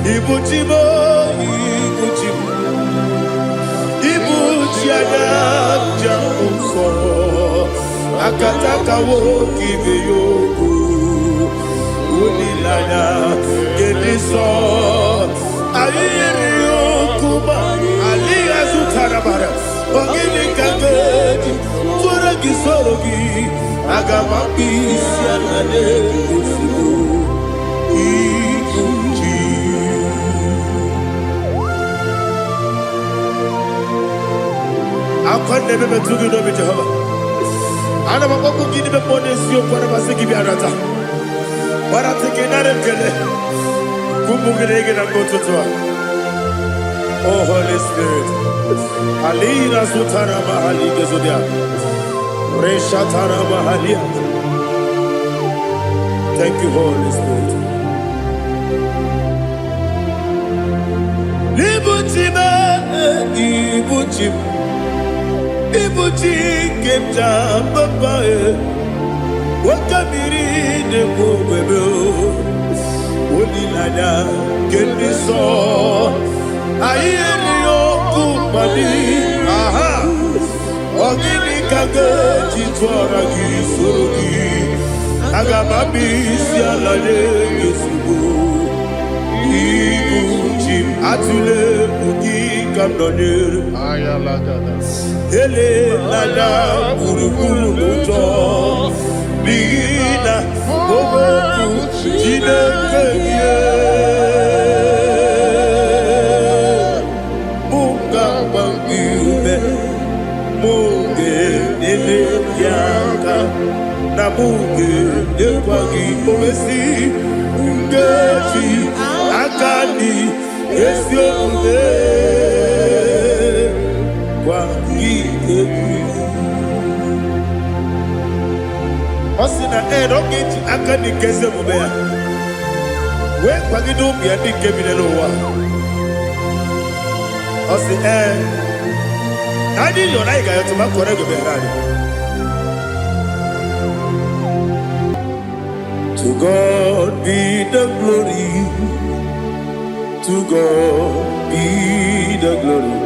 Ibuchimo, Ibuchimo, Ibuchiana, Jamuso, Akataka woki beyoku, Unilana, Gediso, Ayiriyokuba, Aliya Zutarabara, Ogini Kageji, Turagi Sorogi, Agamapi, Sianade, I can't never be too good over Jehovah. I never want to give the bonus you for the Masiki Biarata. But I'm taking that and get it. Kumugin and go to Tua. Oh, Holy Spirit. Alina Sutara Mahali Gesudia. Reshatara Mahalia. Thank you, Holy Spirit. Ibuchima, Ibuchim. Ibuchi kemja babae wakamiri de bobebe onilada kendiso ayeri okupani aha ogini kage jitwara gisorogi agamabi sialade yesugo Ibuchi atule ugi kamdonir ayalada ele lada buruburu moto bina boboku jinekeye munga bangibe munge nene yaka na munge yekwagi omesi ngeji akani esiombe Osina rocket akani keze mubea. We kwagido bia dike binelo wa. Osi Adi yona iga yoto makore go berani. To God be the glory. To God be the glory.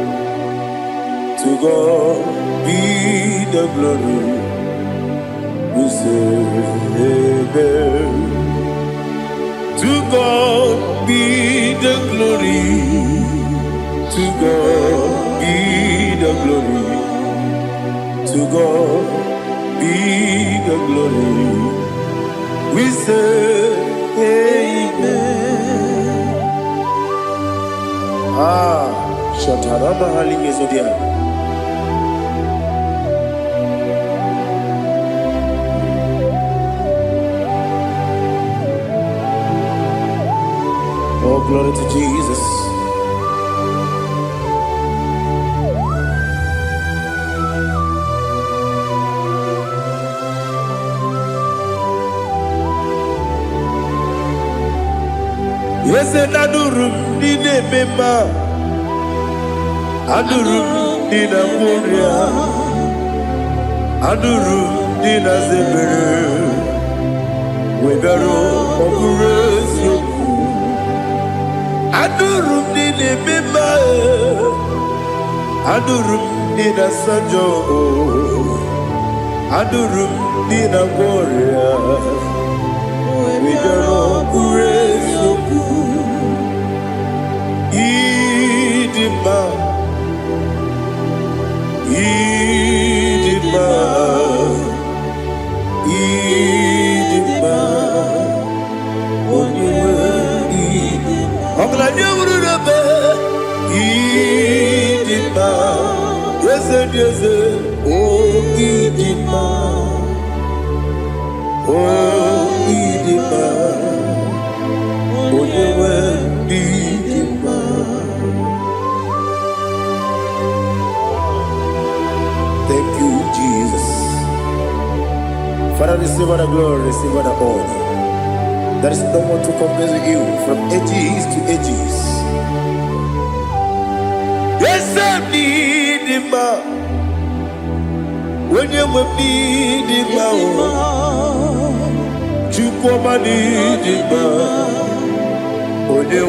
To God be the glory. We say amen. To God be the glory. To God be the glory. To God be the glory. We say amen. Shataraba Halingezodia. Oh, glory to Jesus. Yes, and Adurum did a member. Adurum did a warrior. Adurum did a zebra. We got all Adurum did a member. Adurum did a sanjo. Adurum did a warrior. We got all Idima, Idima, Idima, Idima, yes, yes, oh, Idima, oh, Idima, Idima. Thank you, Jesus. Father, receive all the glory, receive all the honor. There is no one to compare with you from ages to ages. Yes, I need him. When you need him, you come and need him. When you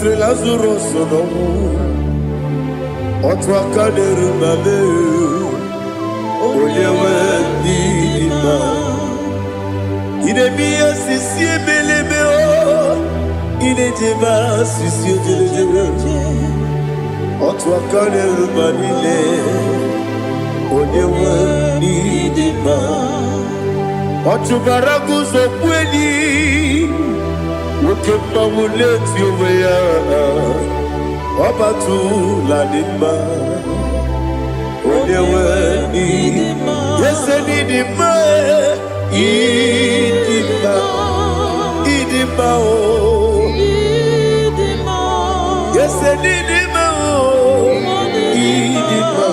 butere Lazarus n'ọnwụ otu aka na-erubere onye nwe ndị mma ina-eme ihe sisi ebelebe ina-ejebe sisi ojelejebe otu aka na-erubere niile onye nwe ndị mma ọ chụbara gị ụzọ kweli nwoke mmanwụ na-eti onwe ya ọ batụla dị mma onye nwe ndị ese n'ịdị mma ịdị mma ịdị mma o ese n'ịdị mma o ịdị mma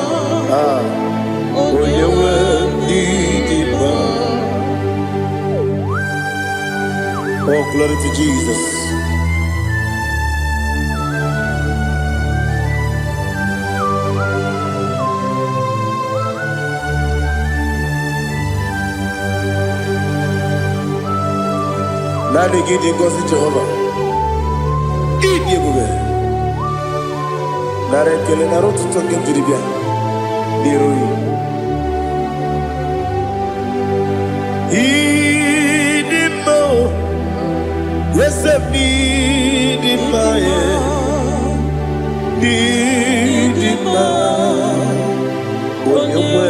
onye nwe ndị dị mma. Oh, glory to Jesus. Nani gidi ngozi Jehovah. Idi ebube. Nare kele na rotu tonge ndiribia. Niroi. Idi mo. Yes, idi ma ye. Idi ma. Onyewe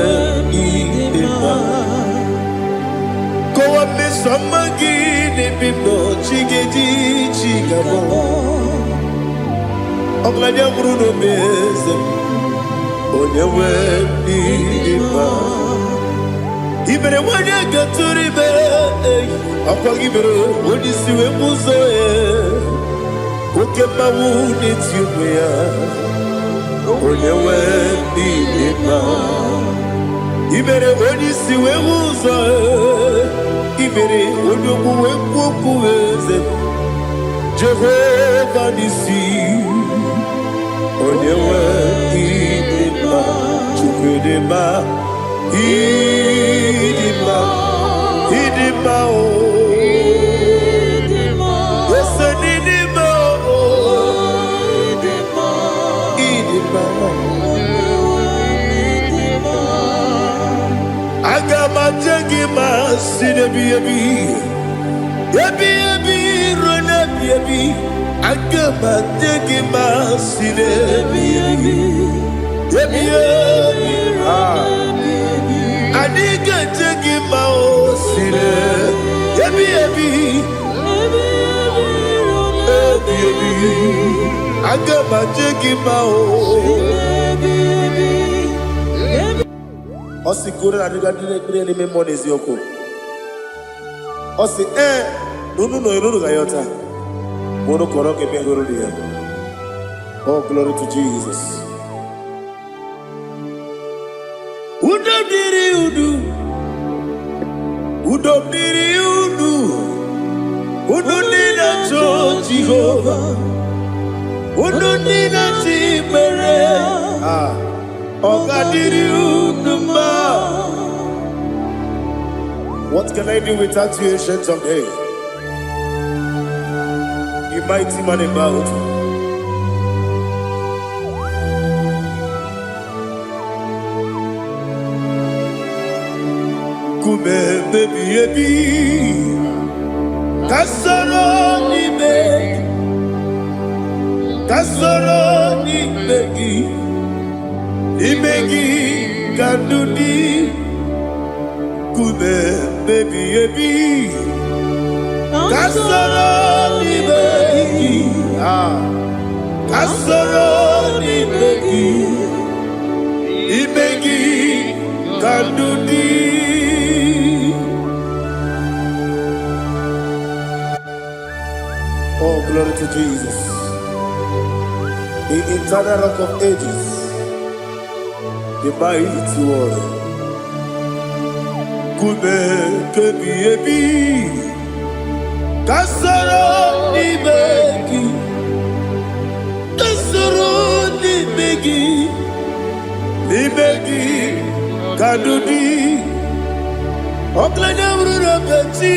idi ma. Kowa me samagi ne bimbo chigeji chigabo. Oglanya bruno beze. Onyewe idi ma. Ibere wanya gaturi be. Akwa gibere wodi siwe muzo oke mawu n'etiwe ya onyewe ndị mma ibere wodi siwe muzo ibere wodi okuwe kwokwu eze Jehova nisi onyewe ndị mma chukwu dị mma ịdị mma ịdị mma o Agamajengi masinebi ebi ronebi ebi agamajengi masinebi ebi adiga jengi maosine ebi agamajengi mao Osi kure na diga dire ni memoni zioko. Osi nunu no iruru gayota. Mono koroke bengoro dia. Oh, glory to Jesus. Udo diri udu. Udo diri udu. Udo nina cho Jehovah. Udo nina chibere. What can I do without you, ancient of days? You mighty man about. Kume baby kasoro ni begi Imegi kandudi kume baby kasoro ni begi kasoro ni begi imegi kandudi. Oh, glory to Jesus, the eternal rock of ages, the mighty one. Kube kebi ebi kasoro ni begi kadudi oklanya urura beti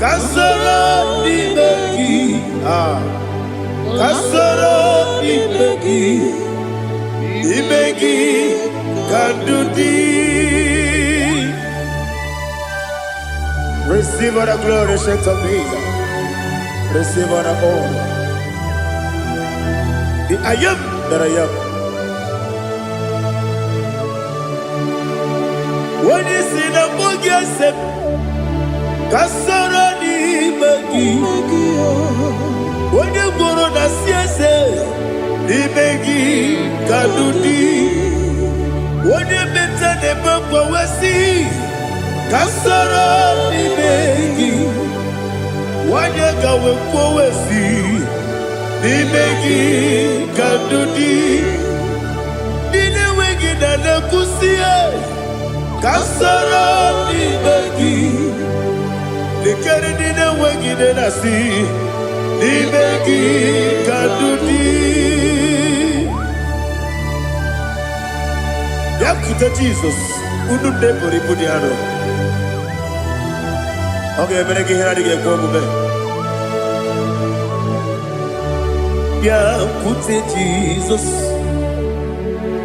kasoro ni begi kasoro imegi kandudi. Receive all the glory, strength of me. Receive all the honor. The I am that I am. When you see the book, you say, kasoro imegi. When you go to the siese, imegi kandudi. When you meet the book, we see. Kasoro imegi, wanyega wekowesi, imegi kandudi, dine wegi na nekusie. Kasoro imegi, likeri dine wegi na nasi, imegi kandudi. Yakuta Jesus, unu nebori budiano. Okay, I'm going to get go move. Yeah, put it Jesus.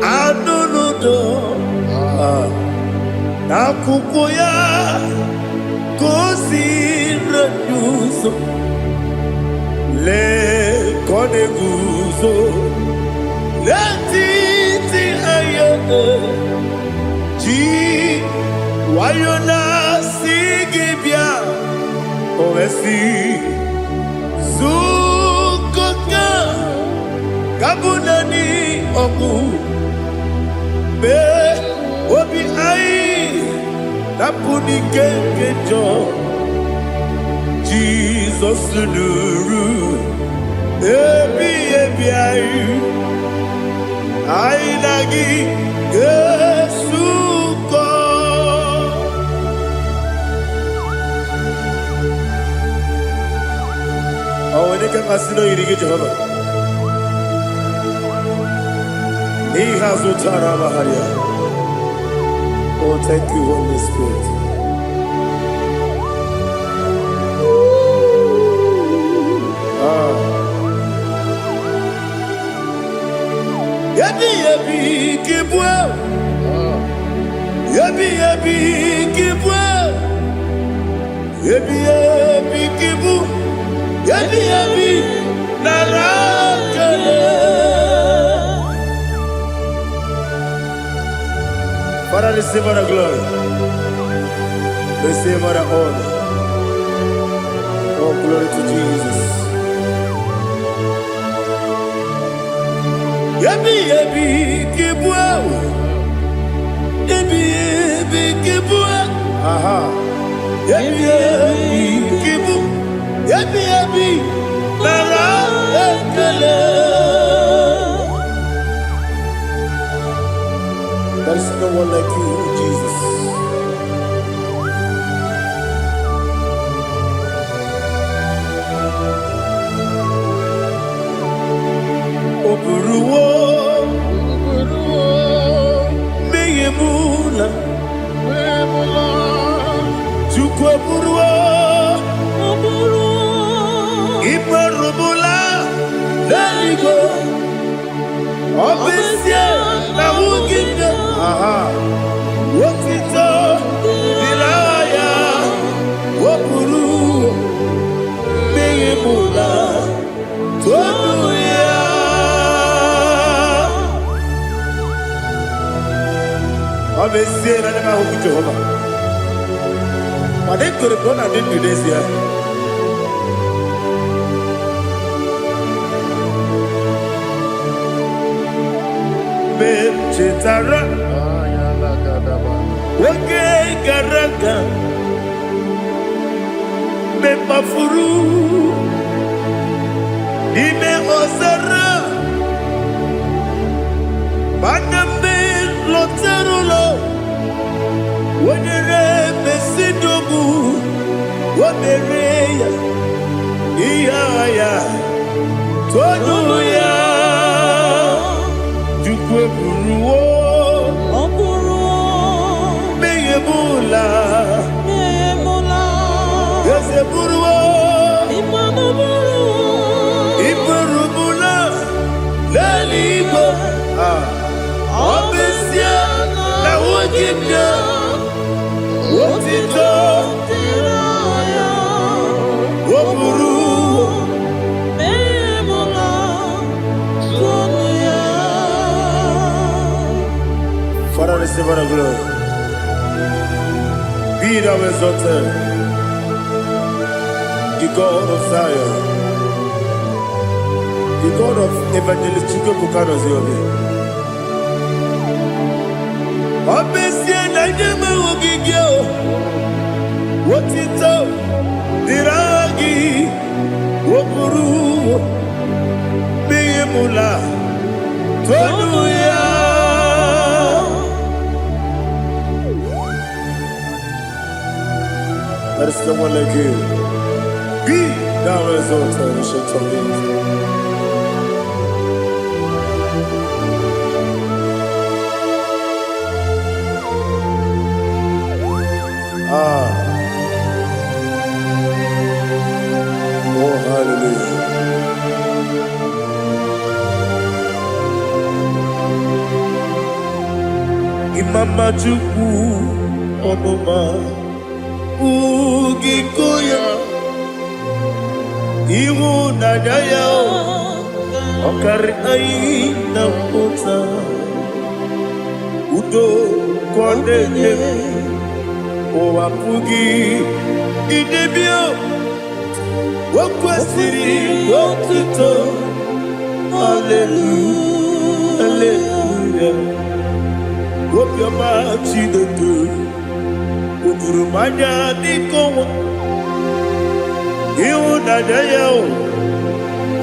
I don't know. Na kukoya kosi renuso le koneguso le titi ayane ji wayona sigibia oesi sukoka kabunani oku be obi ai napuni kekejo Jesus nuru ebi ai ai nagi Yesuko. Oh, when you can see no irigi Jehovah. He has utara baharia. Oh, thank you, Holy Spirit. Yabi kibwa. Yabi kibwa. Yabi kibu. Yabi narakale. Father, receive all the glory. Receive all the honor. Oh, glory to Jesus. Yabi kibwa. Yabi kibwa. Aha. Yabi kibu. Yabi narakale. There is no one like you, Jesus. Oburuwo, meyemula, chukwu oburuwo, imarubula, leligo, obesie na wugide. Aha, wotito, dilaya, wopuru, meyemula, toduya. Obesie na nema huku Jehovah. But they could have done I didn't do this here. Chetara, wake garaka, me mafuru, ime osara, baname loterulo, wenere mesidobu, wamereya, iya toduya. Buruwo, meyemula, yese buruwo, Father, receive our glory. Be thou exalted, the God of Zion, the God of Evangelist Chico Buchanan Ziobi. Obesia na nyama ogigio, wotito diragi, wopuru, beyemula, tonuya. There is no one like you. Be thou exalted, ancient of days. Oh, hallelujah. Imama Chukwu Onuma Ugikoya Iwu Nadaya Okari Aina Pota Udo Kondeye Owapugi Idebio Wakwasiri Wokito Hallelujah Hallelujah Wopioma Chidodo Udurumanya Nikowa Iwu Nadaya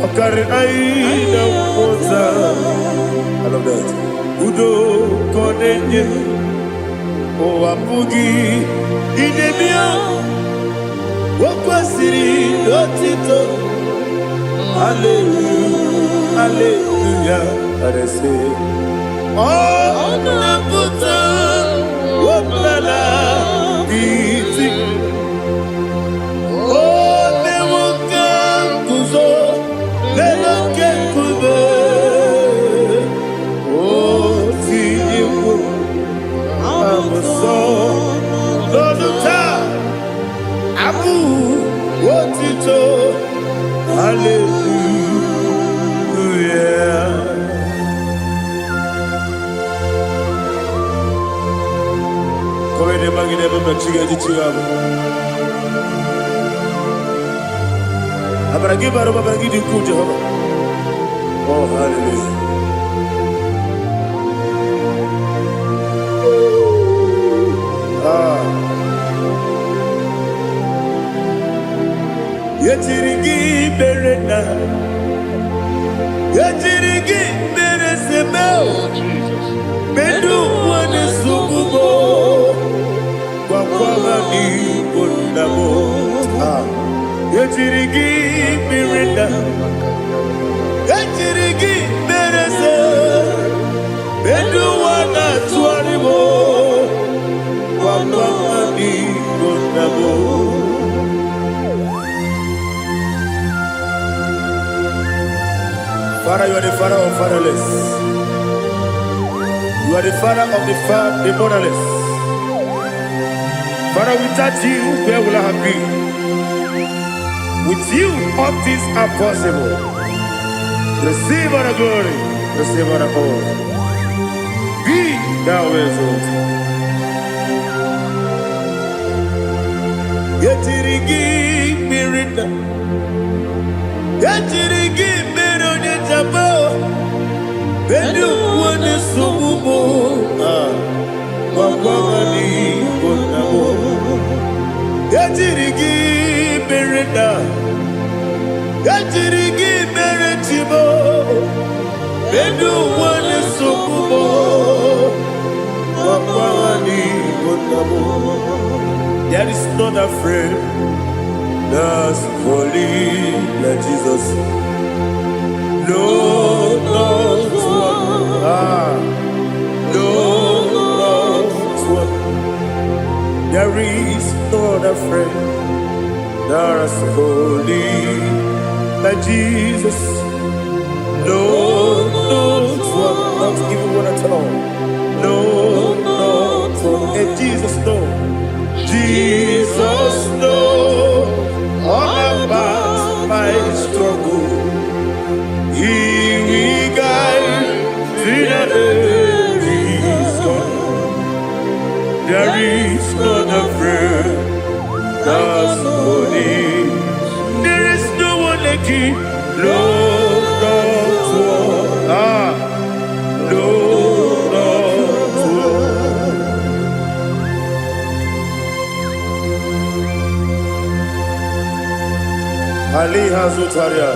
Okari Aina Pota I love that Udo Kondeye Owapugi Idebio Wakwasiri Otito Hallelujah Hallelujah I say Oh Naputa Wapala Iti Oh Newoka Kuzo Leloke Kube Oh Tiyiwo Loduta Abu Wotito Hallelujah Come ne magine baba chiga di chiga Abragi baro baba gidi ku Jehovah Oh hallelujah Yetirigi berena Yetirigi beresemeo Bedu wane sububo Wakwama ni kundamo Yetirigi berena Yetirigi berese Bedu wana tuarimo Wakwama ni kundamo Father, you are the father of fatherless. You are the father of the motherless. Father, without you, where will I have been? With you, all things are possible. Receive our glory, receive our honor. Be thou exalted. Yetirigi mirina, yetirigi mirone jabo, bedu wane sububo, wakwani bonamo. Yetirigi mirina, yetirigi miretibo, bedu wane sububo, wakwani bonamo. There is not a friend that's holy like Jesus. No, not one. No, not one. There is not a friend that's holy like Jesus. No, not one. Not even one at all. No, not throne. And Jesus knows. Jesus knows all about my struggle. He will guide till there is gone. There is not a friend that's holy. There is no one like him. Lord, Ali Hazutaria.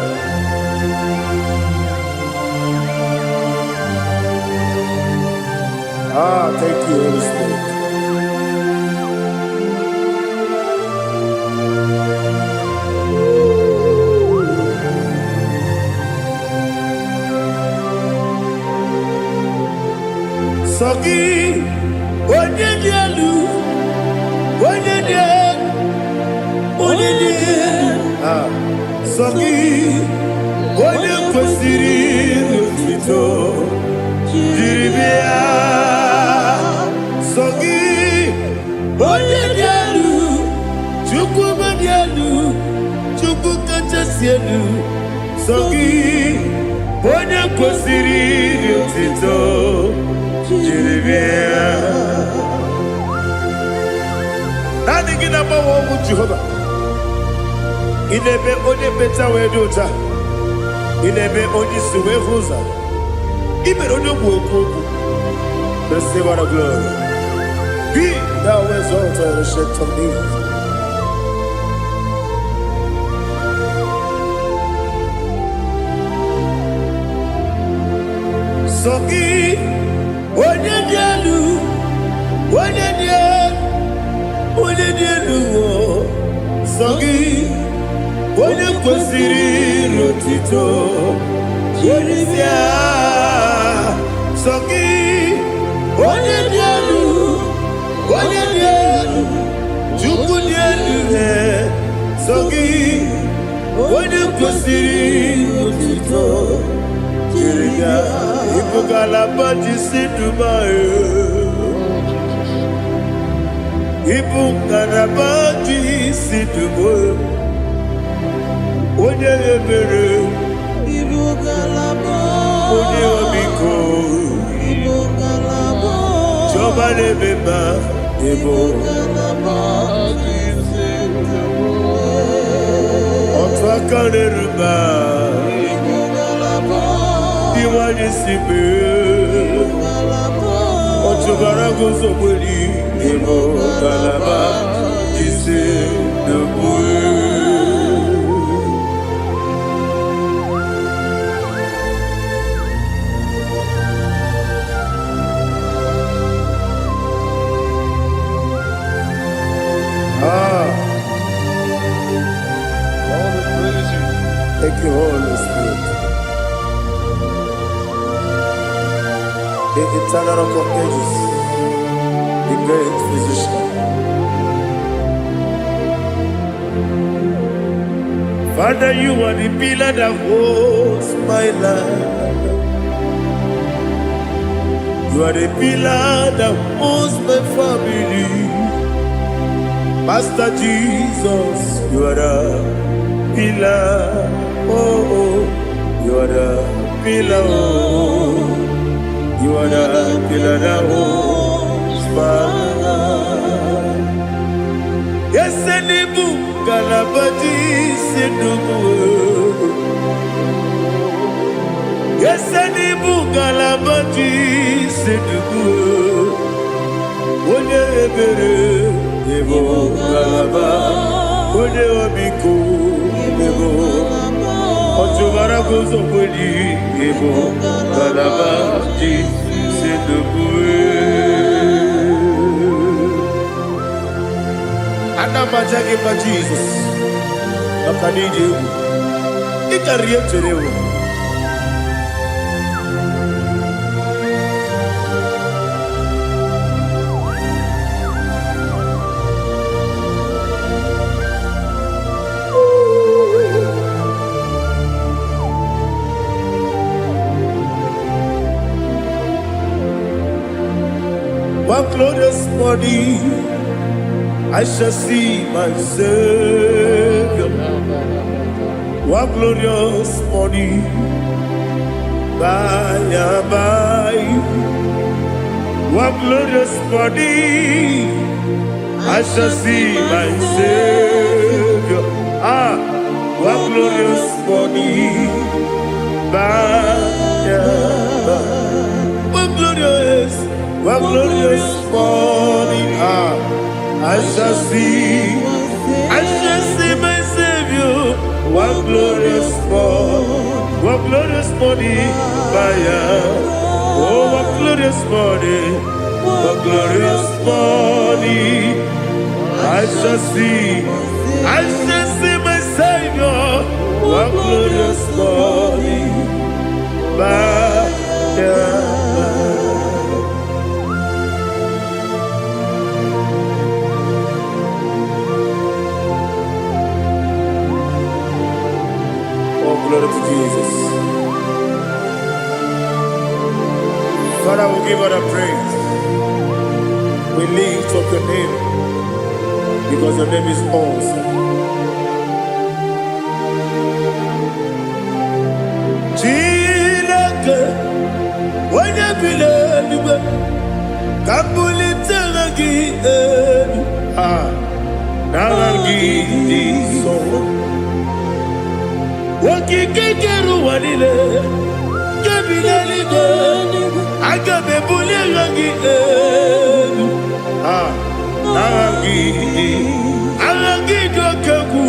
Thank you, Holy Spirit. Sogi, Onyedialu, Sogi, Onyekwesiri Otito, Jiribia. Sogi, Onyedialu, Chukwumadialu, Chukwukachasielu. Sogi, Onyekwesiri Otito, Jiribia. Nothing in about what Jehovah. Inebe onye beta we dota. Inebe onye suwe huza. Ibe onye woku. Receive our glory. Be thou exalted and shake of me. Sogi onye dialu. Onye dialu. Sogi Onyekwesiri Otito, Jiribia. Sogi Onyedialu, Chukwudialu. Sogi Onyekwesiri Otito, Jiribia. Ibugalabadi Sidumae, Ibugalabadi Sidumae. Onye ebere, onye omiko, Jọba n'ebeba, otu aka n'eruba, iwanye sibe, otu bara guzo gbeli, Galaba, Jise, Debue. Thank you, Holy Spirit. The eternal rock of ages, the great physician. Father, you are the pillar that holds my life. You are the pillar that holds my family. Master Jesus, you are the pillar. Oh, you are the pillar. Oh, you are the pillar that holds my life. Yes, Enibu Galabadi Sidubu. Yes, Enibu Galabadi Sidubu. Onye ebere, Ebo Galaba. Onye omiko, Ebo. Otubara gozo kweli, Ebo Galaba Di Sidubu. Anamajage pa Jesus. Akanije. Ikariye cherewo. one glorious morning, I shall see my Savior. One glorious morning, by and by. One glorious morning, I shall see my Savior. One glorious morning, by and by. One glorious morning, I shall see my Savior. One glorious morning, oh, one glorious morning, I shall see my Savior. One glorious morning, glory to Jesus. Father, we give all the praise. We lift up your name because your name is awesome. Chilake, when you believe, Kabulitagi, Nagi, so. Wakikekeru wanile Kabilaligo Agabe bulilangi Alangi dokagu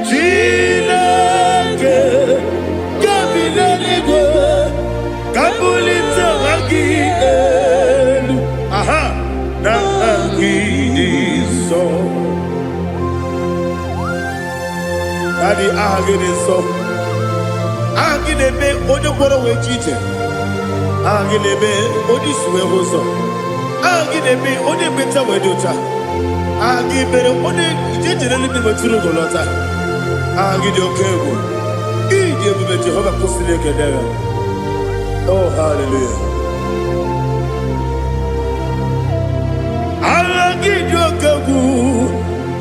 Chilake Kabilaligo Kabulita lagi Nagi so Daddy, agide so. Agide be ojo gboro we chiche. Agide be odi suwe hoso. Agide be odi beta we docha. Agide be odi jejere libi meturu golota. Agide okego. Ije be Jehovah kusile kedera. Oh, hallelujah. Agide okego.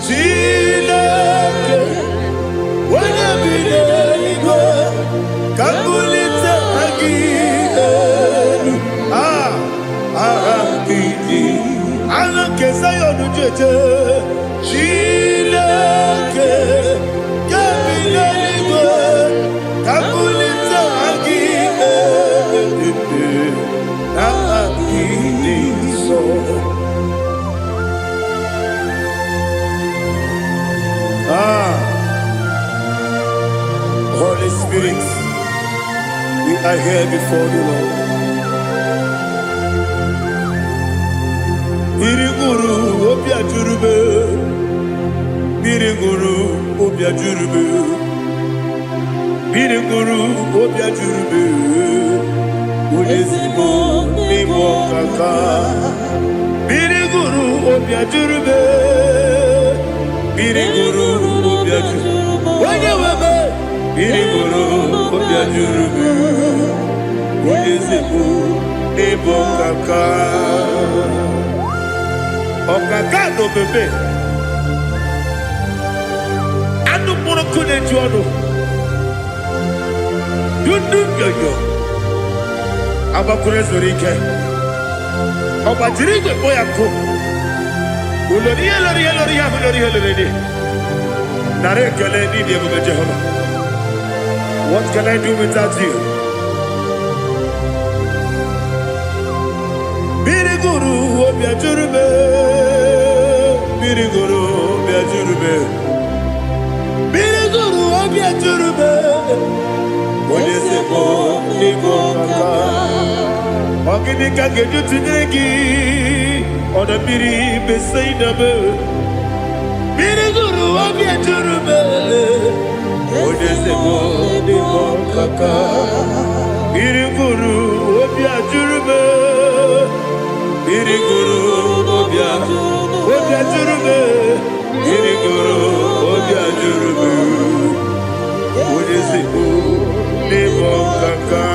Chilake. When I be there, Kabulita again. I guess I ought to judge. Chilake, Kabulita again. So. Holy Spirit, we are here before you, Lord. Biriguru obia jurube, Biriguru obia jurube, Biriguru obia jurube, Ulezimo nimo kaka, Biriguru obia jurube, Biriguru obia jurube, Wanyawame. Biriguru obia jurube, Ulezimo nimo kaka. Okaka no bebe. Anu moro kune juano. Yundu yoyo. Abakure zorike. Obajiri boya ko. Uloriya. Nare kele ni dia bebe Jehovah. What can I do without you? Biriguru obia jurube, Biriguru obia jurube, Biriguru obia jurube. Olezemo nimo kaka, ogini kageju tinegi, ona biri besainabe. Biriguru obia jurube, olezemo nimo kaka, Biriguru obia jurube. Biriguru obia jurube, Biriguru obia jurube, Ulezimo nimo kaka.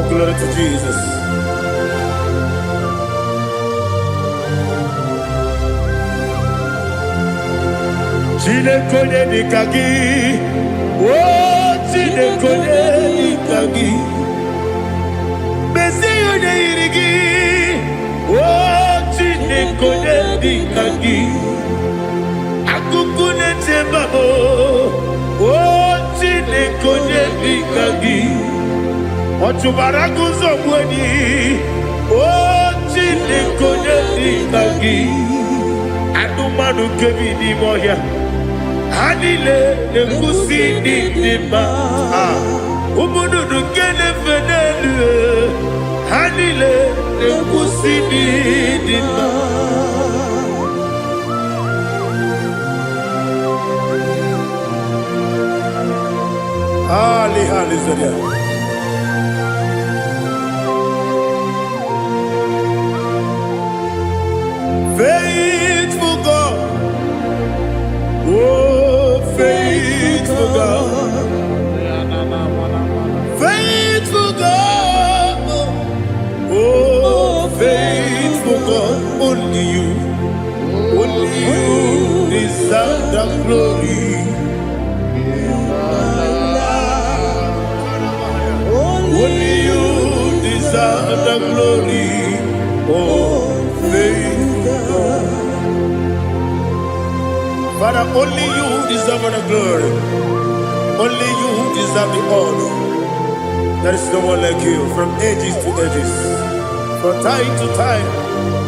glory to Jesus. Chinekonye nikagi, oh chinekonye nikagi, Mesiyo ne irigi, oh chinekonye nikagi, Akukune tembamo, oh chinekonye nikagi, Ochubaraguzo mweni, oh chinekonye nikagi, Adumanu kevini moya. Hanile ne kusini nima, umudu nukene fenelu. Hanile ne kusini nima. Ali hali zodia. Faithful God, oh faithful God, faithful God, oh faithful God, only you deserve the glory. Only you deserve the glory, oh faithful God. Father, only you deserve the glory. Only you deserve the honor. There is no one like you from ages to ages, from time to time,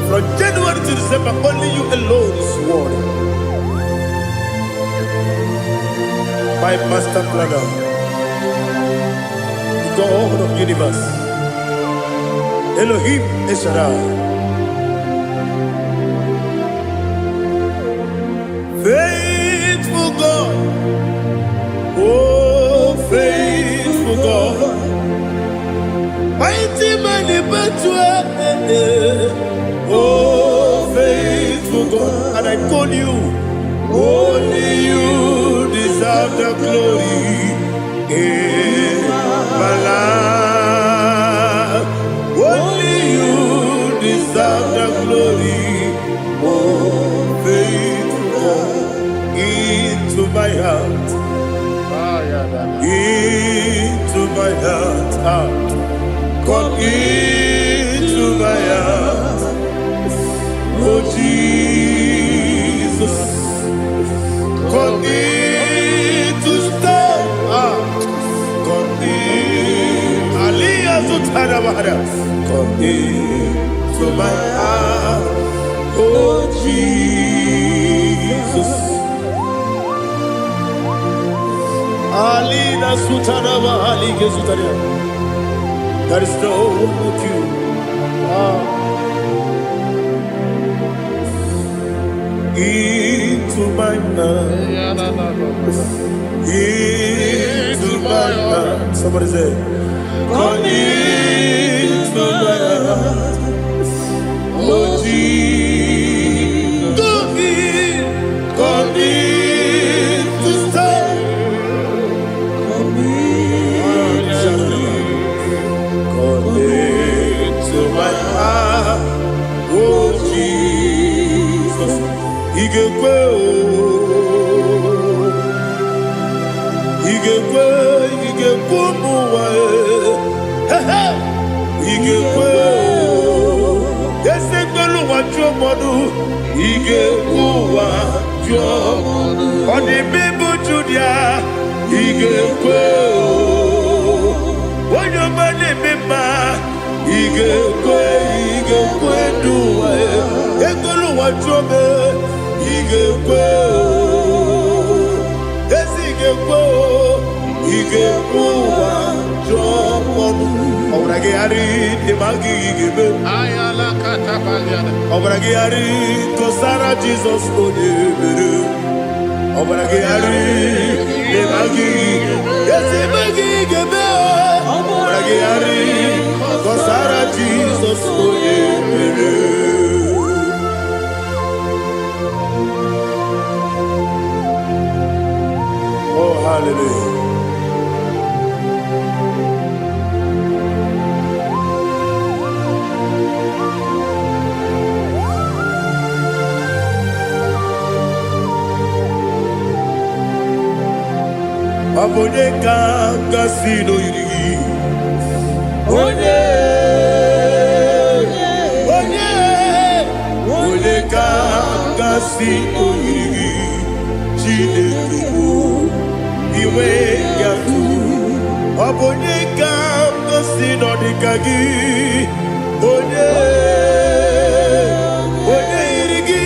from January to December. Only you alone is worthy. My master planner, the God of the universe, Elohim Eshadai. Faithful God, oh faithful God, mighty man in battle, oh faithful God, and I call you, only you deserve the glory in my life, only you deserve the glory, oh faithful God. Into my heart, into my heart, come into my heart, oh Jesus, come in to stay, come in, Aliyah to Tanabara, come into my heart, oh Jesus. Alina Sutanaba Ali Gesutaria. There is no one like you. Into my heart. Into my heart. Somebody say, come into my heart. Oh Jesus. Come in to stay. To my heart, oh Jesus, Igbo, muwa, Igbo, ese gbolu wa jomodu, Igbo wa jomodu, oni bibu judia, Igbo, onyo mane mema. Igekwe duwa, ekolu wa jobe. Igekwe wa jobe. Obrage ari demagi igebe. Ayala katapaliana. Obrage ari kosara Jesus odebere. Obrage ari demagi igebe. Obrage ari kosara Jesus odebere. Oh, hallelujah. Obonye Kasino Yiri. Onye Kasino Yiri. Chinekibu Iwe Yatu. Obonye Kasino Dikagi. Onye Yirigi.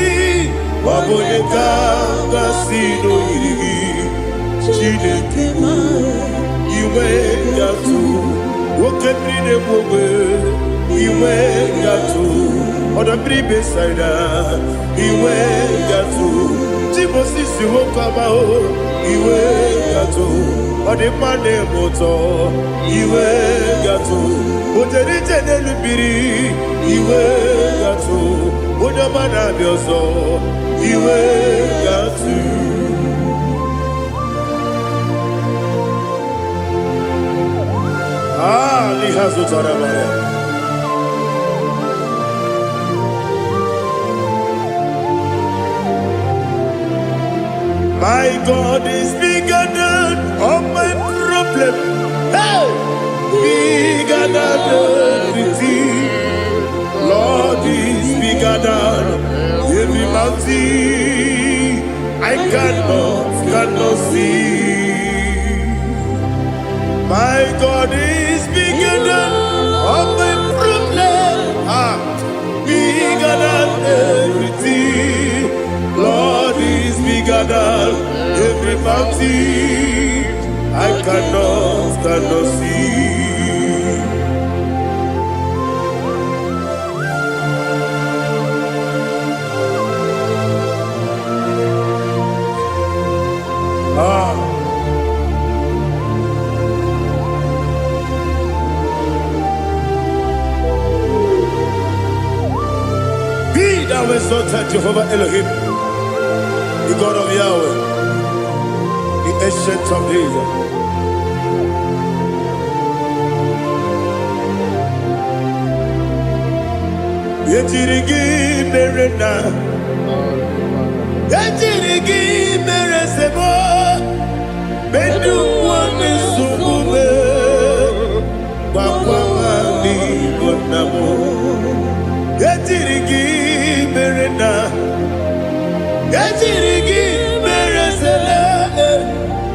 Obonye Kasino Yiri. Chinekibu Iwe Yatu. Wokebrine Bobe Iwe Yatu. Oda bribe saida Iwe Yatu. Timosisi Wokabao Iwe Yatu. Ode mane moto Iwe Yatu. Oderite nelubiri Iwe Yatu. Oda mana biozo Iwe Yatu. Lihazo Tarabaya. My God is bigger than all my problem. Hey! Bigger than everything. Lord is bigger than every mountain. I cannot see. My God is bigger than all my problem. Bigger than everything. Lord is bigger than every mountain. I cannot see. Be thou exalted, Jehovah Elohim, the God of Yahweh, the ancient of days. Yetirigi merena, yetirigi meresemo, bedu wane sumube, wakwamani bonamo. Yetirigi merena, yetirigi meresele,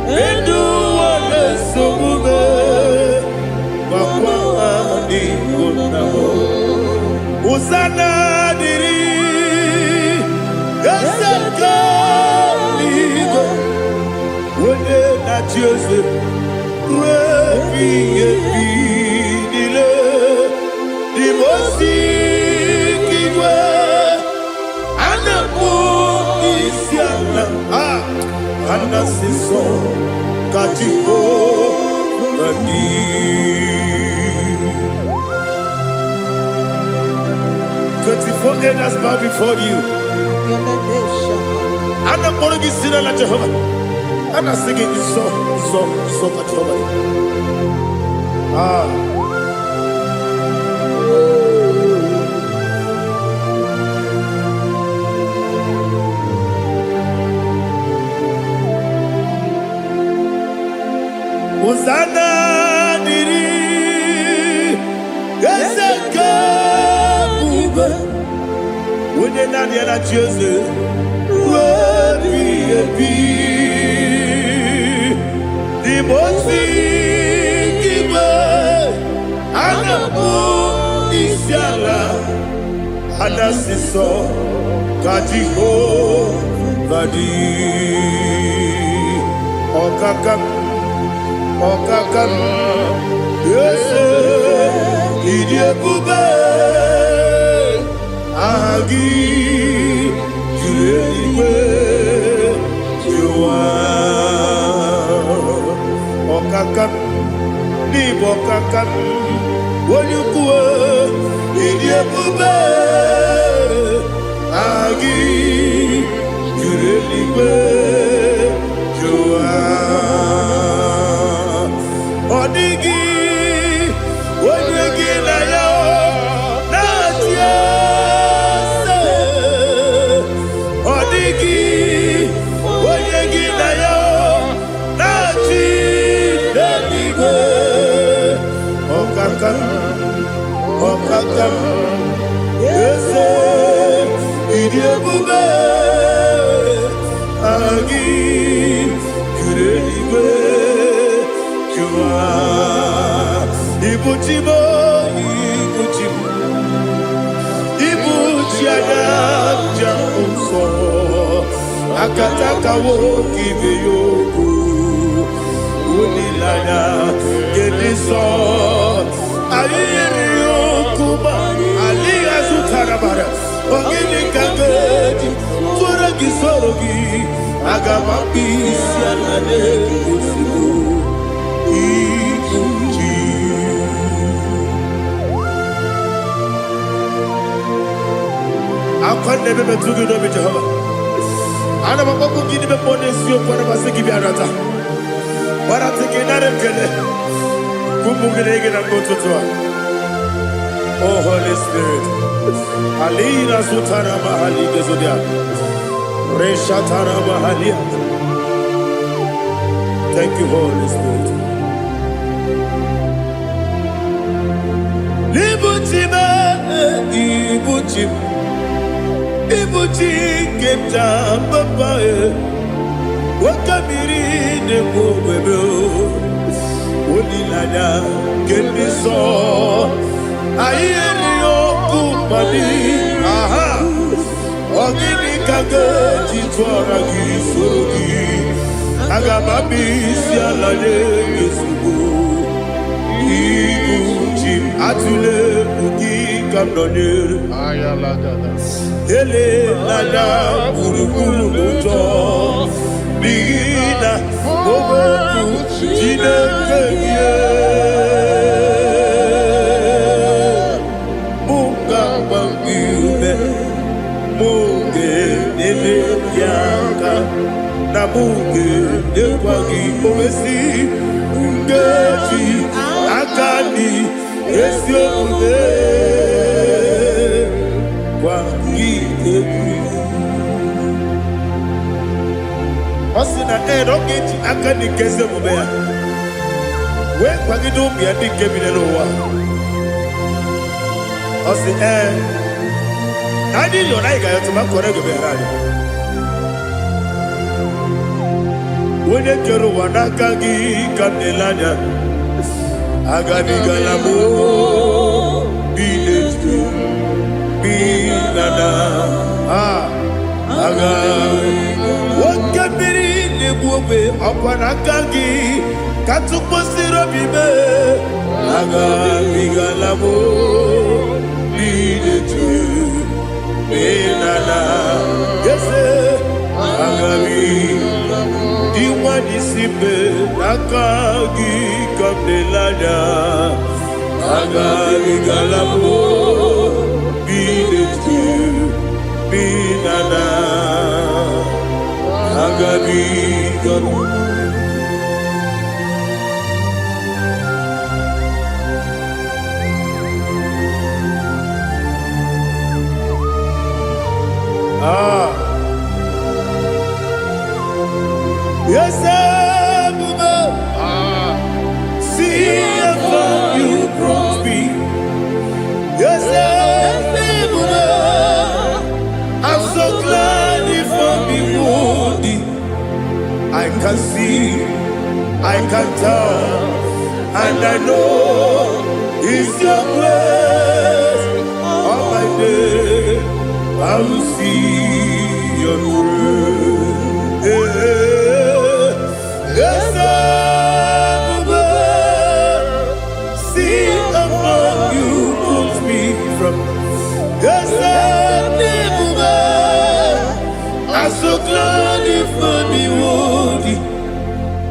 bedu wane sumube, wakwamani bonamo. Usana diri, yasaka ligo, wone na Joseph, wepi dile, dimosi kiwe, anamu isiana, anasiso katiho mani. 24 elders bow before you. And I'm going to be singing like Jehovah. And I'm singing this song like Jehovah. Hosanna diri, Yesaka. When you're not yet at Joseph, the most giver, and the moon is yalla, and the sister, Katiho, Badi, Okakam, yes, Idiabube. Agi Julewe Jua Okakam Nibo Kakam Wonyukwe Idiabube Agi Julewe Jua Odigi Wonyegi na yo Natia Odigi, Oyegi na yo, Nachi. ese idi ebube agi kureligwe jua ibuchibo ibuchiana jamso akataka wo kibe yoku unilana gediso ayiri yokuba ali azutarabara ogini kangedi tora gisorogi agamapi sianane kusibu ikunji akwande bebe tugi no bi Jehova ana maboko gini be pone sio kwa basiki bi arata bara tekenare kele kumugirege na kototwa. Oh Holy Spirit alina sutara mahali gezodia resha tara mahali. Thank you Holy Spirit. Libutima ibutim ibuti kemta papa wakamiri ne bobebe onilanya kemiso ayeri okupani aha ogini kage jitwara gisogi agamabi sialale yesubu ibuti atule uki kamdonir ayalagada ele lala buruburu moto bina oboku jinekeye munga bangiume munge nele yaka na munge nekwagi owesi ngeji akani esiode Osina rogeji akani keze mubea we kwagido bia dike binelo wa osi nadi yo na iga yo tuma kore go be rali wone kero wanaka gi kanelanya agani galamo biletu binana aga wakabiri nebuwe akwanakagi katuposiro bibe aga bigalamo biletu binana yese aga diwani simbe nakagi kamdelanya aga bigalamo biletu binana agabi gabu yes see how you brought me. Yes I'm so glad if I'm wounded. I can see, I can tell, and I know it's your grace. On my day, I will see your grace. Yes, see how you put me from. Yes, I'm so glad if me woody.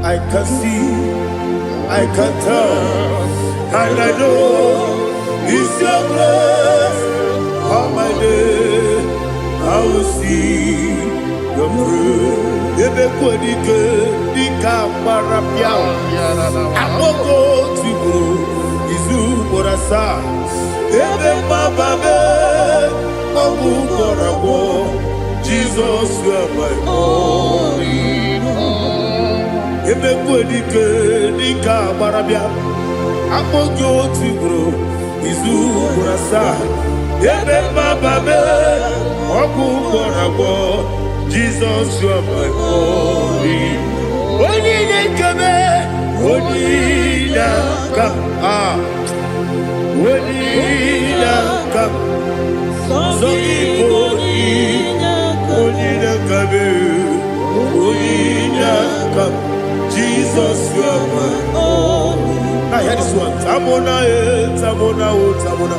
I can see, I can tell, and I know it's your grace. On my day, I will see your grace. Ebe kwenike dika marapia. Amoko tibo izu borasa. Ebe mababe obu korabo. Jesus, you are my only home. Ebe kwenike dika marapia. Amoko tibo izu borasa. Asa, Ebe Babe, Oku Borabo, Jesus, you are my holy. Oni Nekame, Oni Naka, Oni Naka, so Igbo, Oni Nakame, Oni Naka, Jesus, you are my holy. Now hear this one. Tamona, Tamona, Tamona.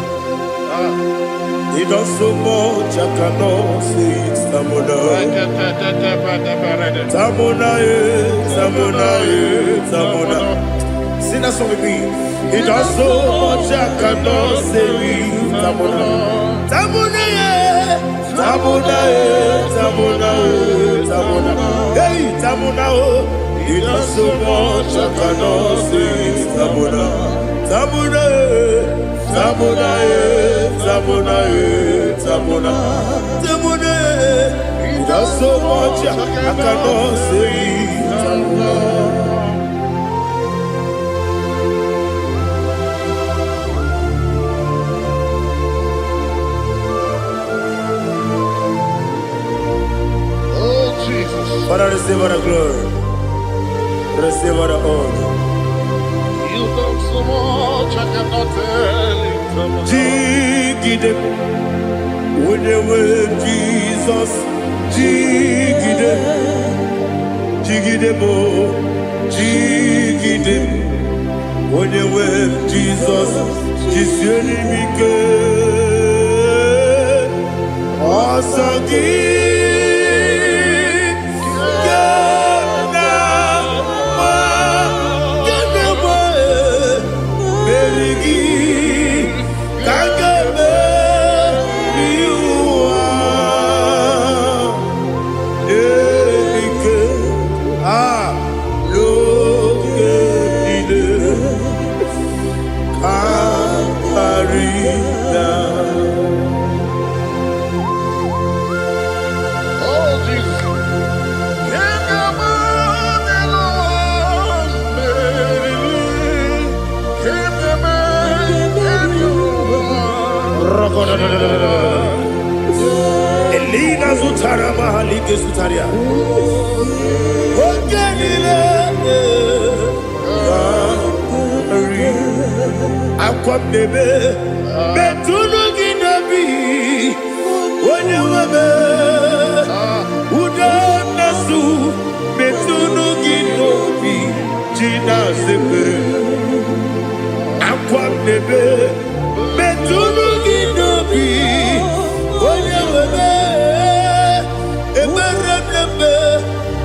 He does so much, I cannot say it. Tamona, Tamona, Tamona, Tamona. Sing that song with me. He does so much, I cannot say it. Tamona, Tamona, Tamona, Tamona, Tamona. Hey, Tamona, he does so much, I cannot say it. Tamona, Tamona, Tamona, Tamona, Tamona, Tamona. He does so much, I cannot say it. Tamona. Oh, Jesus. Father, receive all the glory. Receive all the honor. You've done so much, I cannot tell it. Jigide, when you were Jesus, Jigide, Jigide bo, Jigide, when you were Jesus, Jisyenimike, Asagi. Elina Zutara Mahalike Sutaria. Ogenile Akwam Nebe Betunu Ginabi Wanyawame Uda Nasu Betunu Ginobi Jina Zebe Akwam Nebe Betunu Ginobi Wanyawame Eberebe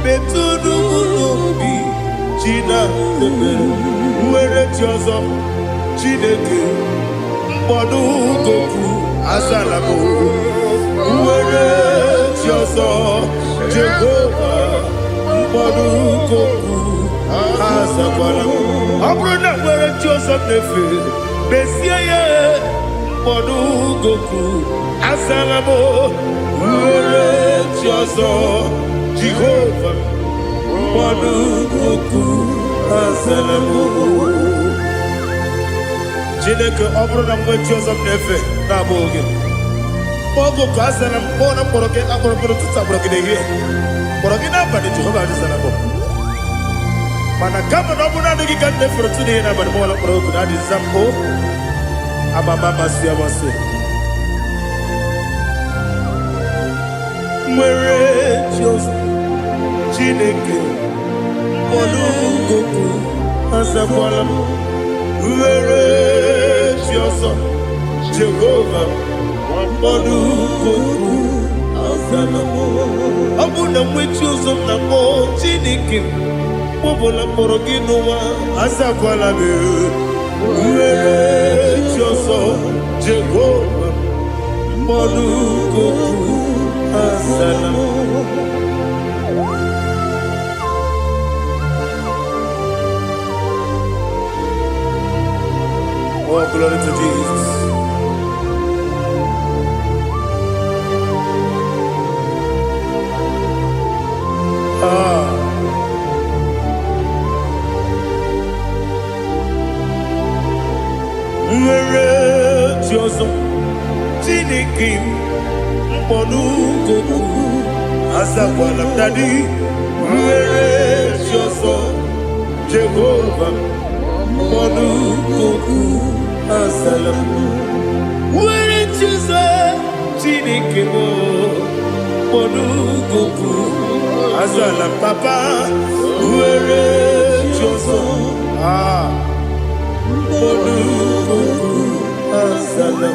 Betunu Ginobi Jina Zebe Uwere Tiozo Chineke Mbodu Goku Azalamo Uwere Tiozo Jehovah Mbodu Goku Azalamo Abrona Uwere Tiozo Nefe Besiye Mbodu Goku Azalamo Uwere Tiozo Jehovah Mbodu Goku Azalamo Chineke ọbụrụ na mgbe Joseph na-efe na-abụ oge ogo ka a sara mkpọ na mkpọrọ gị akpọrọkpọrọ tụtụ akpọrọ gị n'ehihie kpọrọ gị n'abalị Jehova adịzara bụ mana kama na ọ bụrụ na adịghị ka nne fere tụ n'ihe n'abalị mọọla mkpọrọ ogu na adịza mpụ amama amasị amasị nwere Joseph Chineke mkpọrọ ogogo azakwala m Uwere Tiozo Jehovah Mbodu Goku Azalamo Abuna mwechi uzo mnamo Chineke Mbobola mkpọrọ gị n'ụwa Azakwala m Uwere Tiozo Jehovah Mbodu Goku Azalamo Oh, glory to Jesus. Where chozo Chineke mkpọnugoku azakwala m dadi were chozo Jehova mkpọnugoku azala m were chozo Chineke mkpọnugoku azala m papa were chozo mkpọnugoku azala m.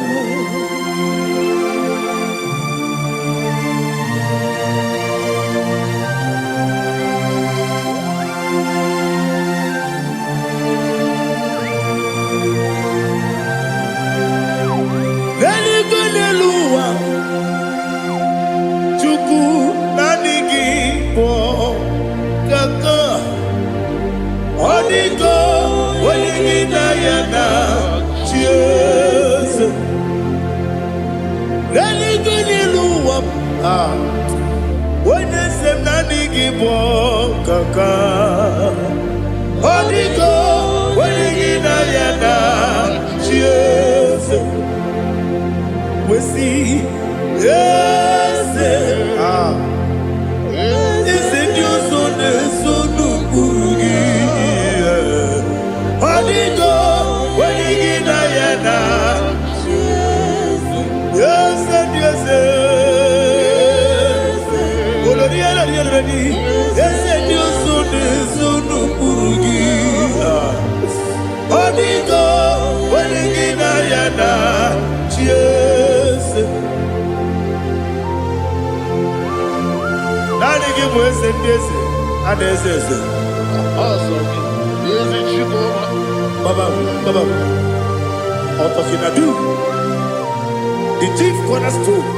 The chief cornerstone.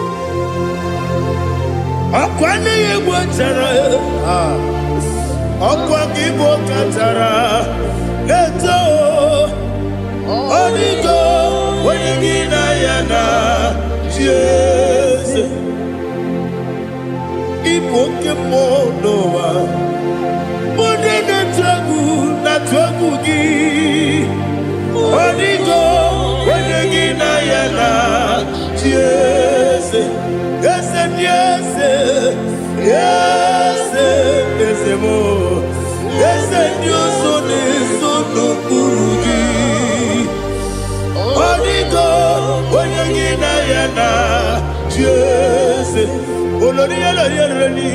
Akwane Igbo chara, akwa Igbo chara. Leto, onigo, wenigina yana, Jesus. Igbo kemo noa, mone na tragu gi. Onigo, wenigina yana, Jesus. Yes, yes, yes, yes, more. Yes, Dios son eso no purugi. Onigo, oyagina yana, yes. Oloria la yereni.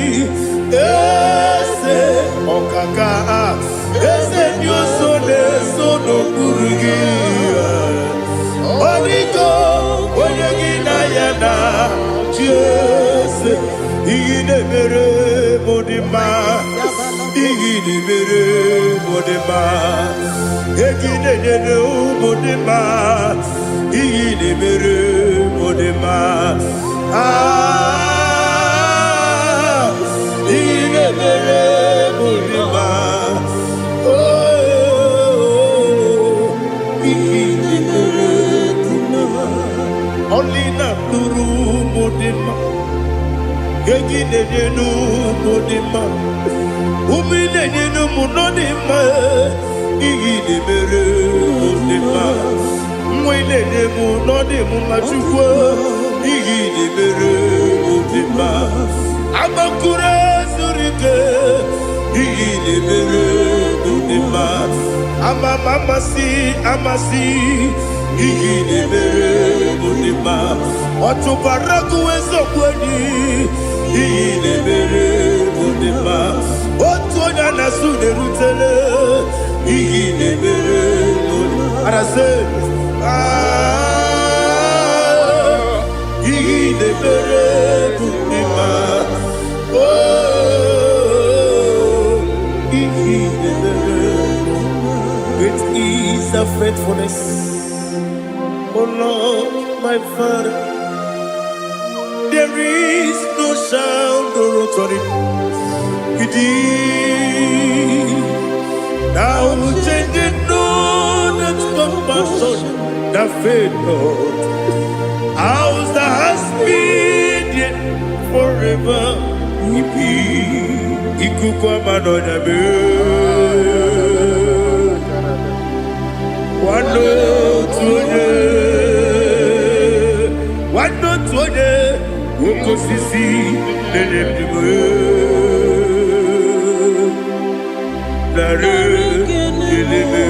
Yes, okaka. Yes, Dios son eso no purugi. Onigo, oyagina yana. Yes, igine mere modima, igine mere modima, igine mere modima, igine mere modima, igine mere modima, igine mere modima, only na turu modima. Gegine nenu modima, umine nenu munodima, igine mere modima, mwine nemu nodimu machukwa, igine mere modima, amakure surike, igine mere modima, amasi, igine mere modima, otubaraku ezokweni. Igine mere modima, otonya na sude rutele. Igine mere modima, arase. Igine mere modima, oh, igine mere modima. Great is thy faithfulness, oh Lord, my Father. There is no sound or authority. It is now changing no that compassion that faith not. Ours that has been yet forever we be. Ikukwa manonya be. Wano tunye. okosisi nelemdime nare keleme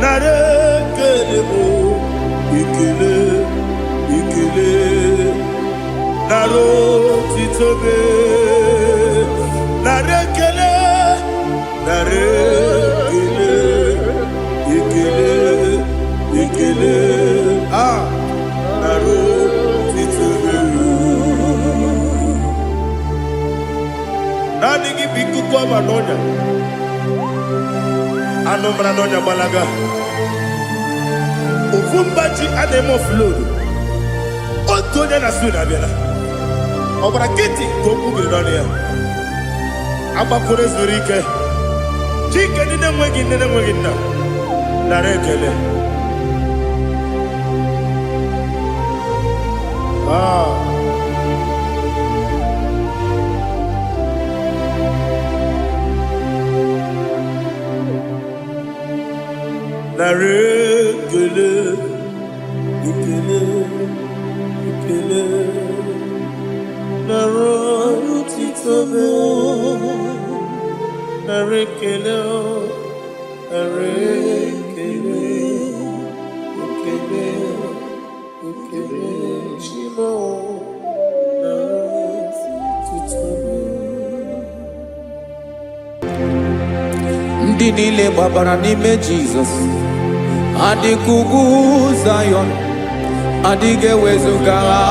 nare kelemo ikele ikele naro titobe nare kele nare kele ikele ikele naro titobe nani gibiku kwa manonya anomra nonya balaga ufumbaji anemo flood otonya na suna bela obra kiti koku bironia abakure zurike chike nine mwegi na narekele narekele ikele ikele naro titobe narekele narekele ikele ikele chimo naro titobe ndị niile gbabara n'ime Jizọs adịghị ugwu Zayọn adịghị ewezuga ha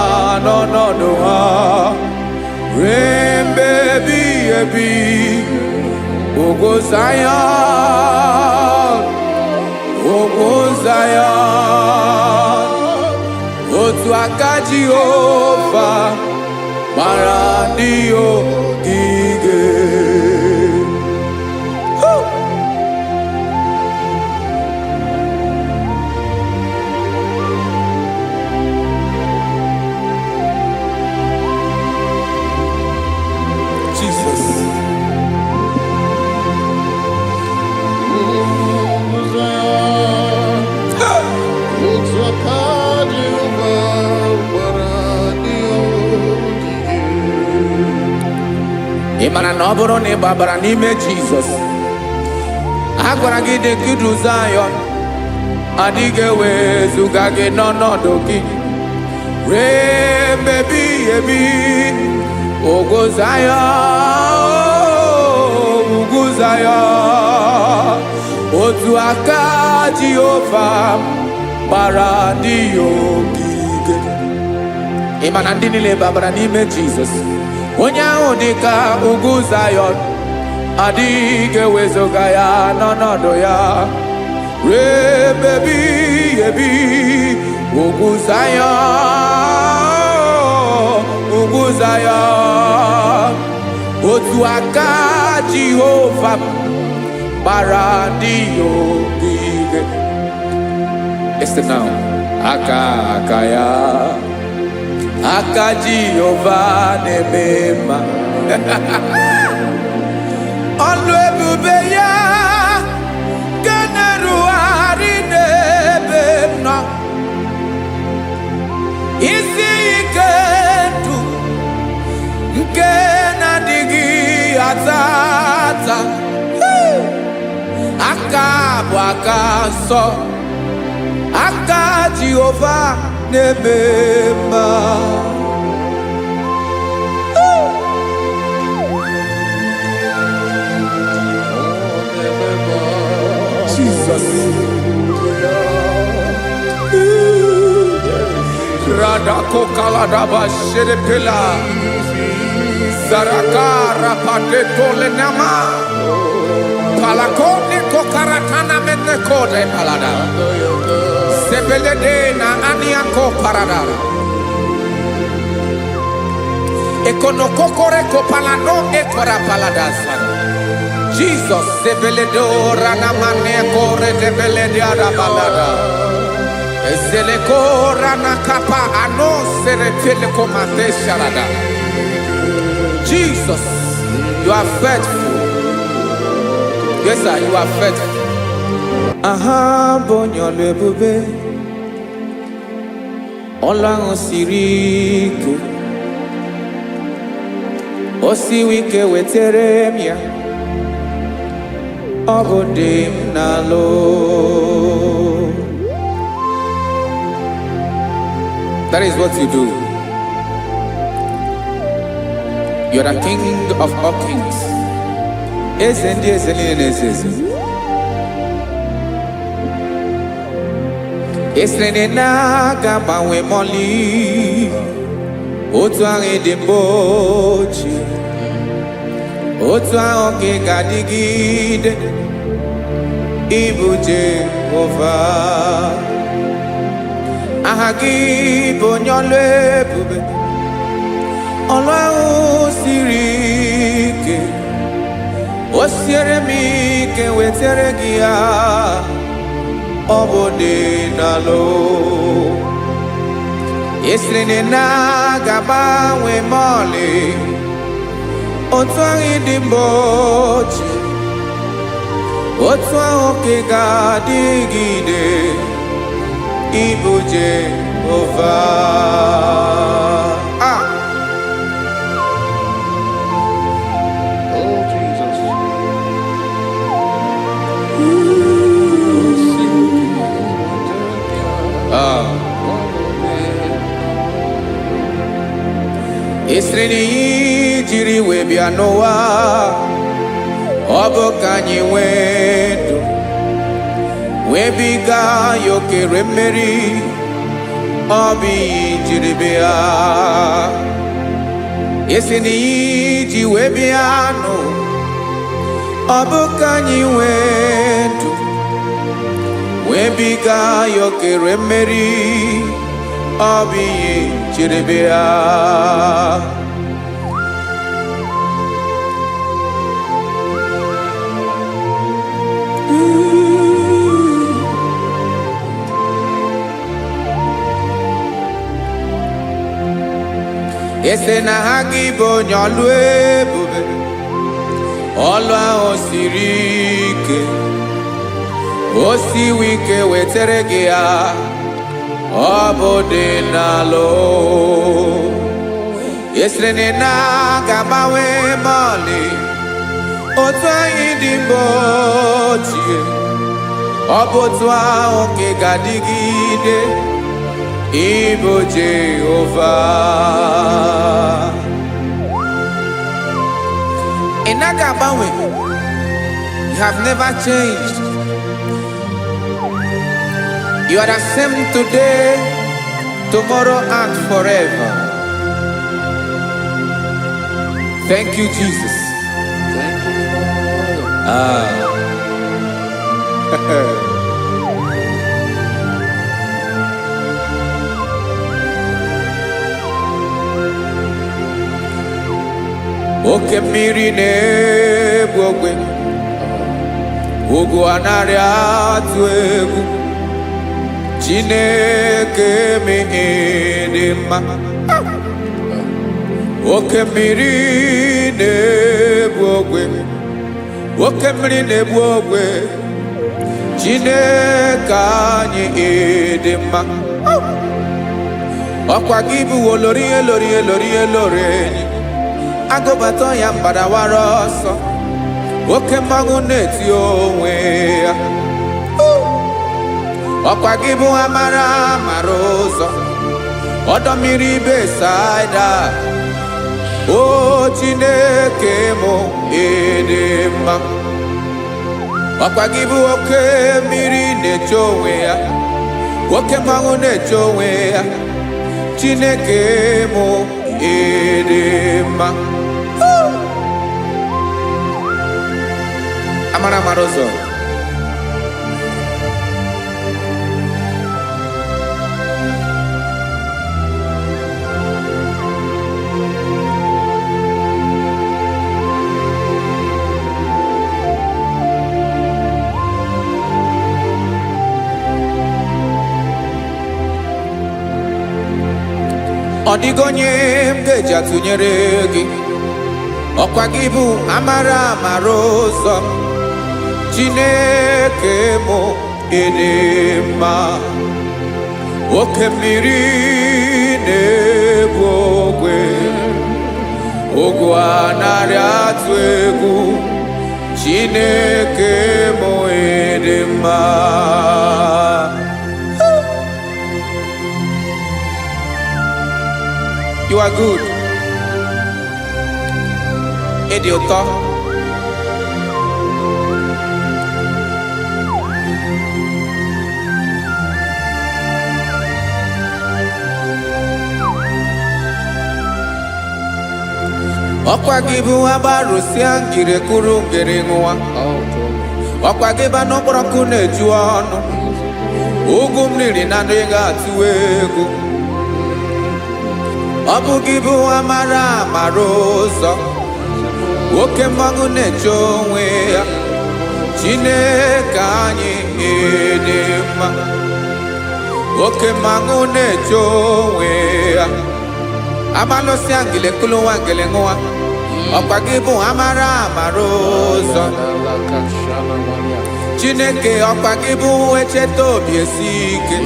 n'ọnọdụ ha ruo mgbe ebighị ebi. Ugwu Zayọn, ugwu Zayọn, otu aka Jehova gbara ndị ogige. Ị mara na ọ bụrụ na ị gbabara n'ime Jizọs, a gwara gị dị ka Zayọn adịghị ewezuga gị n'ọnọdụ gị ruo mgbe ebighị ebi. Ugwu Zayọn, ugwu Zayọn, otu aka Jehova gbara ndị ogige. Ị ma na ndị niile gbabara n'ime Jizọs, onye ahụ dị ka ugwu Zayọn adịghị ewezuga ya n'ọnọdụ ya ruo mgbe ebighị ebi. Ugwu Zayọn, ugwu Zayọn, otu aka Jehova gbara ndị ogige. Listen now, aka ya, aka Jehova na-eme mma. Ọlụ ebube ya ga na-erugharị n'ebe m nọ. Isi ike ndụ nke na-adịghị ata ata. Aka bụ aka nsọ, aka Jehova na-eme mma. Jesus. Radako kaladaba sherepela zarakara pateto lenama palakone kokaratana mene kode palada sebelede na aniako paradara ekonokokore kopalano ekora paladasa. Jesus sebeledo rana mane kore debelede arabalada ezeleko rana kapa ano serepele komate sharada. Jesus, you are faithful. Yes sir, you are faithful. Aha bonyo lebube ọlụ ahụ siri ike o siwe ike wetere m ya ọ bụ dị m n'alụ. That is what you do. You are the king of all kings. Eze ndị eze niile na-eze eze. Esere na-aga gbanwe mọlị otu ahụ dị mgbe ochie, otu ahụ ka ị ga-adịgide ịbụ Jehova. Aha gị bụ onye ọlụ ebube, ọlụ ahụ siri ike o siere m ike wetere gị ya ọ bụ dị n'alụ. Esiri na-agbanwe mọlị otu ahụ dị mgbe ochie, otu ahụ ka ị ga-adịgide ịbụ Jehova. Oh, Jesus. Esiri na ihe jiri wee bịa n'ụwa ọ bụ ka anyị nwee ndụ wee biga ya okere mmeri, ọ bụ ihe jiri bịa. Esi na ihe ji wee bịa nụ ọ bụ ka anyị nwee ndụ wee biga ya okere mmeri, ọ bụ ihe jiri bịa. Ese na ha gị bụ onye ọlụ ebube, ọlụ ahụ siri ike o siwe ike wetere gị ya ọ bụ dị n'alụ. Esere na na-agbanwe mọlị otu anyị dị mgbe ochie, ọ bụ otu ahụ ka ị ga-adịgide ịbụ Jehova. Ị naghị agbanwe. You have never changed. You are the same today, tomorrow and forever. Thank you, Jesus. Thank you, Lord. Oke mmiri na-egbu ogwe, ugwu anaghị atụ egwu. Chineke mee dị mma. Oke mmiri na-egbu ogwe, oke mmiri na-egbu ogwe. Chineke anyị dị mma. Ọkwa gị bụ olori elori elori elori enyi, agụbata ya mgbadawara ọsọ, oke mmanwụ na-eti onwe ya. Ọkwa gị bụ amara amara ụzọ, ọdọ mmiri Besaida. O Chineke mụ ịdị mma. Ọkwa gị bụ oke mmiri na-eche onwe ya, oke mmanwụ na-eche onwe ya. Chineke mụ ịdị mma. Amara amara ụzọ. Ọ dịghị onye m ga-eji atụnyere gị. Ọkwa gị bụ amara amara ụzọ, Chineke mụ ịdị mma. oke mmiri na-egbu ogwe ogwu anarị atụ egwu Chineke mụ ịdị mma. You are good. Ịdị ụtọ. Ọkwa gị bụ agbarụsịa ngire kụrụ ngere nwa. Ọkwa gị ba n'ụkpọrọkụ na-eju ọnụ. Ugwu mmiri na ndị ga-atụ egwu. Ọ bụ gị bụ amara amara ụzọ. Oke mmanwụ na-eche onwe ya. Chineke anyị ịdị mma. Oke mmanwụ na-eche onwe ya. Amalụsịa ngile kụlụ nwa ngele nwa. Ọkwa gị bụ amara amara ụzọ. Chineke ọkwa gị bụ echeta obi esi ike.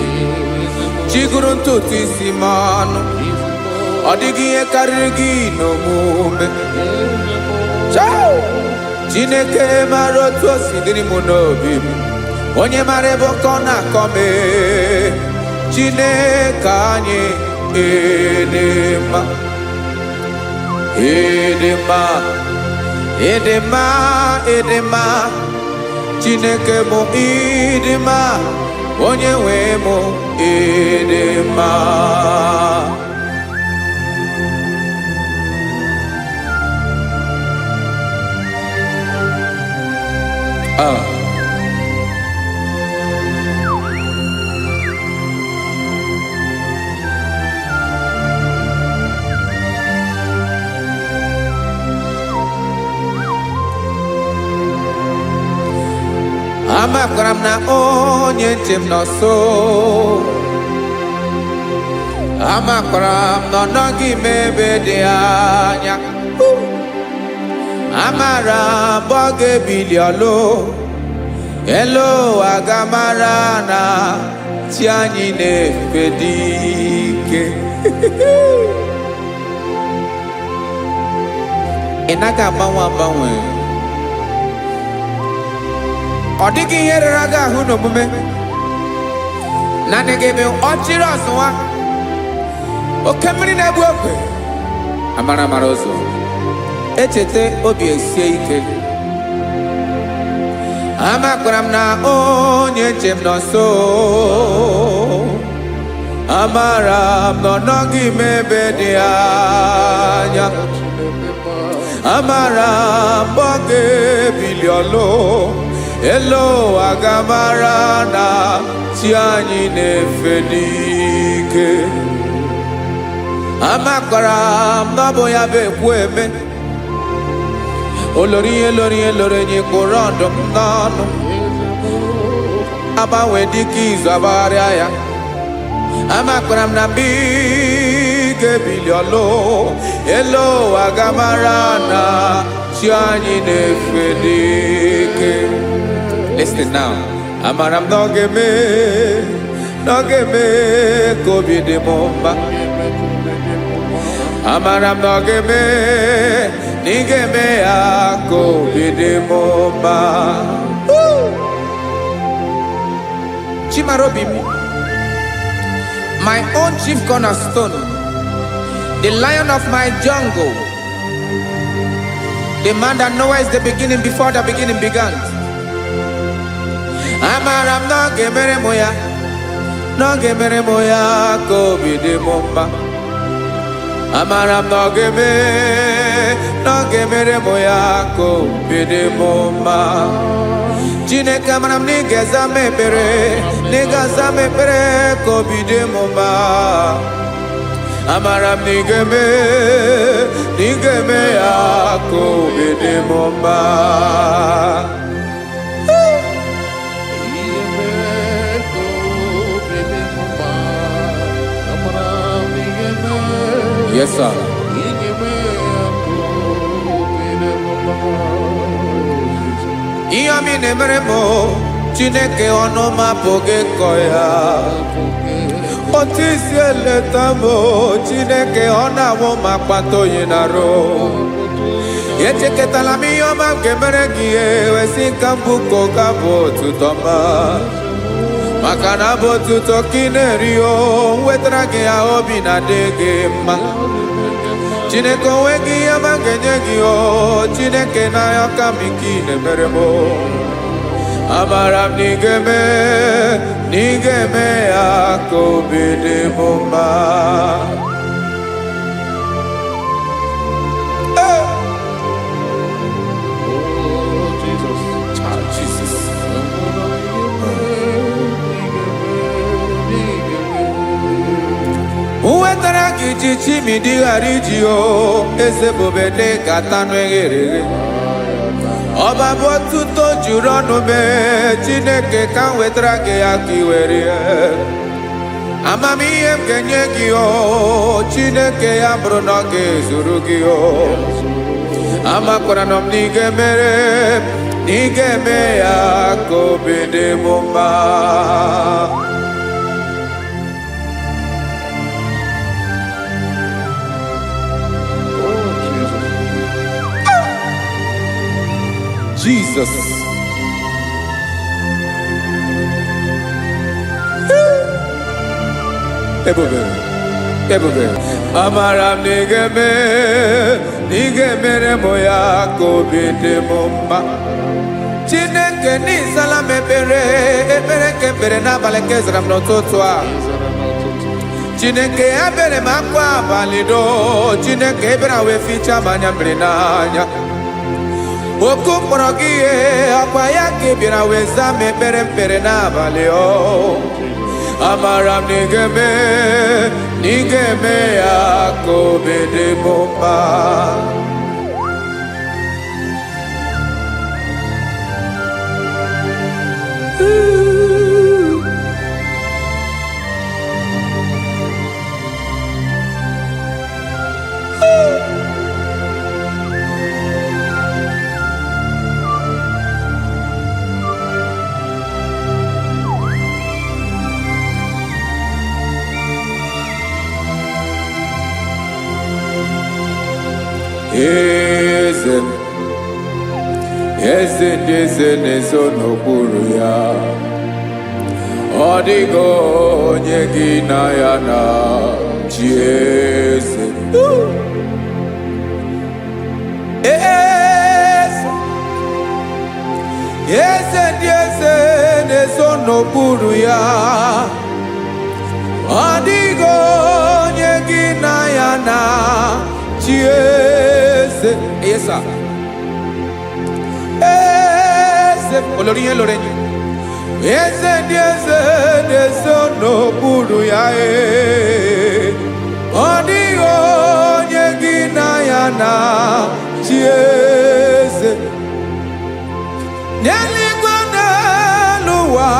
Chiguru ntutu isi m ọnụ. Ọ dịghị ihe karịrị gị n'omume. Chineke mara otu o si dịrị m n'obi m. Onye mara ebe ọkọ na-akọ m. Chineke anyị ịdị mma. Ịdị mma. Ịdị mma. Ịdị mma. Chineke mụ ịdị mma. Onye nwe mụ ịdị mma. Amakwara m na onye nche m nọ nso. Amakwara m na ọ nọghị m ebe dị anya. Amara m ọ ga-ebili ọlụ. Elu aga mara na chi anyị na-efe dị ike. Ị naghị agbanwe agbanwe. Ọ dịghị ihe rere gị ahụ n'omume. Naanị gị bụ ọchịrị ọzụwa. Oke mmiri na-egbu ogwe. Amara amara ụzọ. Echeta obi esie ike. Amakwara m na onye nche m nọ nso. Amara m na ọ nọghị m ebe dị anya. Amara m ọ ga-ebili ọlụ. Elu aga mara na chi anyị na-efe n'ike. Amakwara m na ọ bụ ya bụ ekwu eme. Olori ihe lori ihe lori enyi kwụrụ ọdụm n'ọnụ. Agbanwe dịka izu agbagharịa ya. Amakwara m na mgbe ị ga-ebili ọlụ. Elu aga mara na chi anyị na-efe n'ike. Listen now. Amara m na ọ ga-eme ka obi dị m mma. Amara m na ọ ga-eme na ị ga-eme ya ka obi dị m mma. Chimarobi m, my own chief cornerstone, the lion of my jungle, the man that knows the beginning before the beginning began. Amara m na ọ ga-emere m ya, na ọ ga-emere m ya ka obi dị m mma. Amara m na ọ ga-emere m ya ka obi dị m mma. Chineke amara m na ị ga-aza m ekpere, na ị ga-aza m ekpere ka obi dị m mma. Amara m na ị ga-eme ya ka obi dị m mma. Yes, sir. Ihe ọmị na-emere m Chineke ọnụ m apụghị ịkọ ya. Otisi eleta mo Chineke ọ na-awụ ma kpata oyi n'arụ. Echeketala m ihe ọma nke mere gị ewesi nka mbụ ka ọ ga-abụ otuto ma maka na abụ otuto ka ị na-eri o wetara gị ya obi na-adị gị mma. Chineke onwe gị ihe ọma ga-enye gị o Chineke n'anya ka m ike ị na-emere m. Amara m na ị ga-eme ya ka obi dị m mma. Uwetara gị ji chimidi ghara iji o eze bobede gata n'eghere eghe. Ọba bụ otuto juru ọnụ mee Chineke ka m wetara gị ya ka i were ya. Amamihe m ga-enye gị o Chineke ya bụrụ na ọ ga-ezuru gị o. Amakwara na m na ị ga-emere na ị ga-eme ya ka obi dị m mma. Jesus. Ebube. Amara m na ị ga-emere m ya ka obi dị m mma. Chineke n'ịzala m ekpere nke ekpere n'abalị nke zara m n'ụtụtụ a. Chineke ya bere m akwa abalị do Chineke ebere wee fichaa m anya mmiri n'anya. Oku mkpọrọ gị ihe akwa ya ka ị bịara wee zaa m ekpere n'abalị o. Amara m na ị ga-eme ya ka obi dị m mma. Eze ndị eze na-ezo n'okpuru ya. Ọ dịghị onye gị na ya na chi eze. Eze ndị eze na-ezo n'okpuru ya. Ọ dịghị onye gị na ya na chi eze. Yes, sir. Olórí yẹn lórí yẹn. Eze ndị eze na-ezo n'okpuru ya. Ọ dịghị onye gị na ya na chi eze. N'eluigwe n'elu ụwa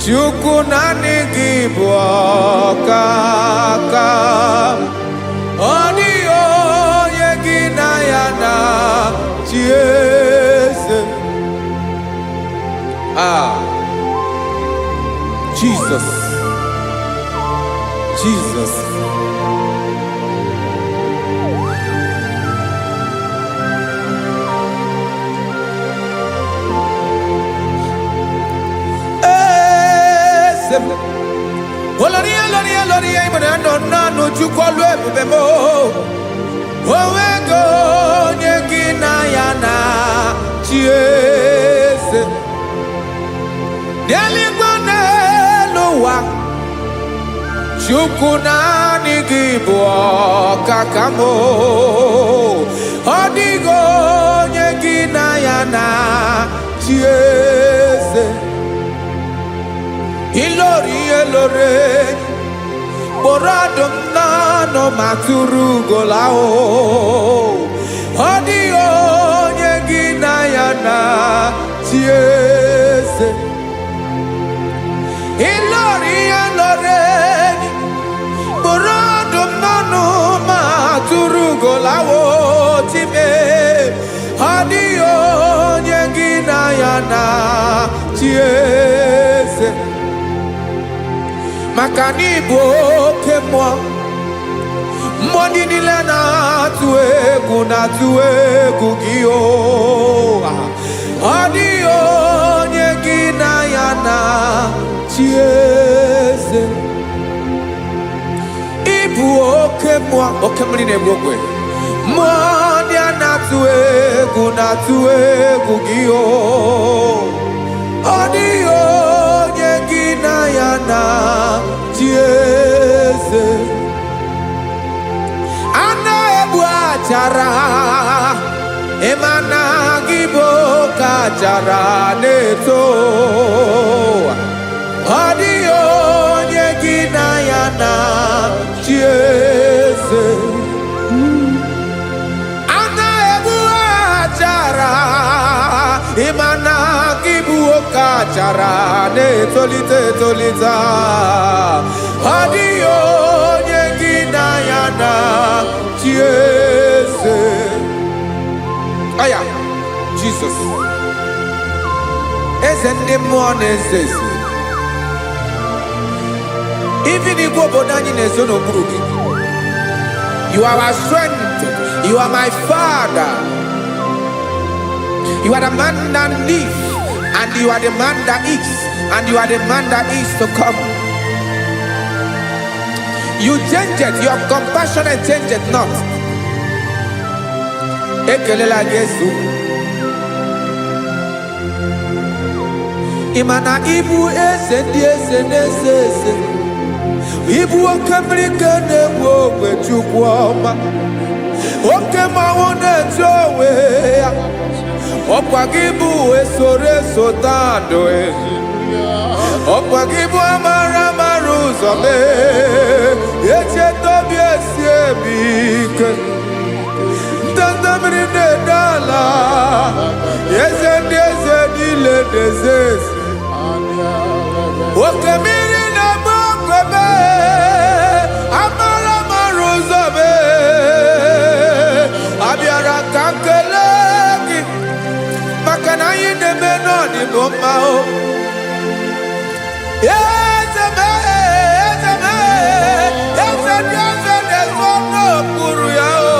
Chukwu naanị gị bụ ọkaka. Ọ dịghị onye gị na ya na chi eze. Jesus. Olórí ìmọ̀nà nọ Chukwu ọlụ ebube mo. Onwego onye gị na ya na chi eze. N'eluigwe n'elu ụwa Chukwu naanị gị bụ ọkaka m. Ọ dịghị onye gị na ya na chi eze. Ilori kpọrọ ọdụm n'ọnụ ma tụrụ ugola o. Ọ dịghị onye gị na ya na chi eze. Ilori kpọrọ ọdụm n'ọnụ ma tụrụ ugola o. Time ọ dịghị onye gị na ya na chi eze. maka na ịbụ oke mmụọ. Mmụọ ndị niile na-atụ egwu gị o. Ọ dịghị onye gị na ya na-achị eze. Ịbụ oke mmụọ, oke mmiri na-egbu ogwe. Mmụọ ndị a na-atụ egwu gị o. Ọ dịghị onye gị na ya na-achị eze. A na-egbu achara, ịma na gị bụ oke achara na-eto. Ọ dịghị onye gị na ya na-achị eze. A na-egbu achara, ịma na gị bụ oke achara na-etolite etolite. Ọ dịghị onye gị na ya na-achị eze. Aya, Jesus. Eze ndị mmụọ na-eze eze. Even Igbo obodo anyị na-ezo n'okpuru gị. You are our strength. You are my Father. You are the man that lives, and you are the man that is, and you are the man that is to come. You change it. Your compassion and change it not. Ekelela Yesu. Imana ibu eze ndị eze na-eze eze. Ibu oke mmiri nke na-egbu ogwe Chukwu ọma. Oke mmanwụ na-eche onwe ya. Ọkwa gị bụ esoro esota ndụ. Ọkwa gị bụ amara amara ụzọ mee. Echeta obi esi ebi ike. Ndanda mmiri na-ede ala. Eze ndị eze niile na-eze eze. Oke mmiri na-agba ogwe mee. Amara amara ụzọ mee. Abịara ka nkele gị, maka na anyị na-eme n'ọdịbụ mma o. Eze mee, eze mee, eze ndị eze na-ezo n'okpuru ya o.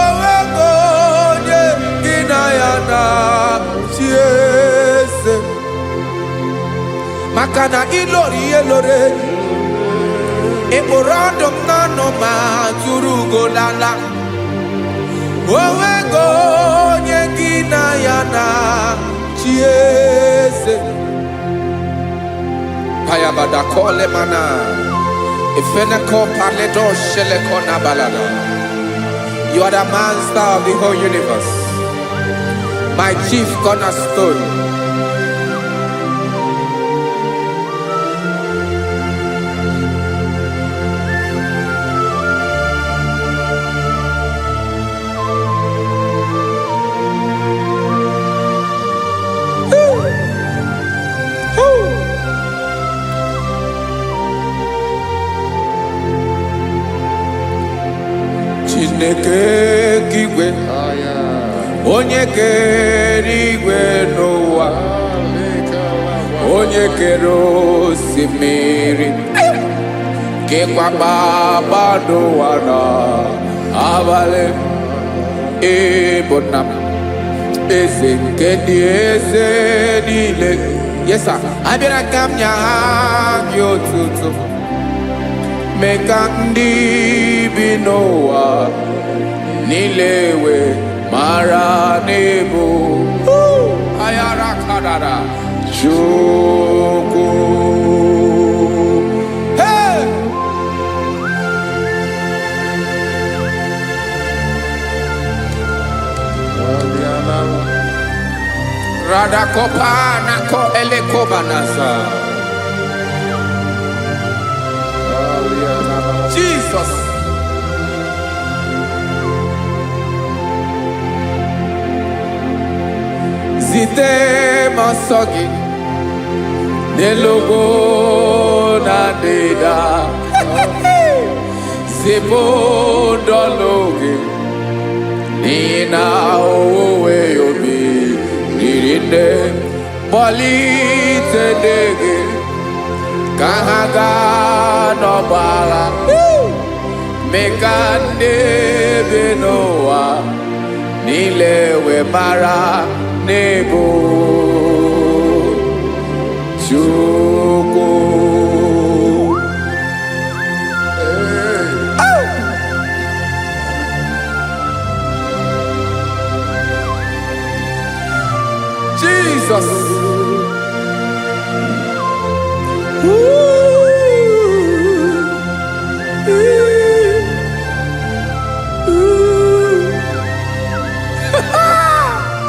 O nwego onye gị na ya na-achị eze. Maka na ịlọrọ ihe lọrọ enyi. Ịkpụrụ ọdụ m n'ọnụ ma tụrụ ugo lala. O nwego onye gị na ya na-achị eze. Payabada kole mana. Ifeneko paledo sheleko na balada. You are the master of the whole universe. My chief cornerstone. Chineke kigwe, onye kere igwe n'ụwa, onye kere osimiri, kekwa kpakpando ụwa n'abalị. Ịbụ nna m, eze nke ndị eze niile. Yes sir, abịara ka m nye gị otuto. Mee ka ndị bi n'ụwa niile wee mara n'ebu ayara kadara Chukwu. Hey! Radakopa nako elekobanasa. Jesus. Zite masogi nelogo na deda. Zibo dologe nina owe yobi nirinde bali tedege kahaga no bala mekande benoa nilewe mara nebo chuko Jesus.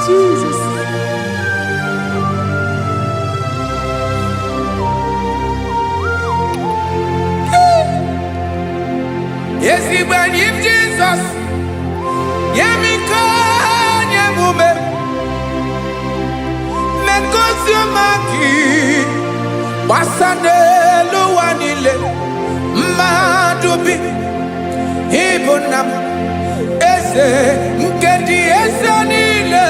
Jesus. Yes, he went in Jesus. Yemiko, Yemume. Mekosiomaki. Wasane luwanile. Madubi. Ibunam. Ese. Nkedi ese nile.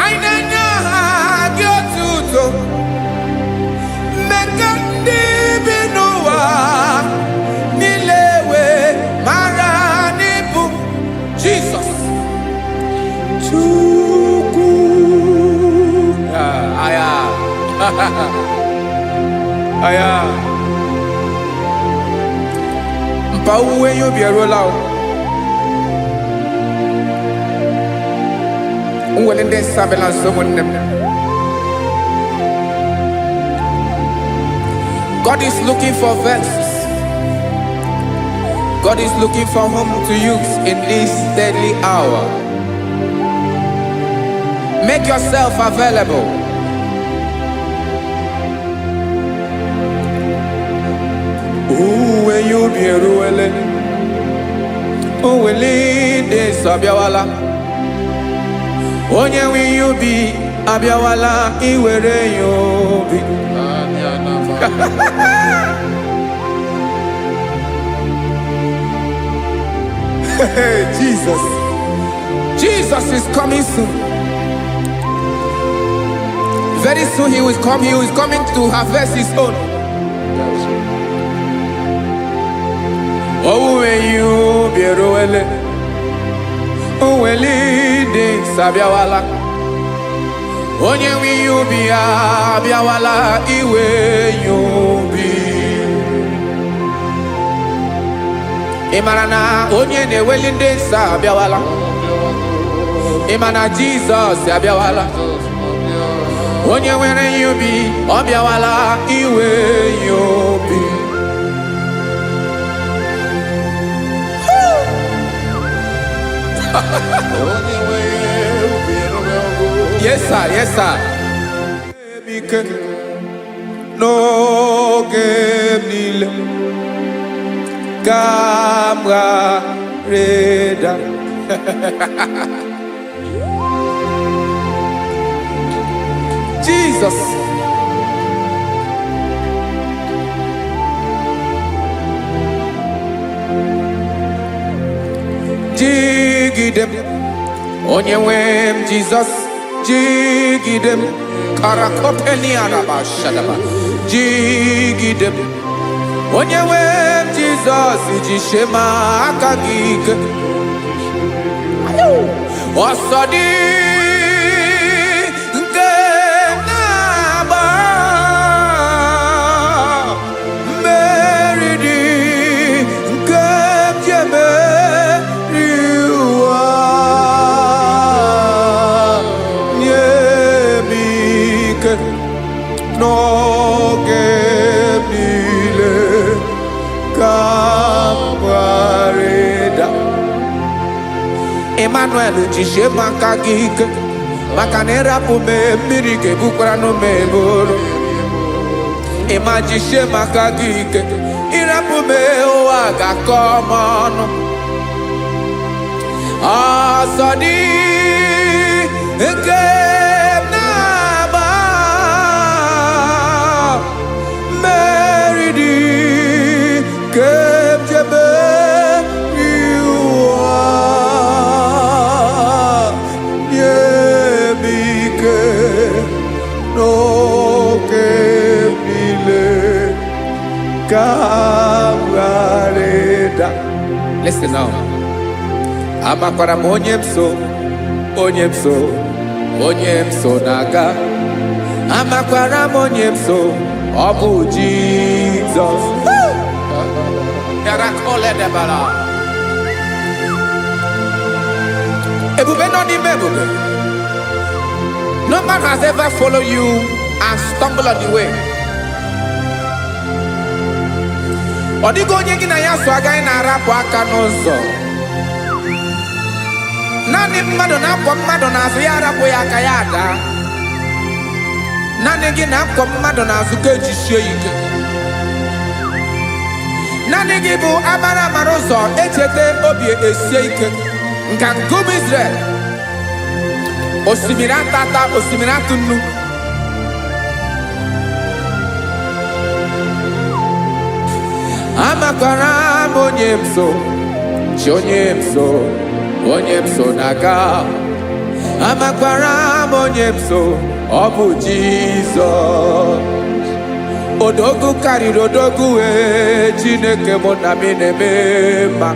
Ainanya hagiotuto. Mekandi binuwa. Nilewe maranibu. Jesus. Chuku. Aya. Aya. Mpa uwe yo bierola o. Unwelende sabela someone. God is looking for verses. God is looking for whom to use in this deadly hour. Make yourself available. When you be ruele, de sabiawala. Onye when you be abiawala, iwere you be. Jesus. Jesus is coming soon. Very soon he will come. He is coming to harvest his own. Oh, when you be roele, oh, when leading sabiawala. Onye when you be abiawala, iwe you be. Imarana onye ne welinde sabiawala. Imana Jesus sabiawala. Onye were you be obiawala iwe you be. Yes sir, yes sir. No game Camera Reda. Jesus. Jigidem. Onyewem Jesus. Jigidem. Karakopeni araba shadaba. Jigidem. Onyewem Jesus. Ijishema akagike. Osodi. No gebile kapareda Emmanuel jishe makagike makanera pume mirike bukrano meboro Ema jishe makagike irapume oaga komono asadi eke No que Kawareda. Listen now. Amakwara m onye m so, onye m so, onye m so na-aga. Amakwara m onye m so, ọ bụ Jizọs. Yarakoledebara. Ebube nọ n'ime ebube. No man has ever followed you and stumbled on the way. Ọ dịghị onye gị na ya so agaghị na-arapụ aka n'ụzọ. Naanị mmadụ na-akwọ mmadụ n'azụ ya arapụ ya aka ya ada. Naanị gị na-akwọ mmadụ n'azụ ka ejisie ike. Naanị gị bụ amara amara ụzọ echete obi esie ike. Nka ngụm Israel. Osimiri atata, osimiri atụ nnu. Amakwara m onye m so, chi onye m so, onye m so na-aga. Amakwara m onye m so, ọ bụ Jizọs. Odogwu karịrị odogwu Chineke mụ na m na-eme mma.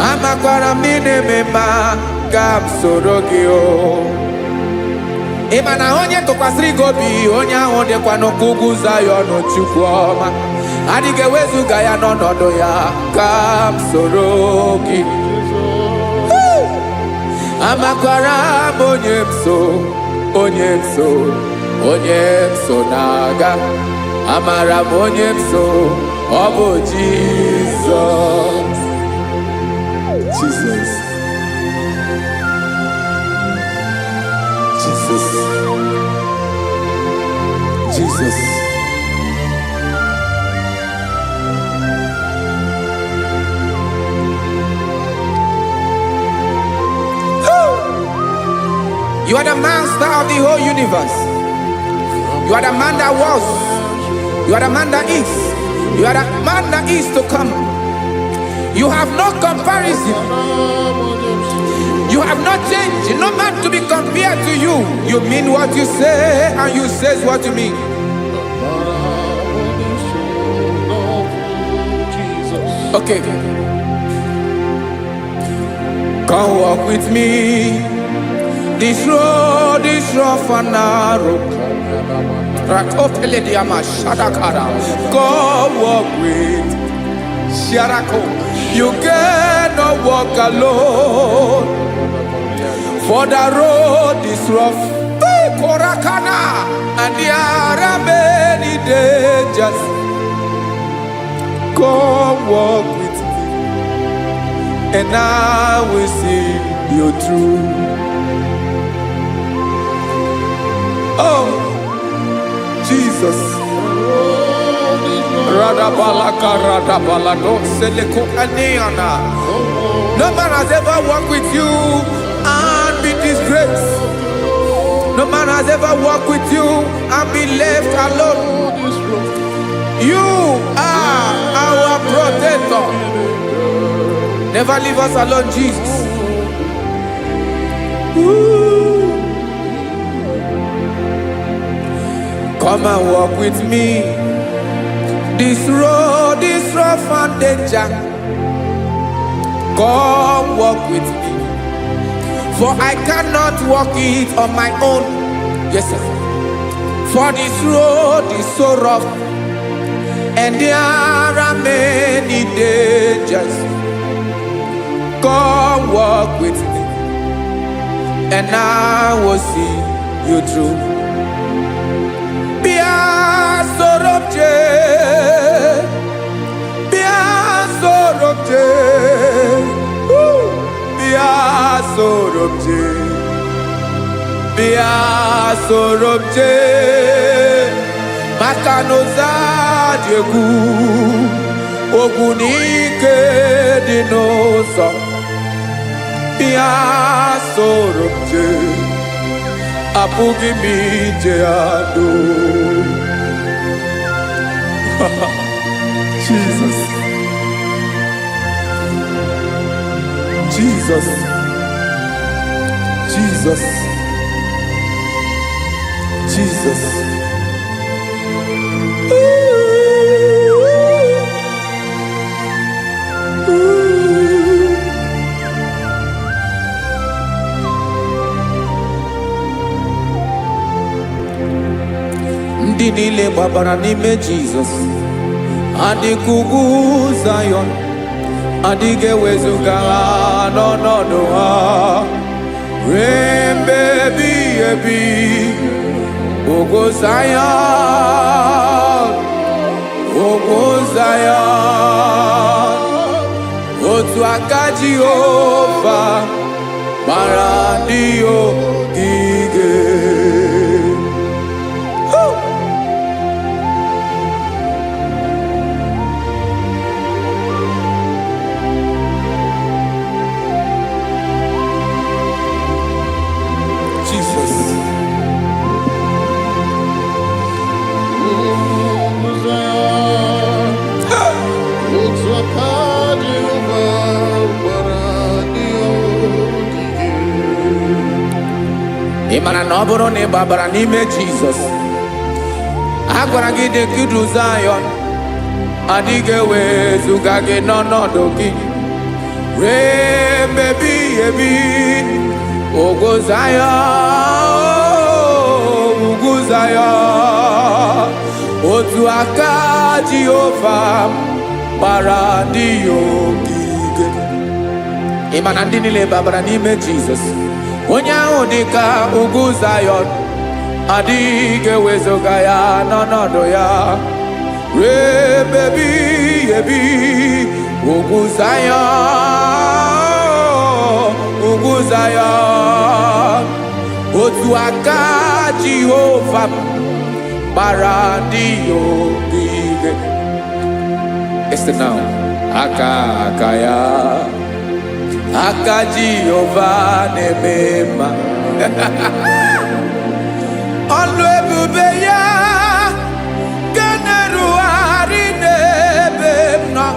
Amakwara m na-eme mma ka m soro gị o. Ị ma na onye tụkwasịrị gị obi, onye ahụ dịkwa n'ụkwụ ugwu Zayọn Chukwu ọma. Adịghị ewezuga ya n'ọnọdụ ya ka m soro gị. Amakwara m onye m so, onye m so, onye m so na-aga. Amara m onye m so, ọ bụ Jizọs. Jesus. Jesus. Jesus. You are the master of the whole universe. You are the man that was. You are the man that is. You are the man that is to come. You have no comparison. You have not changed. No man to be compared to you. You mean what you say and you say what you mean. Okay. Come walk with me. This road is rough and narrow. Come walk with Sharako. You cannot walk alone. For the road is rough. Korakana. And there are many dangers. Come walk with me. And I will see you through. Oh, Jesus. No man has ever walked with you and be disgraced. No man has ever walked with you and be left alone. You are our protector. Never leave us alone, Jesus. Ooh. Come and walk with me. This road is rough and danger. Come walk with me. For I cannot walk it on my own. Yes, sir. For this road is so rough. And there are many dangers. Come walk with me. And I will see you through. Sorobje Makanoza Diegu Ogunike Dinosa Bia Sorobje Apugi Mijeado. Jesus. Jesus. Jesus. Jesus. Ooh. ndị niile gbabara n'ime Jizọs adịghị ugwu Zayọn adịghị ewezuga ha n'ọnọdụ ha ruo mgbe ebighị ebi. Ugwu Zayọn, ugwu Zayọn, otu aka Jehova gbara ndị ogige. Ị mara na ọ bụrụ na ị gbabara n'ime Jizọs, a gwara gị dị ka idu Zayọn adịghị ewezuga gị n'ọnọdụ gị ruo mgbe ebighị ebi. Ugwu Zayọn, ugwu Zayọn, otu aka Jehova gbara ndị ogige. Ị ma na ndị niile gbabara n'ime Jizọs, onye ahụ dị ka ugwu Zayọn adịghị ewezuga ya n'ọnọdụ ya ruo mgbe ebighị ebi. Ugwu Zayọn, ugwu Zayọn, otu aka Jehova gbara ndị ogige. Este now, aka ya, aka Jehova na-eme mma. Ọlụ ebube ya ga na-erugharị n'ebe m nọ.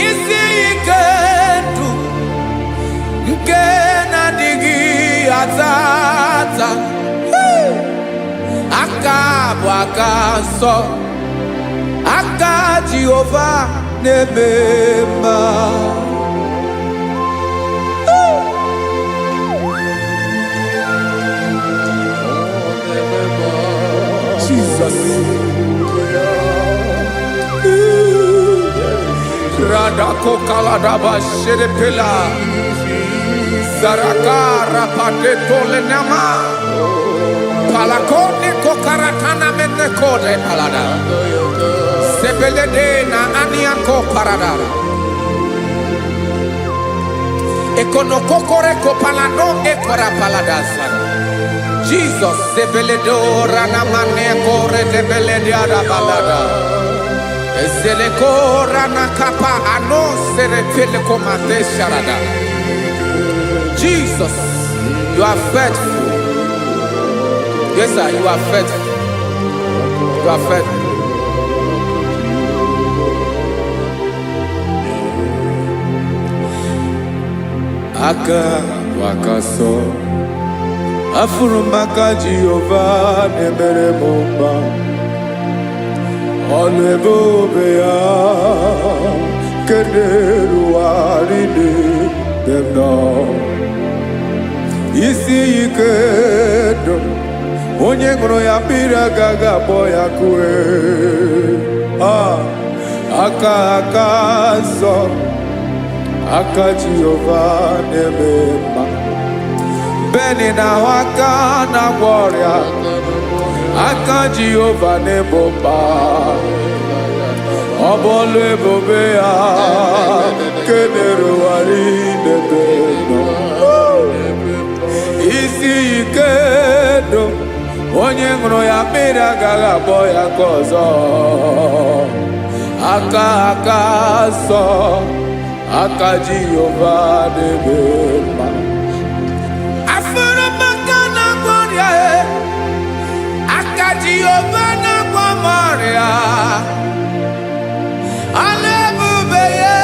Isi ike ndụ nke na-adịghị ata ata. Aka bụ aka nsọ, aka Jehova na-eme mma. Jesus. Radako kaladaba sherepela zarakara patole nama palakone kokaratana mene kode palada sebelede na aniako paradara ekono kokore ko palano ekora paladasa. Jesus sebeledo rana mane kore debelede ada balada ezele kora na kapa ano sere pele komate sharada. Jesus, you are faithful. Yes sir, you are faithful. You are faithful. Aka wakaso afuru maka Jehova na-emere m mma. Ọlụ ebube ya nke na-erugharị n'ebe m nọ. Isi ike ndụ onye ṅụrụ ya mmiri agaghị akpọ ya kue. Aka nsọ, aka Jehova na-eme mma. Beni na aka na-agwọ ọrịa, aka Jehova na-ebo mba. Ọ bụ ọlụ ebube ya nke na-erugharị n'ebe m nọ. Isi ike ndụ onye ṅụrụ ya mmiri agaghị akpọ ya nke ọzọ. Aka nsọ, aka Jehova na-eme mma. Afụrụ maka na-agwọ ọrịa, aka Jehova na-agwọ m ọrịa. Ọlụ ebube ya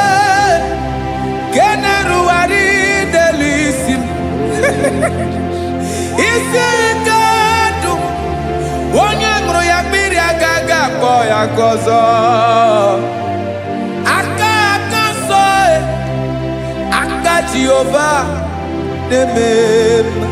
nke na-erugharị n'elu isi m. Isi ike ndụ onye ṅụrụ ya mmiri agaghị akpọ ya nke ọzọ. Aka nsọ, aka Jehova na-eme mma.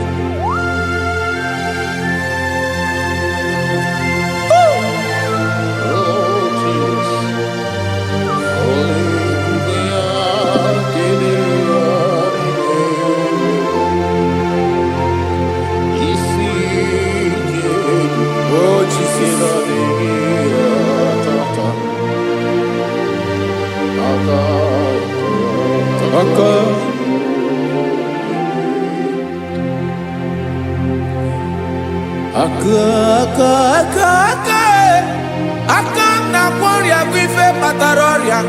aka na-agwọ ọrịa bụ ife kpatara ọrịa,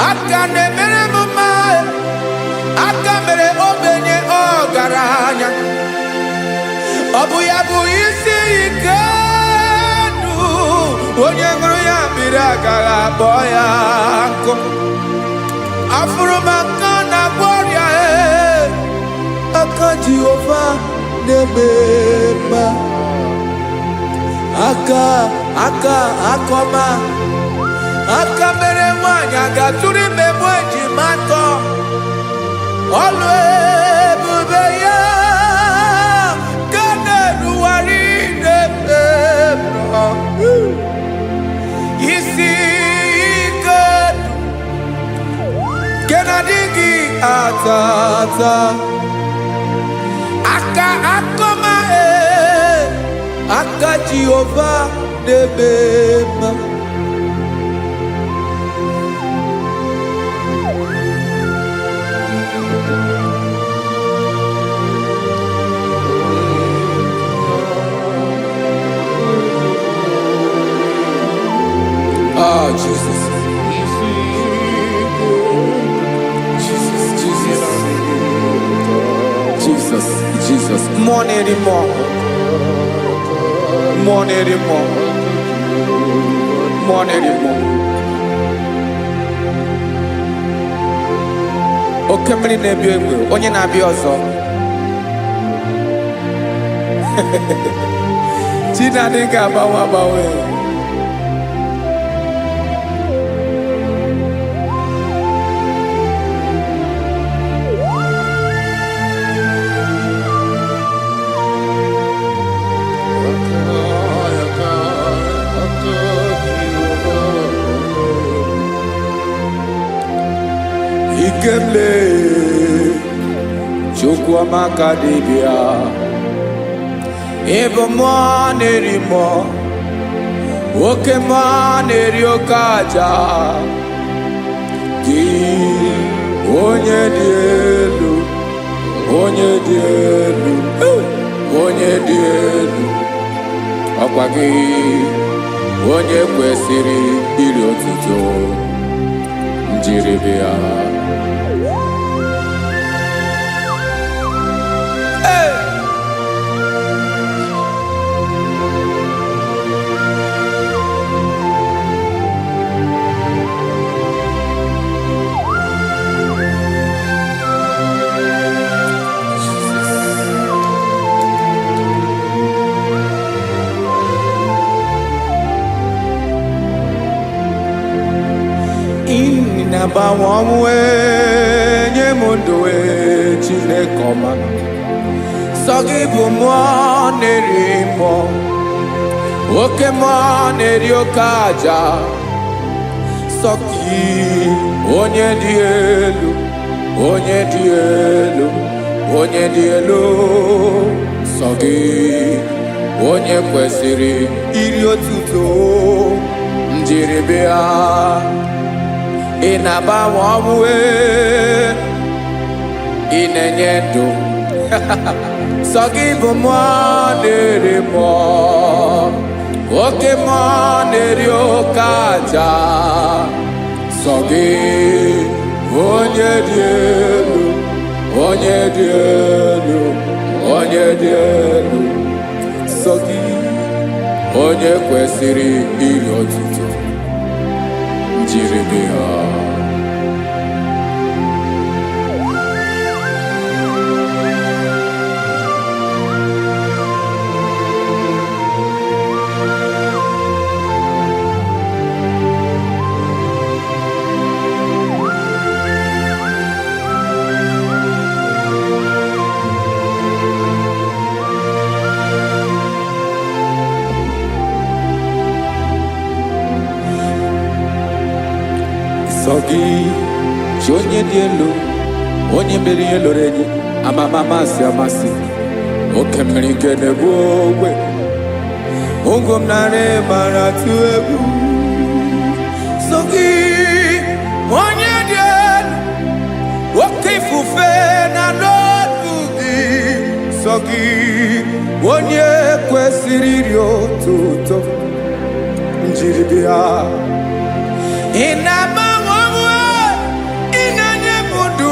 aka na-emere m mma, aka mere ogbenye ọgaranya, ọ bụ ya bụ isi ike ndụ, onye ṅụrụ ya mmiri agaghị akpọ ya nkụ. Afụrụ m aka na-agwọ ọrịa, aka Jehova na-eme mma, aka akọma, aka mere nwanyị agatụrụ ime mụ ejima atọ, ọlụ ebube ya ka na-erugharị n'ebe nọ, isi ike nke na-adịghị ata ata, aka akọma, aka Jehova na-eme mma. Oh, Jesus. Jesus. More anymore. More anymore. More anymore. Oke mmiri na-ebi egbe, onye na-abịa ọzọ. Chinadị ga-agbanwe agbanwe. Ikemle Chukwuamaka dibịa, ịbụ mmụọ na-eri mmụọ, oke mmụọ na-eri oke aja, gị onye dị elu, onye dị elu, onye dị elu, ọkwa gị onye kwesịrị iri otuto, njiri bịa. Na-agbanwe ọnwụ nye m ndụ Chineke ọma, sọ gị bụ mmụọ na-eri mmụọ, oke mmụọ na-eri oke aja, sọ gị onye dị elu, onye dị elu, onye dị elu, sọ gị onye kwesịrị iri otuto, njiri bịa. Ị na-agbanwe ọnwụ, ị na-enye ndụ, sọ gị bụ mmụọ na-eri mmụọ, oke mmụọ na-eri oke aja, sọ gị onye dị elu, onye dị elu, onye dị elu, sọ gị onye kwesịrị iri otuto, njiri bịa. Sọ gị chi onye dị elu, onye mere ihe loro enyi, amama amasị amasị, oke mmiri nke na-egbu ogbe, ụgwọ m narị mara atụ egwu. Sọ gị onye dị elu, oke ifufe na n'otu gị, sọ gị onye kwesịrị iri otuto njiri bịa. Ị na-agbanwe onwe, ị na-enye m ndụ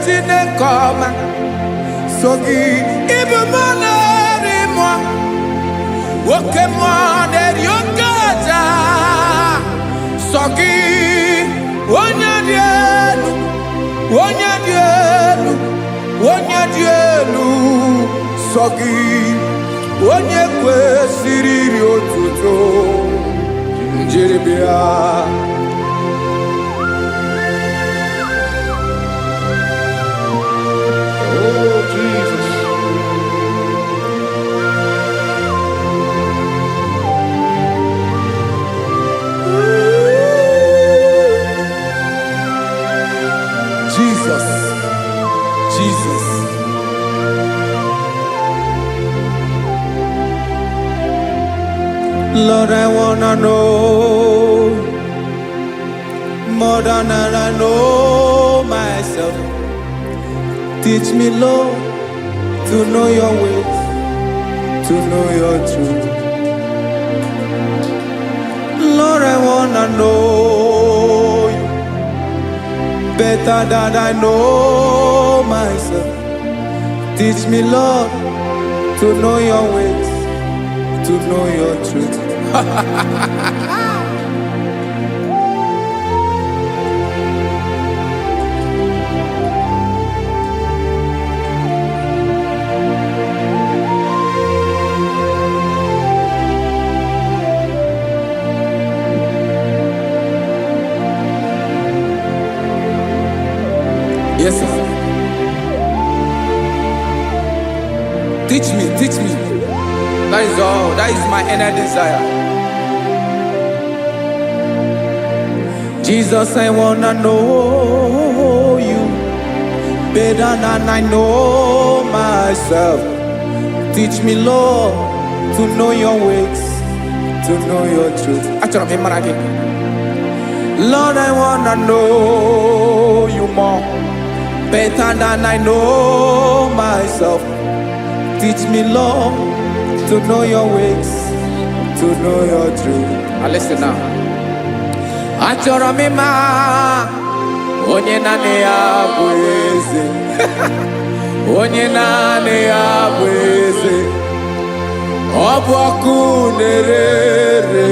Chineke ọma. Sọ gị ịbụ mmụọ na-eri mmụọ, oke mmụọ na-eri oke aja. Sọ gị onye dị elu, onye dị elu, onye dị elu. Sọ gị onye kwesịrị iri otuto njiri bịa. Oh, Jesus. Jesus, Jesus. Lord, I wanna know more than I know myself. Teach me, Lord, to know your ways, to know your truth. Lord, I wanna know you better than I know myself. Teach me, Lord, to know your ways, to know your truth. Yes, sir. Teach me, teach me. That is all. That is my inner desire. Jesus, I wanna know you better than I know myself. Teach me, Lord, to know your ways, to know your truth. Actually, I'm again. Lord, I wanna know you more, better than I know myself. Teach me, Lord, to know your ways, to know your truth. Now listen now. Achọrọ m ịma onye naanị ya bụ eze. Onye naanị ya bụ eze. Ọ bụ ọkụ na-ere.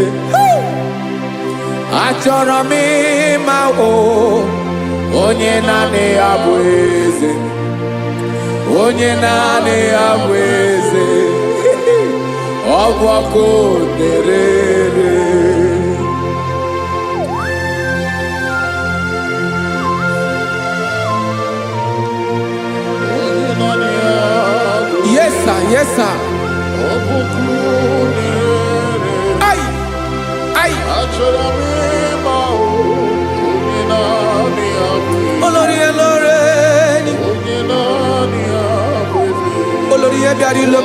Achọrọ m ịma onye naanị ya bụ eze. Onye naanị ya bụ eze. Ọ bụ ọkụ na-ere. Yes, sir. Yes, sir. Ay, ay. Olórí Olórí, Olórí ebiari lo.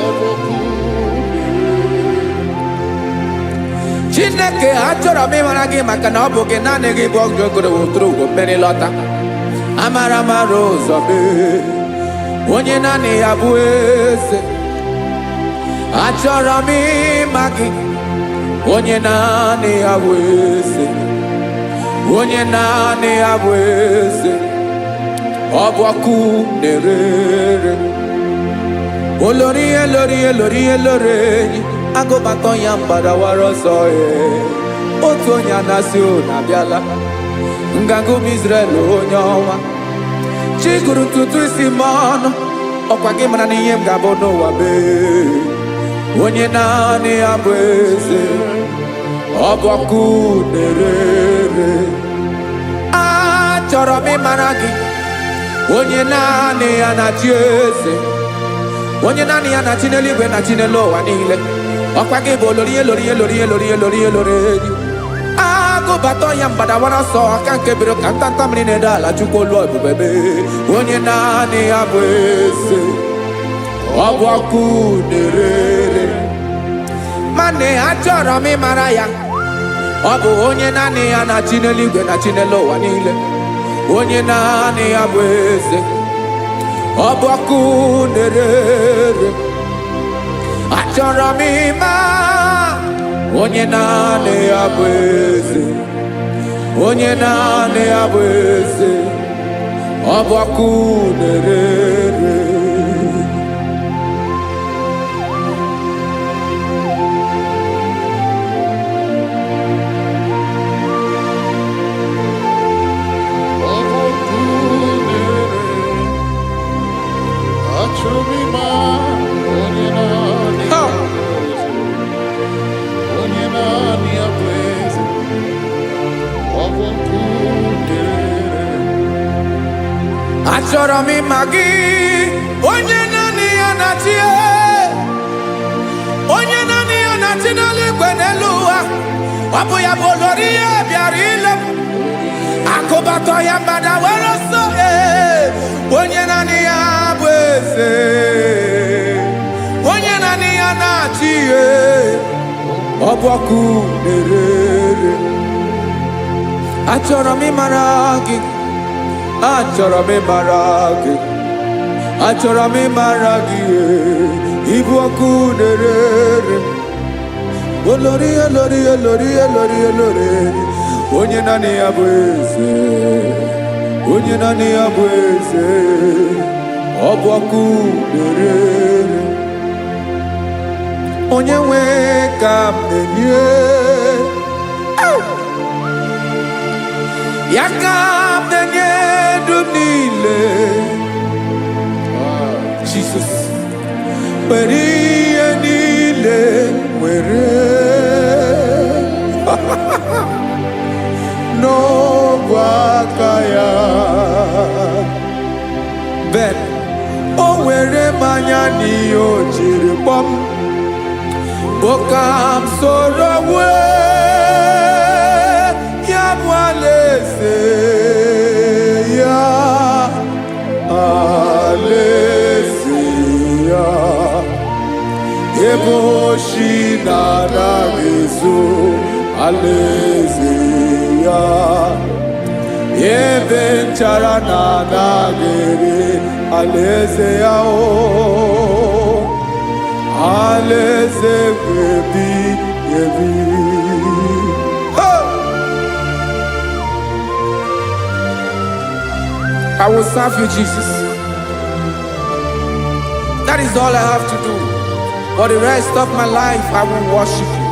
Chineke achọrọ m ịmara gị maka na ọ bụ gị naanị gị bụ ọgụ ogoro wotoro ugo mmeri lọta. Amara mara ụzọ mee. Onye naanị ya bụ eze. Achọrọ m ịma gị. Onye naanị ya bụ eze. Onye naanị ya bụ eze. Ọ bụ ọkụ na-ere. Olórí Olórí Olórí Olórí, agụbatọ ya mgbadawara ọsọ ya. Otu onye anasị na-abịala. Nganga ụmụ Izrel onye ọnwa. Chi gụrụ ntutu isi m ọnụ. Ọkwa gị mara na ihe m ga-abụ n'ụwa mee. Onye naanị ya bụ eze. Ọ bụ ọkụ na-ere. Achọrọ m ịmara gị. Onye naanị ya na-achị eze. Onye naanị ya na-achị n'eluigwe na-achị n'elu ụwa niile. Ọkwa gị bụ Olórí Olórí Olórí Olórí Olórí Olórí. Agụbatọ ya mgbadawara ọsọ aka nke biri ka ntanta mmiri na-ede ala Chukwu olu ebube mee. Onye naanị ya bụ eze. Ọ bụ ọkụ na-ere. Mane achọrọ m ịmara ya. Ọ bụ onye naanị ya na-achị n'eluigwe na-achị n'elu ụwa niile. Onye naanị ya bụ eze. ọbọkụ na-ere achọrọ m ịma onye naanị ya bụ eze, onye naanị ya bụ eze, ọbọkụ na-ere achọrọ m ịma gị, onye naanị ya na-achị, onye naanị ya na-achị n'eluigwe n'elu ụwa. Ọ bụ ya bụ olori ya bịara ile m akụbatọ ya mgbada were ọsọ. Onye naanị ya bụ eze, onye naanị ya na-achị ihe, ọbọkụ na-ere. Achọrọ m ịmara gị, achọrọ m ịmara gị, achọrọ m ịmara gị, ibu ọkụ na-ere. Olori olori olori olori olori, onye naanị ya bụ eze, onye naanị ya bụ eze, ọbọkụ na-ere. Onye nwe ka m na-enye ya, ka m na-enye dum niile. Jesus, were ihe niile were n'ọbụ aka ya. Ben o were mmanya n'ihe o jiri kpọọ m, bụ ka m soro wee ya bụ alaeze ya, alaeze ya, ebe oshi na-anaghị ezo, alaeze ya, ebe nchara na-anaghị ere, alaeze ya. Alaeze ebi ebi. I will serve you, Jesus. That is all I have to do. For the rest of my life, I will worship you.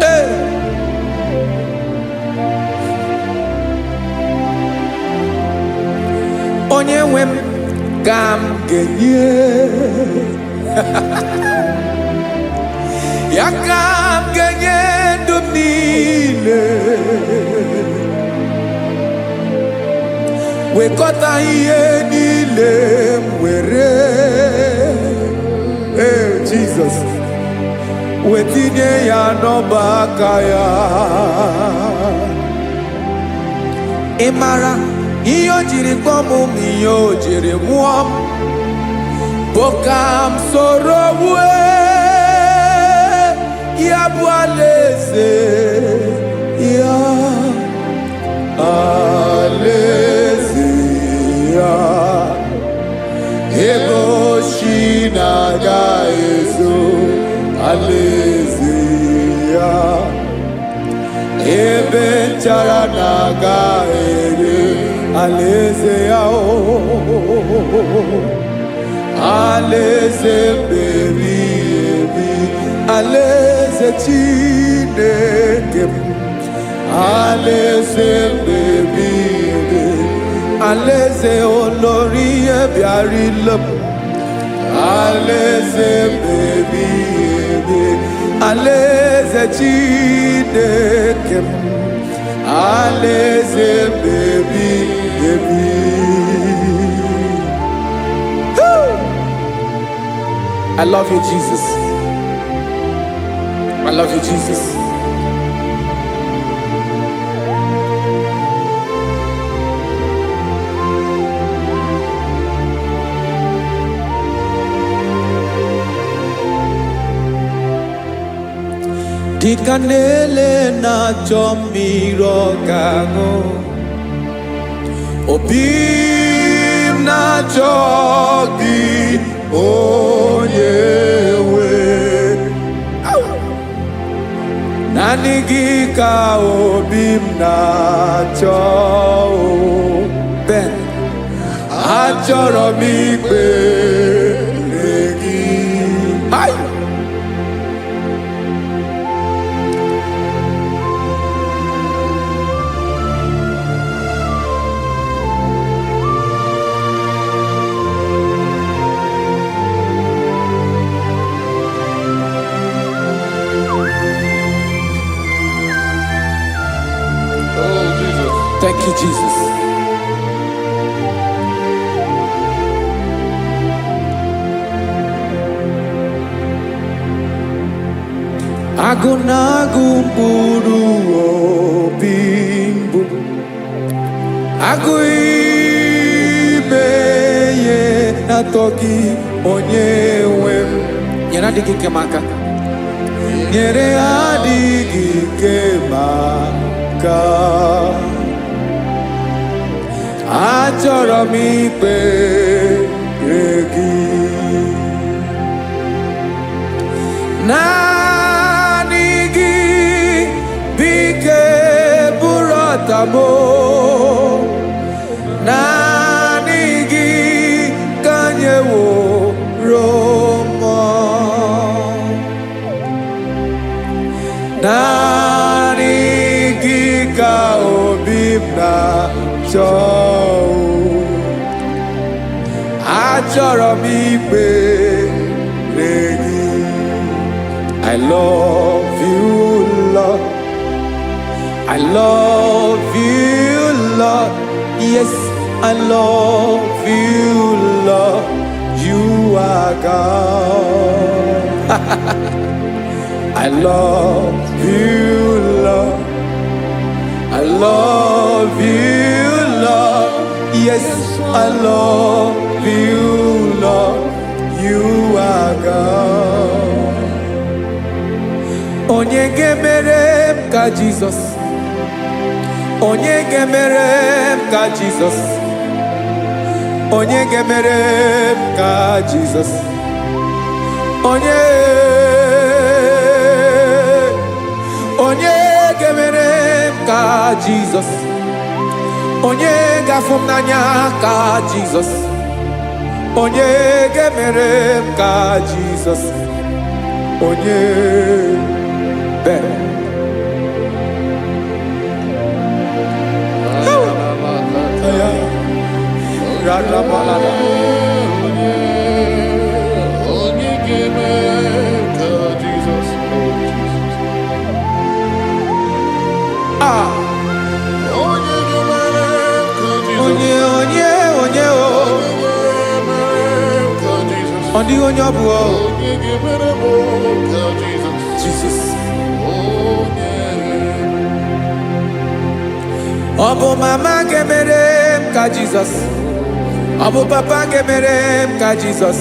Hey. Onye nwe m ka m ga-enye ya, ka m ga-enye ndụ m niile, wekọta ihe niile m were, Jesus, wetinye ya n'ọba aka ya. Ị mara ihe o jiri kpọọ m, ihe o jiri mụọ m, bụ ka m soro wee ya bụ alaeze ya, alaeze ya, ebe oshi na-agaghị ezo, alaeze ya, ebe nchara na-agaghị ere, alaeze ya. Alaeze ebi ebi, alaeze Chineke m, alaeze ebi ebi, alaeze olori ihe bịara ile m, alaeze ebi ebi, alaeze Chineke m, alaeze ebi ebi. I love you, Jesus. I love you, Jesus. Dịka na-ele na-achọ mmiri ọ ga-aṅụ, obi m na na-achọ gị onye nwe. Naanị gị ka obi m na-achọ. Ben, achọrọ m ikpere gị. Hai! Thank you, Jesus. Agụ na-agụ mkpụrụ obi mbụ, agụ ime ihe na-atọ gị onye nwe m. Nyere adịghị ike m aka, nyere adịghị ike m aka. Achọrọ m ikpere gị. Naanị gị bike bụrụ ọtamo. Naanị gị ka nyeworo m. Naanị gị ka obi m na-achọ. Achọrọ m ikpere gị. I love you, Lord. I love you, Lord. Yes, I love you, Lord. You are God. I love you, Lord. I love you, Lord. Yes, I love you, Lord. You are God. Onye ga-emere m ka Jesus. Onye ga-emere m ka Jesus. Onye ga-emere m ka Jesus. Onye ga-emere m ka Jesus. Onye ga-afụ m n'anya ka Jesus. Onye ga-emere m ka Jesus. Onye Ben. Jesus. Ọbụ mama ga-emere m ka Jesus. Ọbụ papa ga-emere m ka Jesus.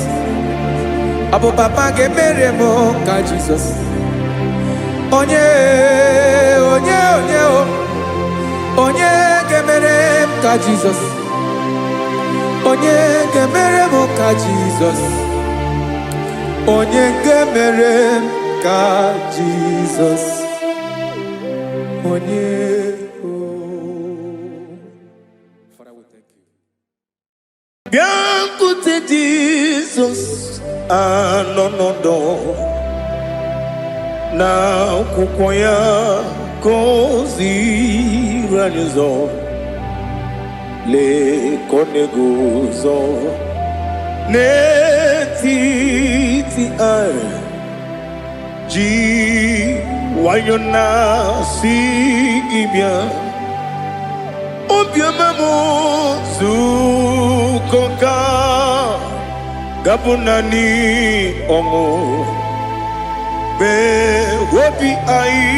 Ọbụ papa ga-emere m ka Jesus. Onye ga-emere m ka Jesus. Onye ga-emere m ka Jesus. Onye ga-emere m ka Jesus. Onye. Bịakwute Jizọs anọnọdụ n'akwụkwọ ya ka o ziri anyị ụzọ. Lee ka ọ na-eguzo n'etiti anyị, ji nwayọọ na-asị gị bịa. Obiọma m nzukọ ka gabụ naanị ọṅụ. Mee obi anyị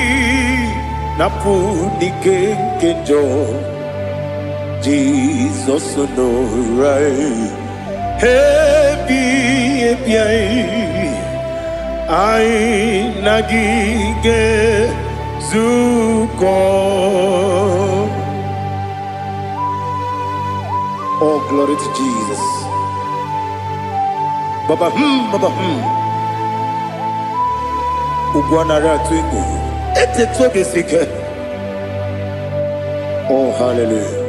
napụ n'ike nke njọ. Jizọs nọrọ anyị ebi anyị na gị ga-ezukọ. Oh, glory to Jesus. baba Ugwanara twingu ete toge sike. Oh hallelujah.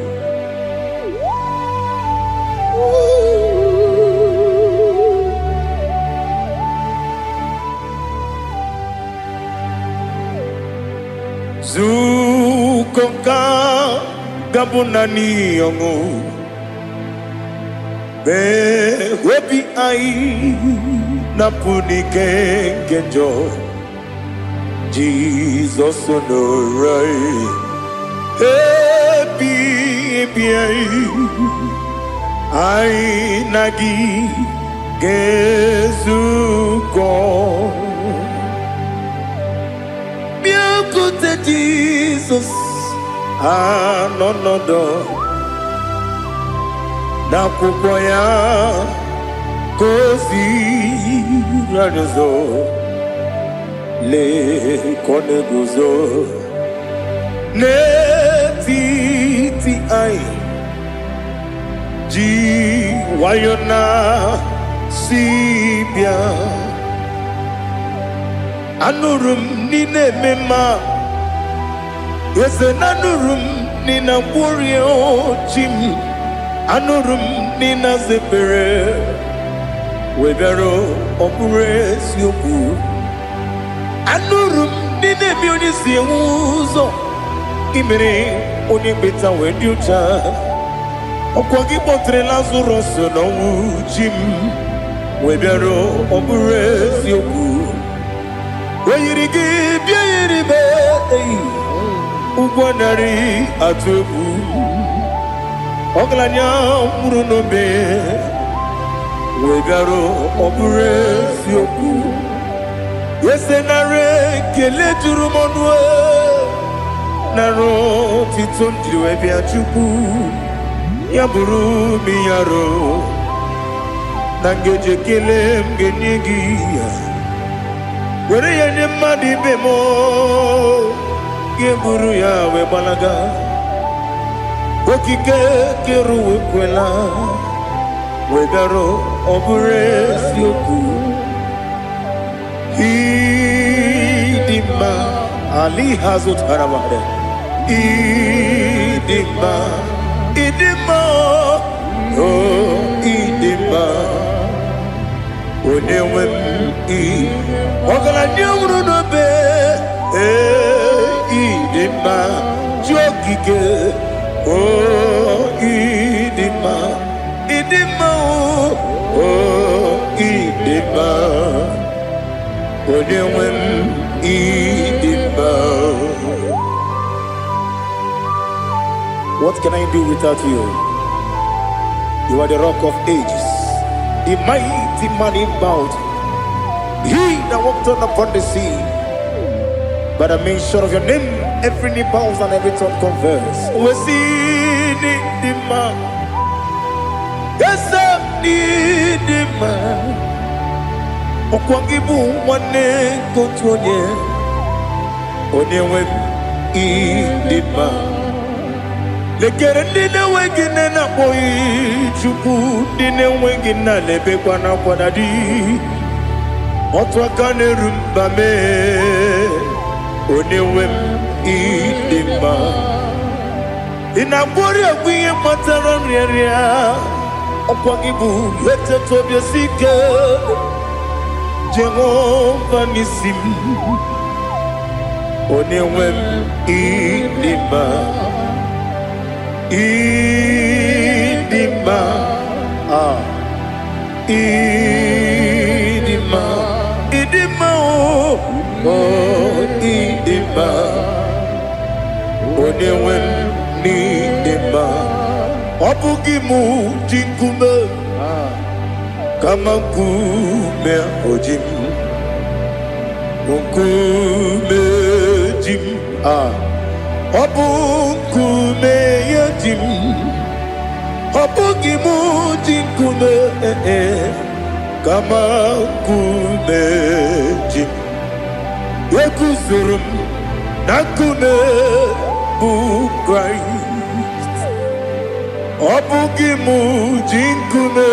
Zukonga gabunani yongu be webi ai napunike kenjo Jesus onorai happy ai nagi gezuko Biakute Jesus anonodo na kukoya kozi radozo le koneguzo ne titi ai ji wayona sibia anurum nine mema yese nanurum nina warrior chim anurum nina zepere webero opure sioku anurum nine mioni siuzo imere oni beta wediucha okwagi potre lazarus no chim webero opure sioku Weyirigi biayiribe Ugwanari atubu Oglanya murunobe Wegaro obure sioku Yesenare kele turumonwe Naro titondriwe biachuku Yaburu miyaro Nangeje kele mgenyigia Were yene madi bemo Geburu ya we balaga Okike keru wekwela Wegaro obure sioku Idima Ali hazut haramade Idima Oh idima Onewem Ogala nyamru no be idima jokike idima idima Onewem idima. What can I do without you? You are the rock of ages, the mighty man in mountain. He that walked on upon the sea. By the mention of your name, every knee bows and every tongue confess. We see the man. Yes, I need the man. Okwangibu wane kotonye. Onyewe the man. Lekere dine wengine na boy chuku dine wengine lebe kwa na kwadadi. Otwakane rumba me Onewem idima Inabori agwiye matara nyeria Okwangibu yete tobye sike Jehova nisim Onewem idima Idima Idima Idima Idima Onewem Idima Obugimu jinkume Kama kume ojim Kume jim Obukume yajim Obugimu jinkume Kama kumeji Yekuzurum Nakune Bu Christ Obugimu jinkume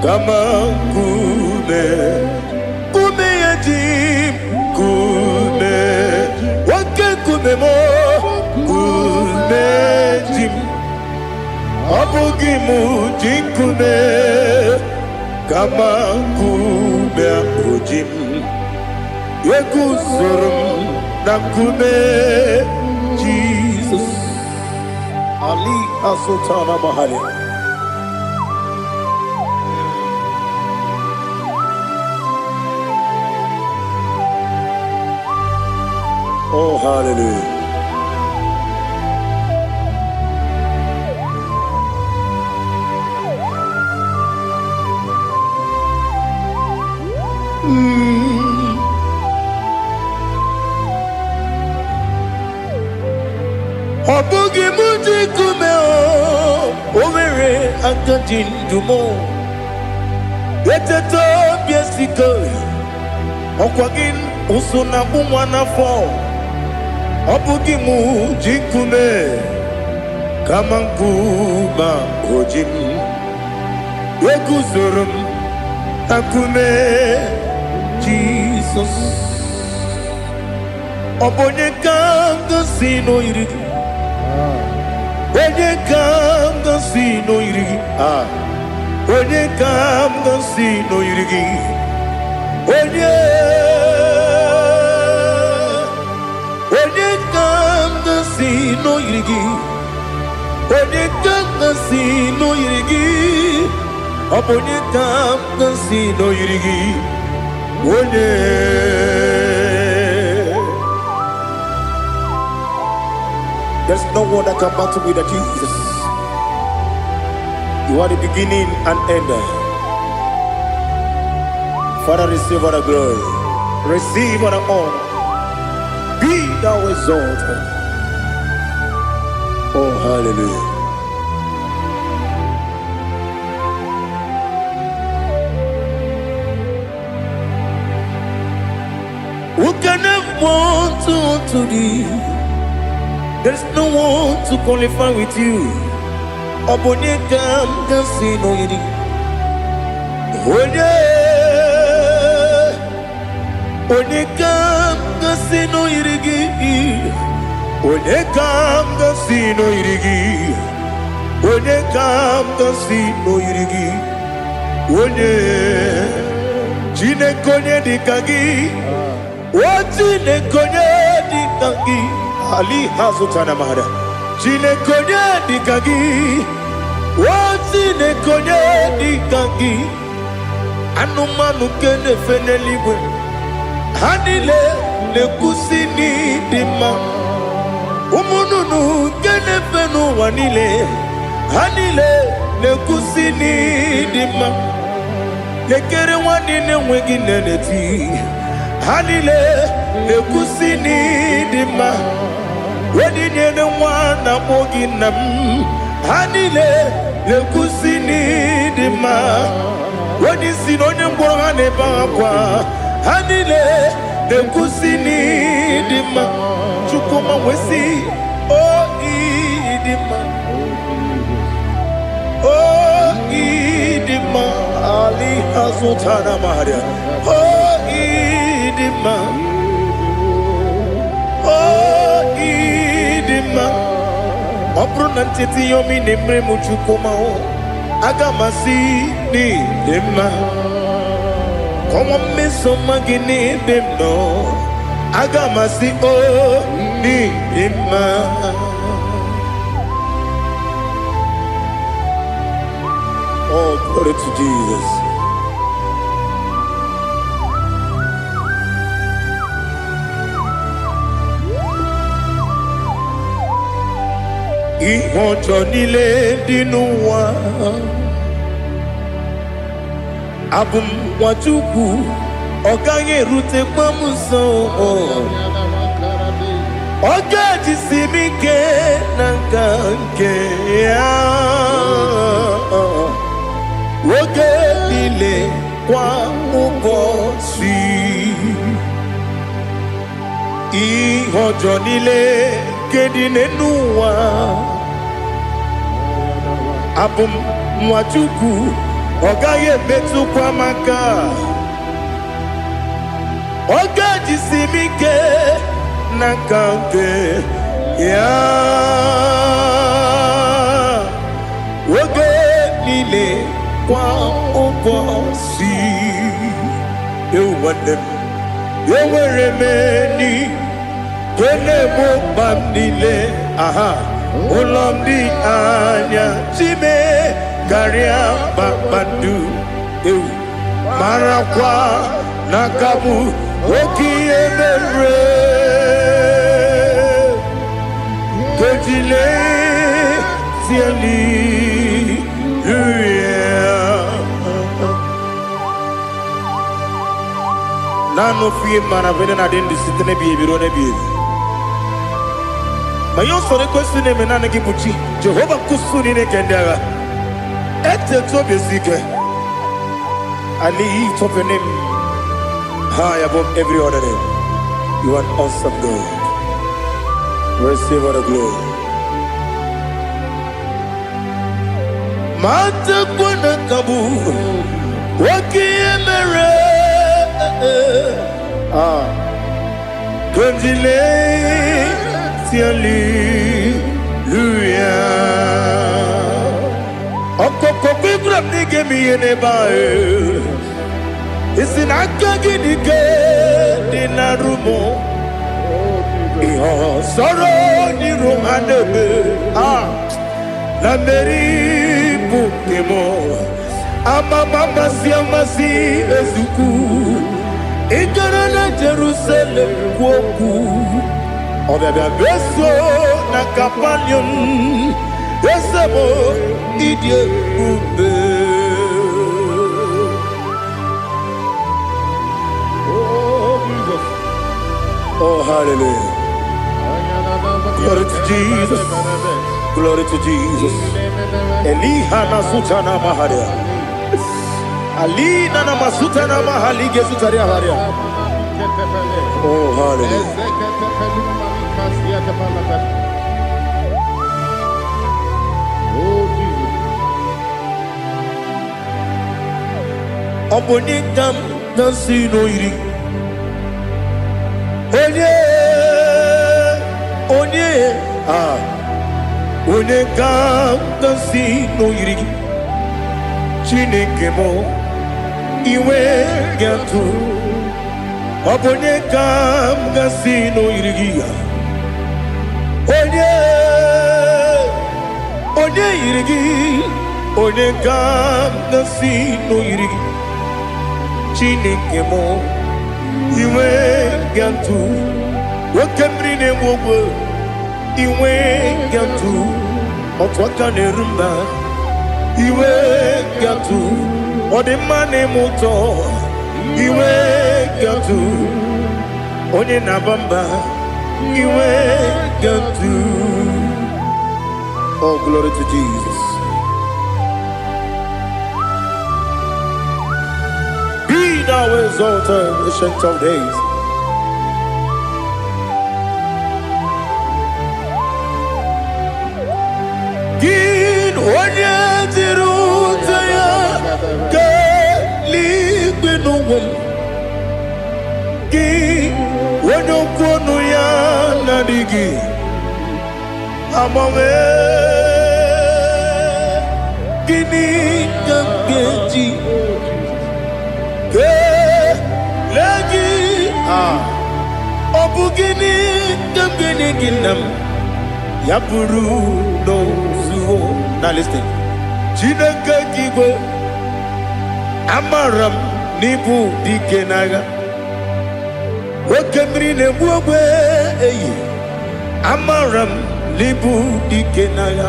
kama nkume, nkume ya jim, nkume wake nkume mo, nkume jim, abugi muji nkume kama nkume ujim, yekuzurum na nkume Jesus. Ali Asultana Mahali. Oh, hallelujah. Obugi muji kume o mere akajin dumo eteto biesiko okwagin usuna umwana fo obugi muji kume kama nkuma ojim yeguzorum akume Jesus obonye kanga sino irigi onye kanga sino irigi onye kanga sino irigi onye kanga sino irigi onye kanga sino irigi onye kanga sino irigi onye. There's no one that can battle with Jesus. You are the beginning and end. Father, receive all the glory. Receive all the honor. Be thou exalted. Oh, hallelujah. Who can have one to thee? There's no one to qualify with you. Obonye kam kasino yidi. Onye kam kasino yidi. Onye kam kasino yidi. Onye kam kasino yidi. Onye jine konye dikagi. Wajine konye dikagi. Ali Hazutana Mahada. Jine konye dikagi. Wajine konye dikagi. Anumanu kene feneliwe. Hanile le kusini dima. Umununu kene fenu wanile. Hanile le kusini dima. Lekere wanine wengi neneti. Hanile le kusini dima. Wedi nyene wana mogi nam. Hanile le kusini dima. Wedi sinonye mbwangane bakwa. Hanile le kusini dima. Chukuma wesi oh idima. Oh idima. Ali Hazutana Maria. Oh idima. Oh idima. Opronantiti yomi nemre muchukuma o. Agamasi ni dema. Como me somagini demno. Agamasi o ni dema. Oh, glory to Jesus. Ihojo nile dinuwa abum wachuku oganye rute pamuso ogaji simike nanganke ya woge nile kwa ubosi ihojo nile kedine nuwa abum mwachuku Ogaye metu kwa maka. Oga jisimike nakanke ya. Oge nile kwa ubosi. Ewanem. Eweremeni. Kene mo bamnile. Aha. Ulomdi anya. Chime. Garia Babandu Marakwa Nakamu Oki Emere Kejile Tiali Nano fiye manavene na dendi sitene biye birone biye Mayon sore kusune menane kibuchi Jehova kusuni ne kendaga Ete to besike. I lift up your name high above every other name. You are an awesome God. Receive all the glory. Mata kuna kabu waki emere Kunjile tiali luya. Okoko grab ni gemi ene bae. Isina kagi ni ke dina rumo. Iho soro ni romanebe. La meri bukemo. Ama mama si amasi ezuku. Igara na Jerusalem woku. Obebe beso na kapanium. Yesemo idie ube. Oh, Jesus. Oh, hallelujah. Glory to Jesus. Glory to Jesus. Elihana sutana maharia. Alina na masutana mahalige sutaria haria. Oh, hallelujah. Obonikam nasino iri. Onekam nasino iri. Chineke mo iwe gatu. Obonekam nasino iri. Onye iri. Onekam nasino iri. Chineke mo iwe gatu wakemri ne wogo iwe gatu otwaka ne rumba iwe gatu odemane moto iwe gatu onye nabamba iwe gatu. Oh, glory to Jesus. Thou exalted, ancient of days. Gin onye tirutaya ke ligbinumum. Gin onye kwonu ya nadigi amame. Gini kamgeji. Obugini gambini ginam yapuru no zuo. Now listen. Chineke kigo amaram nibu dikenaga. Wakemri ne buwe amaram nibu dikenaga.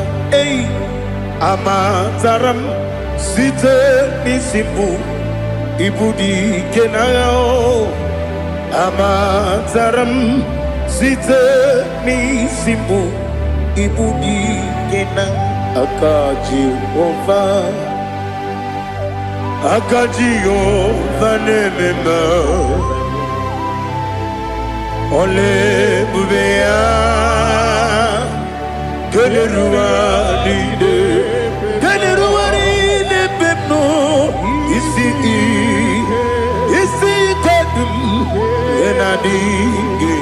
Amazaram site nisimbu ibu dikenaga. Amazaram site nisimbu ibu dikenaga. Akajihova nemema ole bubea keleruari de pepno nadigi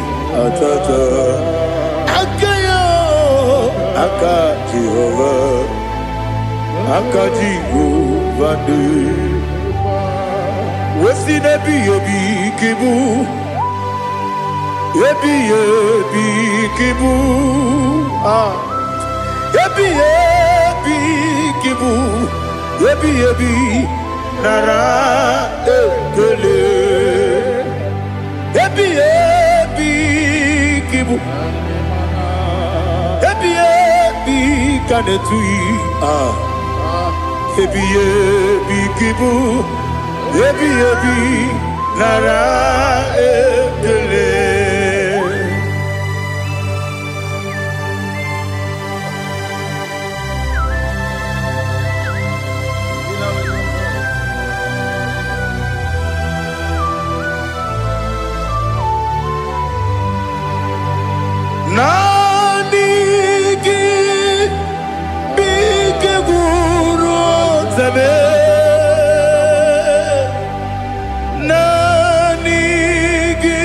atata akayo aka Jehovah aka Jehovah wesi nebi ebi kibu ebi kibu ebi kibu ebi nara ekele ebi kibu ebi kanetui ebi kibu ebi nara ekele. Nanigi bike guru zabe nanigi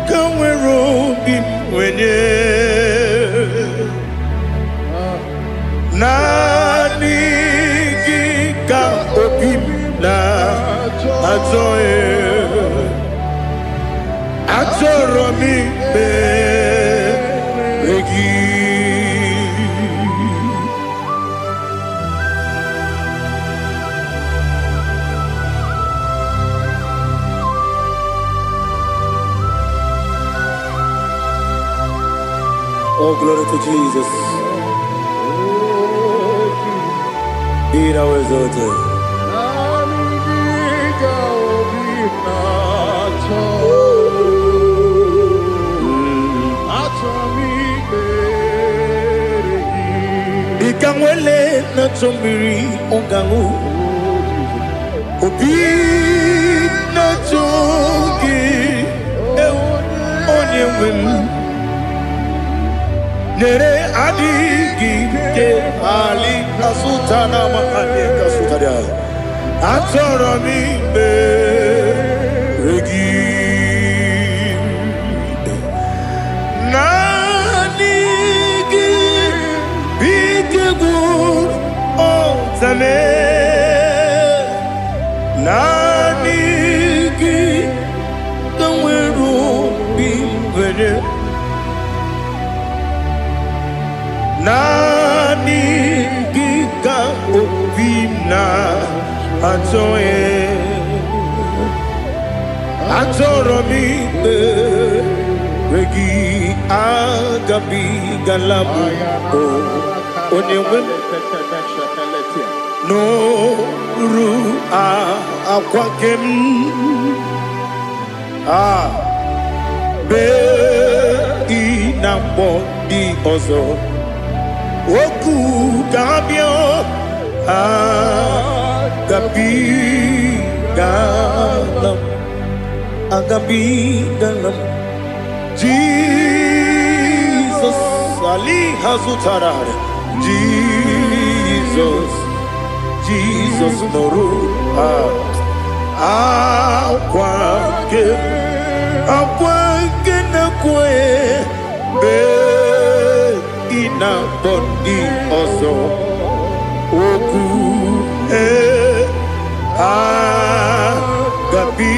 kamweru bimwenye nanigi ka obim na atoe atoro mi be oh, glory to Jesus. Be thou exalted. Ikamwele na chombiri ongangu obi na chogi onye wem nere adigi ke ali asutana makane kasutaria atoro mi be regi nanigi bigegu otame nanigi kamweru bimwere nanigi ka obimna atoye atoro mi regi agabi galabu onyewe no ru akwakem be inambo di ozo oku gabio agabi galam Jesus Ali Hazutarare Jesus Noru Aquake na kwe be ina bondi ozo oku gabi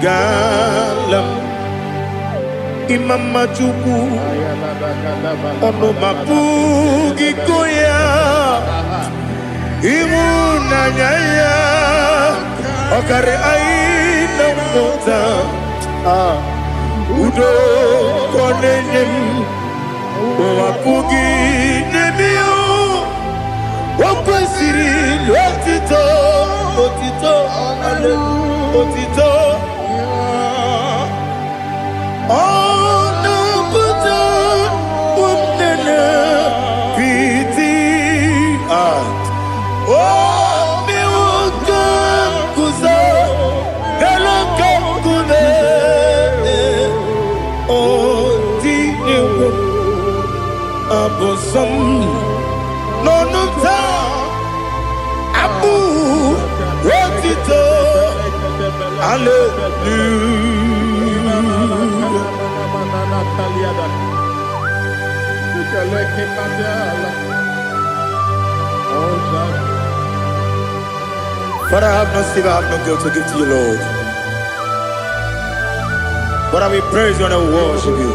galam imama chuku ono mapugi koya imuna nyaya okare aina mota udo konenyem wapugi nemio wakwesiri lotito otito ono puto umnene piti mi woka kuzo eloka kune abosom nonuta abu otito But I have no sin, I have no guilt to give to you, Lord. But I will praise you and I will worship you.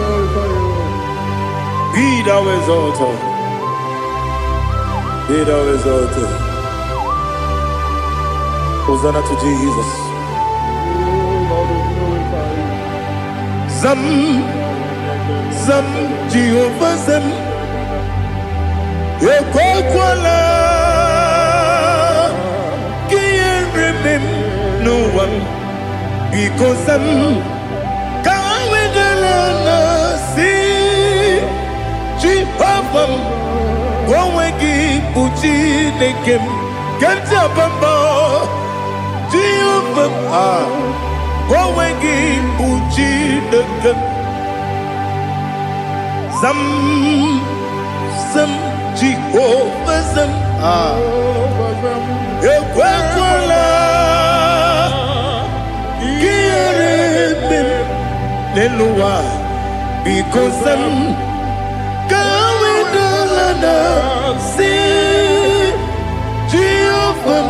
Be thou exalted. Be thou exalted. Hosanna to Jesus. Zam, Zam, Jehovah Zam. Ekwakwala. No one, because I'm going to see Jehovah. Going to put in the game. Get up and bow. Jehovah. Going to put in the game. Some Jehovah. Because I'm going to see Jehovah.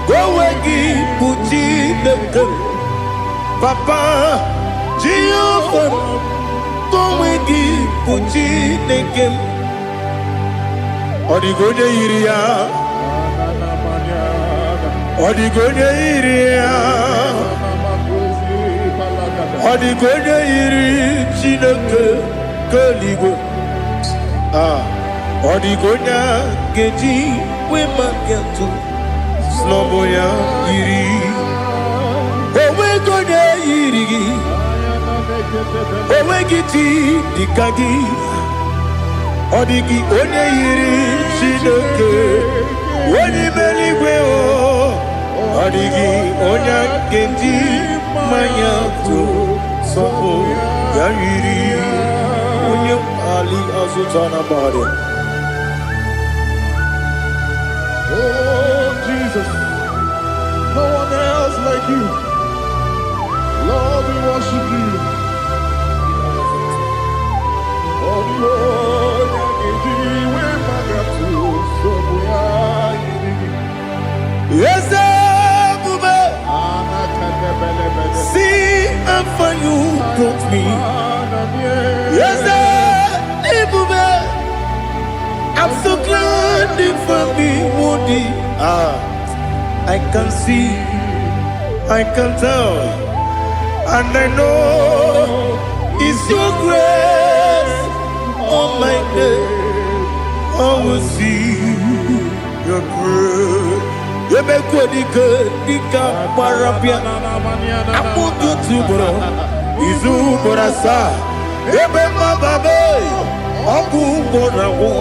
Go again, put in the gun. Papa, Jehovah. Go again, put in the gun. Odigonya iria. Odigonya iria. Odigonya iri chineke keligo. Odigonya geji wemaketu sloboya iri. Owegonya iri. Owegiti dikagi. Odigi onye iri chineke. Onye meligwe o. Odigi onye geji manya tu. Sopo yayiri unyo ali azutana bade. Oh Jesus, no one else like you. Lord, we worship you. Oh Lord, yes, see how far you brought me. Yes, I'm so glad for me, Woody. I can see, I can tell, and I know it's your grace. Oh my God, I will see your grace. You make good, Nika Parapia. I'm going to bro. Izu Borasa. Ebema Babe. Abu Bonawo.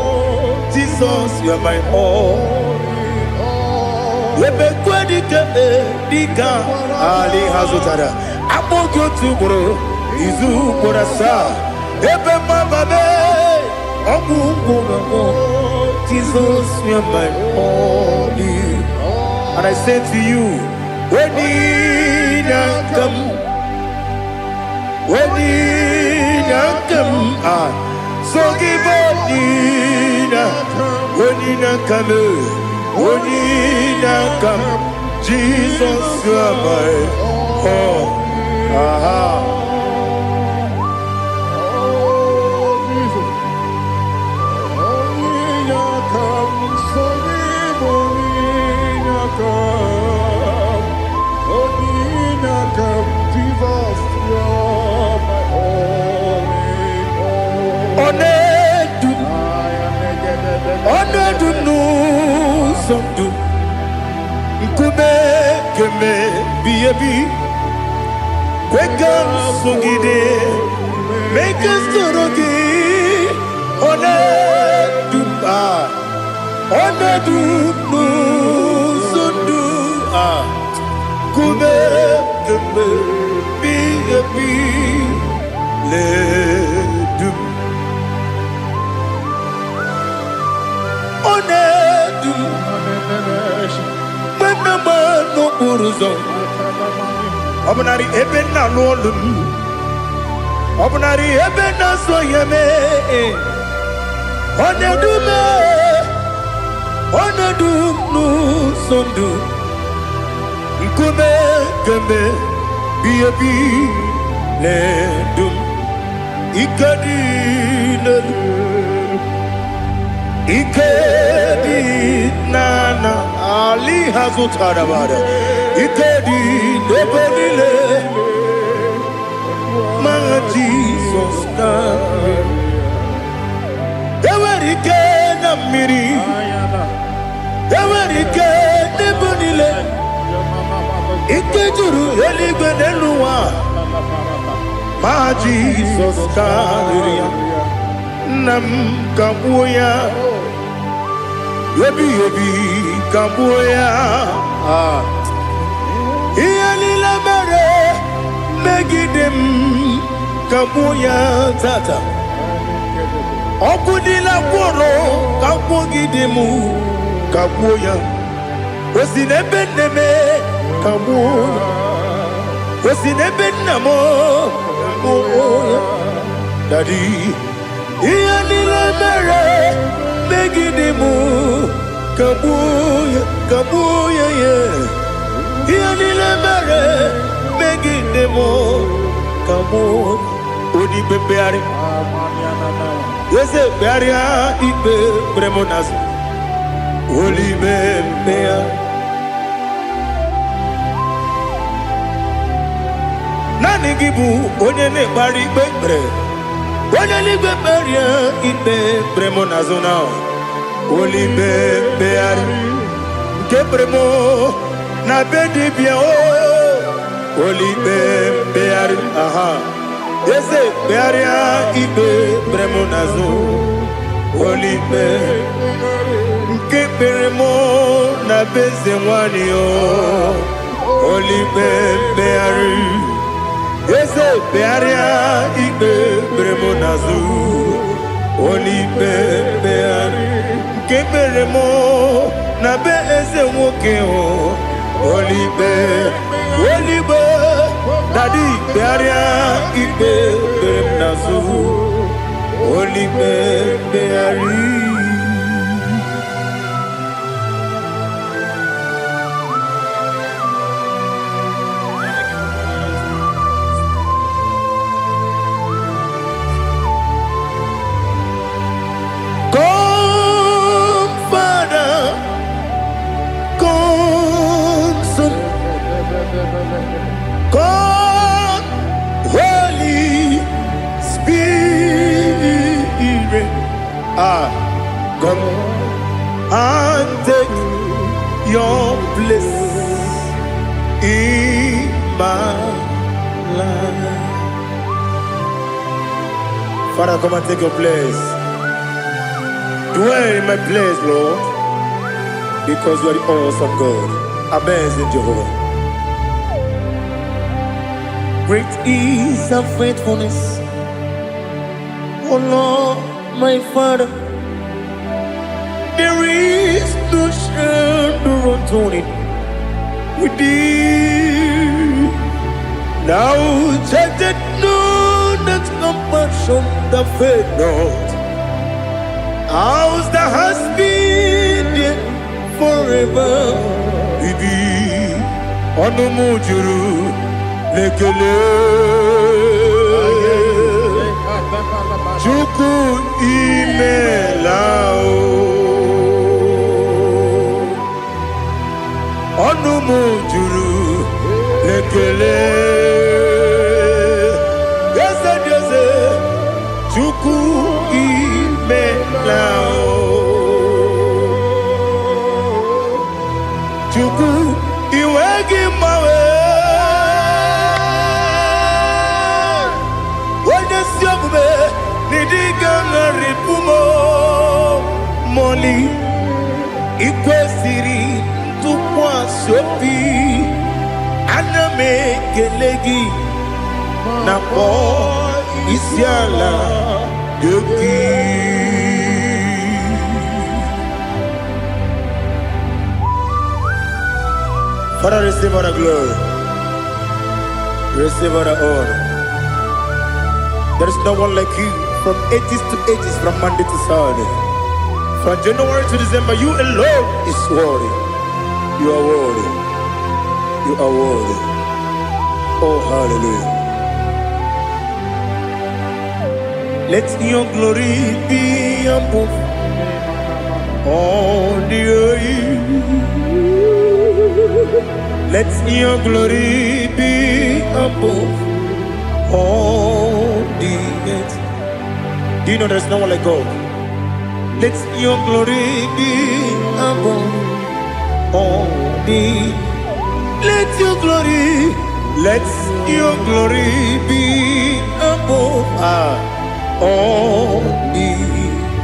Jesus, you are my all. You make good, Nika Ali Hazutara. I'm going to bro. Izu Borasa. Ebema Babe. Abu Bonawo. Jesus, you are my all. And I say to you, when you come, so give up, when you come, Jesus, you are my all. Wake up, Sugide, make us Torogi, Sundu, Kube, Ledu, Onedu, Manama no Uruzo. Obunari ebe na lolum. Obunari ebe na soyeme. Onedume. Onedum nu sondu. Nkume kembe. Biebi ledum. Ikadi ledum. Ikedi nana Ali Hazutarabada Ikedi Nebelile My Jesus Ewerike Namiri Ewerike Nebelile Ikejuru Eligwe Neluwa My Jesus Nam Kabuya Yebi Kabuya Iyalila mere Megidem Kabuya Tata Okudila Kworo Kabugidemu Kabuya Osinebendeme Kabuya Osinebenamo Kabuya Daddy Iyalila mere Megidemu Kabuya, Kabuya, yeah. Iyalila mere Megidemu Kabuya. Odi bebeari. Yese bearia ibe bremonas. Oli bebea. Nani gibu onye ne bari bebre. Onye li beberia ibe bremonas now. Oli bebeari Kebremo na bedi bia o Oli bebeari aha Yese bearia ibe bremo nazo Oli be Kebremo na beze wani o Oli bebeari Yese bearia ibe bremo nazo Oli bebeari Keberemo na be eze nwoke o Olibe Daddy bearia ibe berem nazu Olibe beari God, Holy Spirit, come and take your place in my life. Father, come and take your place. Dwell in my place, Lord, because you are the awesome God. Amazing Jehovah. Great is thy faithfulness, O Lord, my Father. There is no shadow unto it with thee. Now judged know that compassion that faith not. Ours that has been there forever with thee. Onomujuru Lekele Chuku imelao Onumujuru Lekele Yese Chuku imelao Chuku iwegi mawe Moli ikwesiri tụkwasị obi ana m ekele gị na kpọ isi ala gị. Father, receive all the glory. Receive all the honor. There is no one like you from ages to ages, from Monday to Saturday. From January to December, you alone is worthy. You are worthy. You are worthy. Oh, hallelujah. Let your glory be above all the earth. Let your glory be above all the earth. Do you know there's no one like God? Let your glory be above all the. Let your glory be above all the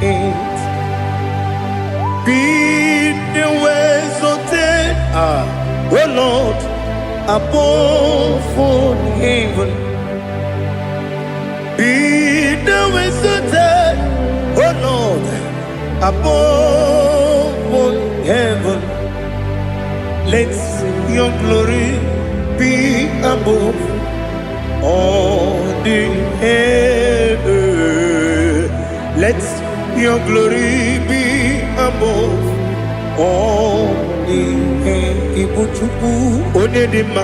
earth. Be the ways of oh Lord, above all heaven. Be the ways of oh Lord, above all heaven. Let your glory be above all the heaven. Let your glory be above all the heaven. Ibu Chukwu Onedima,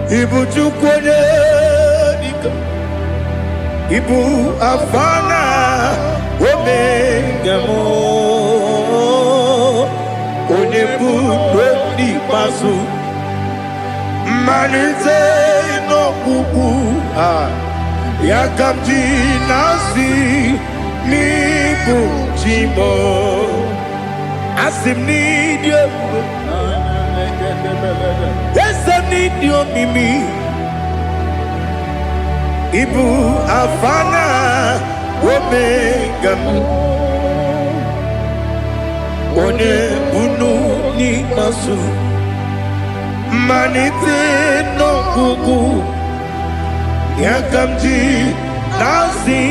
Ibu Chukwu Onedika, Ibu Afana Omega mo, Onebu Dodi Pasu, Manite no Kuku, Yakamji Nasi, Nibu Chimo. Asim need you. Yes, I need you, Mimi. Ibu Afana Omega. One Bunu ni Masu. Manite no Kuku. Yakamji Nasi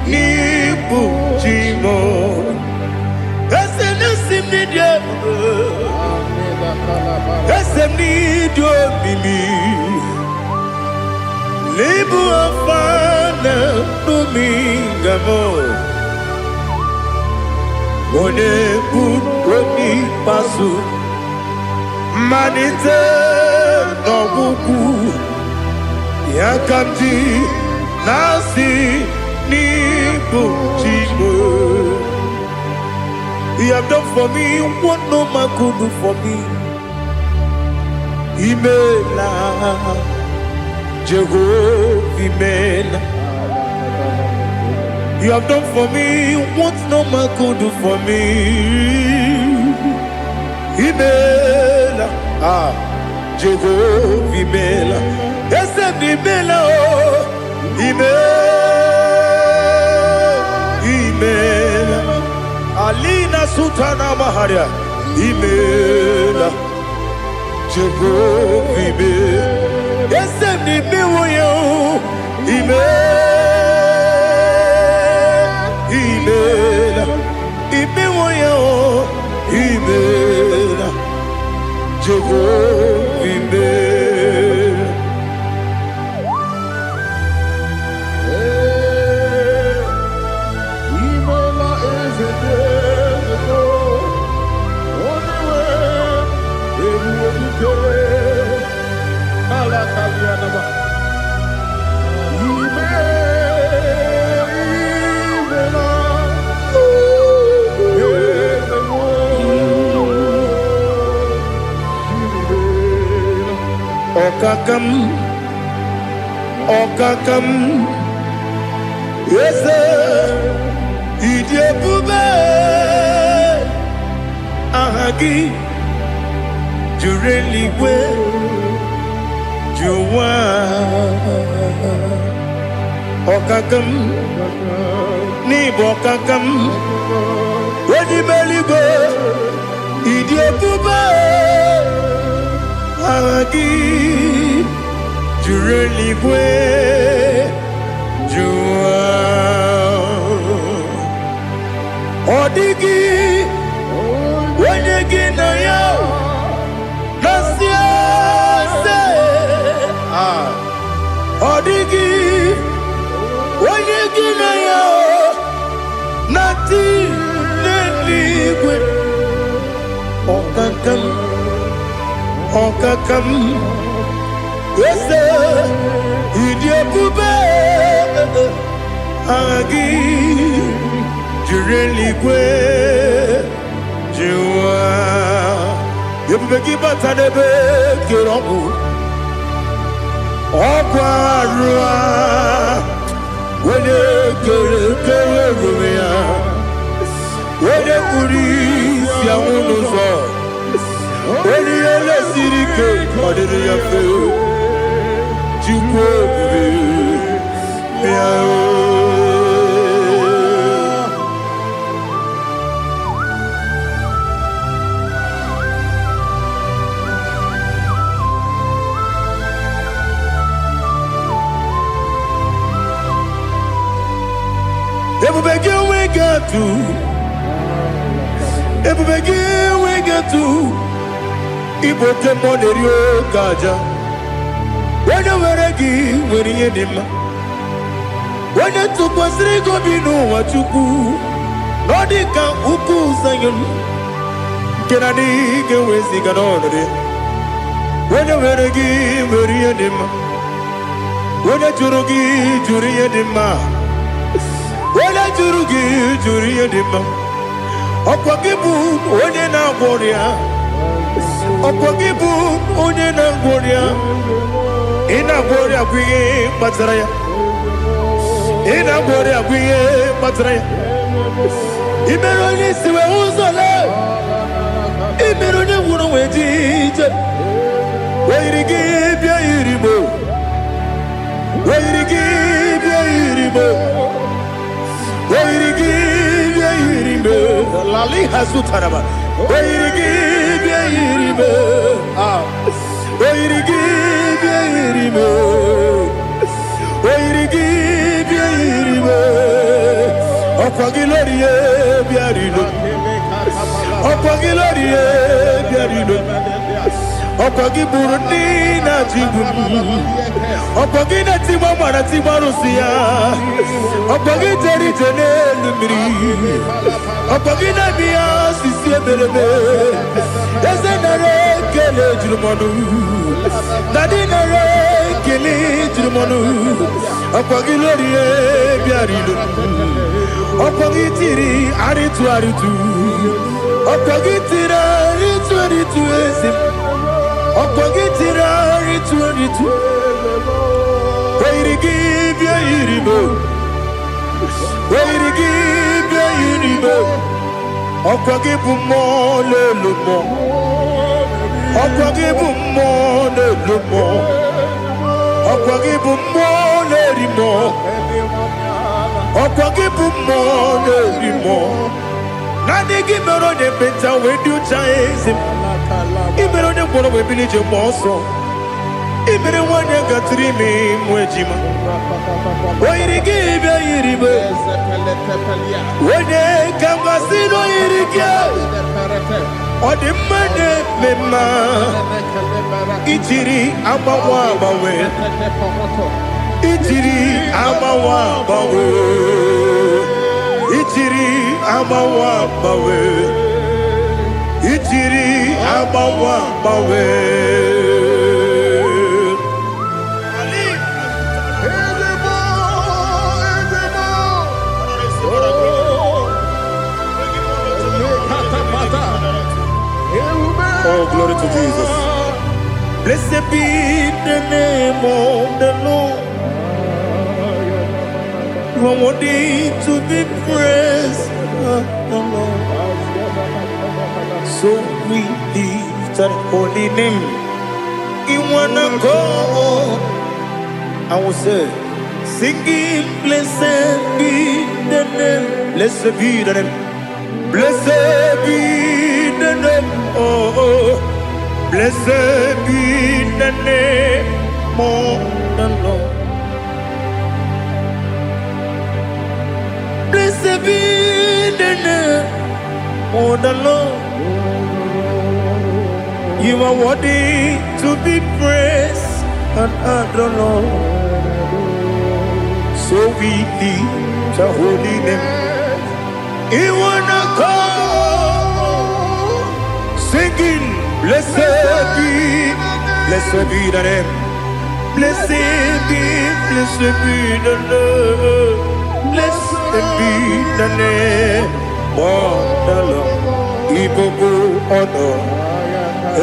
Nibu Chimo. Esem need you, Mimi. Libu Afana Domingamo. One Budoni Pasu. Manite no Buku. Yakamji Nasi Nibu Chimo. You have done for me what no man could do for me. Imela, Jehovah, Imela. You have done for me what no man could do for me. Imela, Jehovah, Imela. Yes, Imela, Imela. Alina Sutana Maharia, Imela, Jehovah, Imela. Yes, Imela, Imela, Imela, Jehovah, Imela. Okakam, yes, Idiabube, Ahagi, Jureli, Juwa, Okakam, Nibokakam, Wadi Beligo, Idiabube, Ahagi. Jureli Jua Odigi Wenegi na yo Nasia se Okakam Ese Idiabube Agi Jireligwe Jiwa Yebubeki Batanebe Kiromu Okwarua Wene Kere Rumia Wene Kuri Siamunuzo Wene Yele Sirike Kodiri Yafe Jukwe Miao Everybody we get to. Everybody we get to. Igbo tempo de rio kaja. When you were gi, when you dim. When you took was rigo binu wachuku. Nodika uku sayon. Kenani ge wezi ganonore. When you were gi, when you dim. When you jurugi, juri edima. Wala jurugi juri edima Okwagibu onye na gworia Okwagibu onye na gworia Ina gworia kwiye matraya Ina gworia kwiye matraya Imero ni siwe uzole Imero ni wuro wejije Wairigi bia irimo Wairigi bia irimo Lali Hazutaraba. Okwagi Burundi na Jibuti Okwagi na Timama na Timarusia Okwagi Jeri Jene Lumiri Okwagi na Mia Sisi Ebelebe Eze nare kele jirumonu Nadi nare kele jirumonu Okwagi Lorie Biarido Okwagi Tiri Aritu Aritu Okwagi Tira Aritu Aritu Esim Okogitira ritu Wairigi bia iribo Wairigi bia iribo Okogibu mo lelumo Okogibu mo lelumo Okogibu mo lerimo Okogibu mo lerimo Nani gimero de beta wedu chaizim Ibero ne kono we bilije monso Ibere wanya gatrimi mwejima Wairigi bia iribe Wene kamasino irige Odimane mema Ichiri amawa bawe Ichiri amawa bawe Ichiri amawa bawe Ichiri amawa bawe Oh, glory to Jesus. Blessed be the name of the Lord. You are worthy to be praised, the Lord. So we lift that holy name. You wanna go? I will say, singing, blessed be the name. Blessed be the name. Blessed be the name. Oh, blessed be the name of the Lord. Blessed be the name of the Lord. You are worthy to be praised and adored, Lord. So we lift the holy name. You wanna go singing. Blessed be the name. Blessed be the name. Blessed be the name. Oh, the Lord. Igbo honor.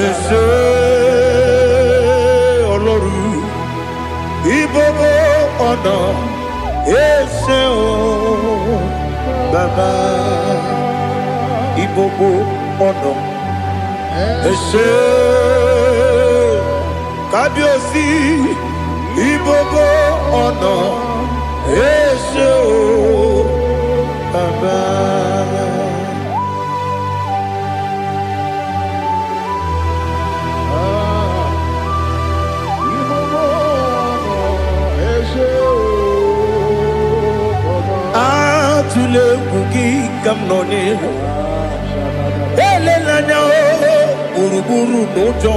Ese Oloru. Igbo honor. Ese o Baba. Igbo honor. Ese Kabiosi Igbo honor. Ese o Baba. Tule bugi kamnone ele lanya uruburu nojo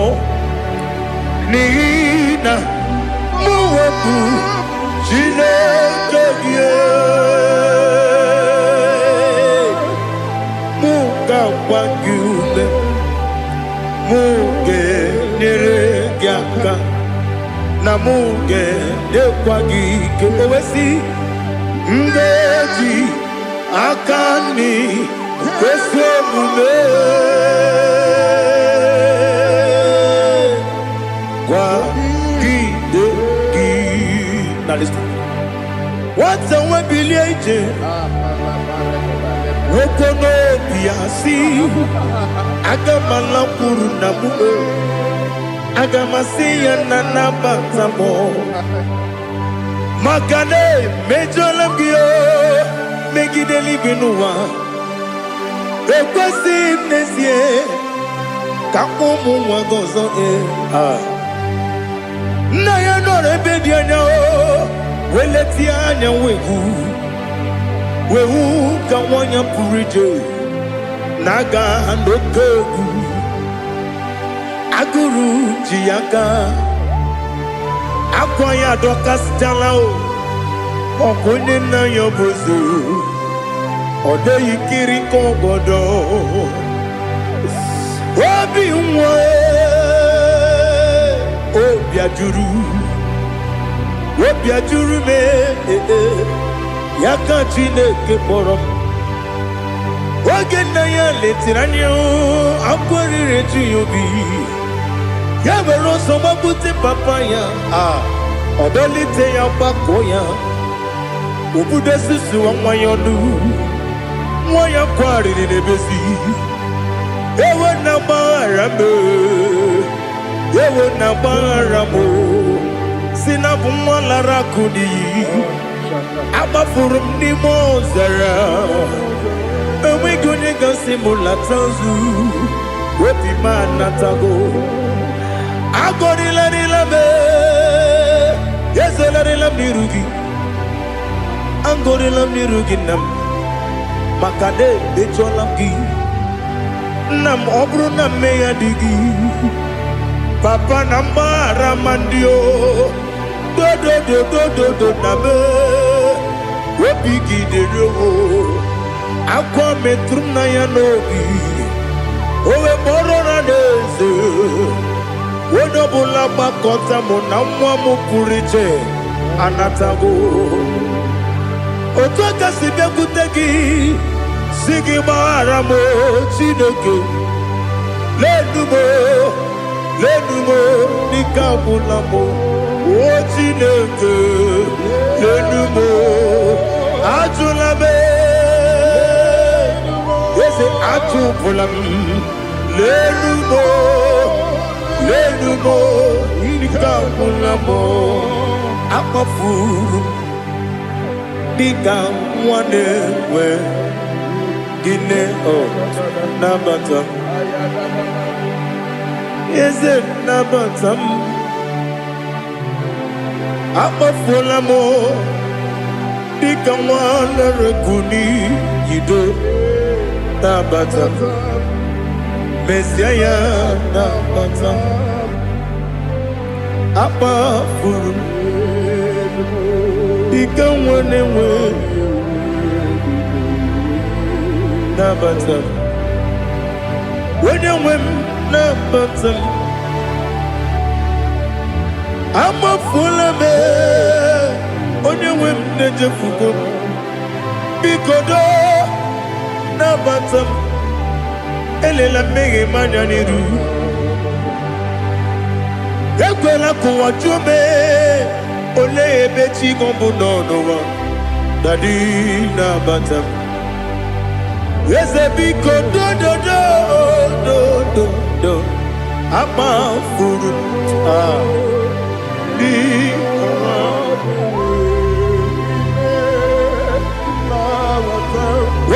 nina muwebu Chineke gie muga wagiume muge nere gyaka na muge dekwagi ke owesi Ngeji akani kwesemume kwa gidegi. Now listen. What's the way biliyeje? Wokono biasi agamala kuru na muwe agamasiya na nabatamo. Makane mejolamgio megideli binua ekwesi nesie kakumu wagozo na ya nore bedi anya weleti anya wehu ka wanya purije naga ndokogu aguru jiyaka Akwaya dokas jalao Okune na yobozu Ode yikiri kogodo Obi mwe Obi ajuru me Yaka Chineke morom Oge na ya letiranyo Akwari reju yobi Yabero soma buti papaya Odolite ya bakoya Ubude susu wa mwayonu Mwaya kwari ni nebezi Ewe na barame Ewe na baramo Sinabu mwala kudi Abafurum ni mozara Ewe gune gasi mulatanzu Wepi manatago Agorila nilabe Yesela nirugi Angorila nirugi nam Makade becholamgi Nam obru nam meya digi Papa nambara mandio Do nabe Wepigi de rogo Akwa metrum na yanogi Owe moro na neze Wodobula bakota muna mwamu puriche anatago Otoka sibe kutegi Sigi maharamo Chineke Lenumo Nikabulamo O Chineke Lenumo Ajulame Yese ajubulam Lenumo Nikabulamo Akafuru Diga mwane we Gine o Nabata Is it Nabatam Akafulamo Diga mwane rekuni Yido Nabata Messiah Nabata Akafuru Diga mwane we Nabata When you win nabatam amafula me onye nwe m na-ejefugo bikodo nabatam elela mmehie m anya n'iru ekwela ka ụwa jụọ m olee ebe chi gị bụ n'ụwa dadi nabatam eze biko do amafuru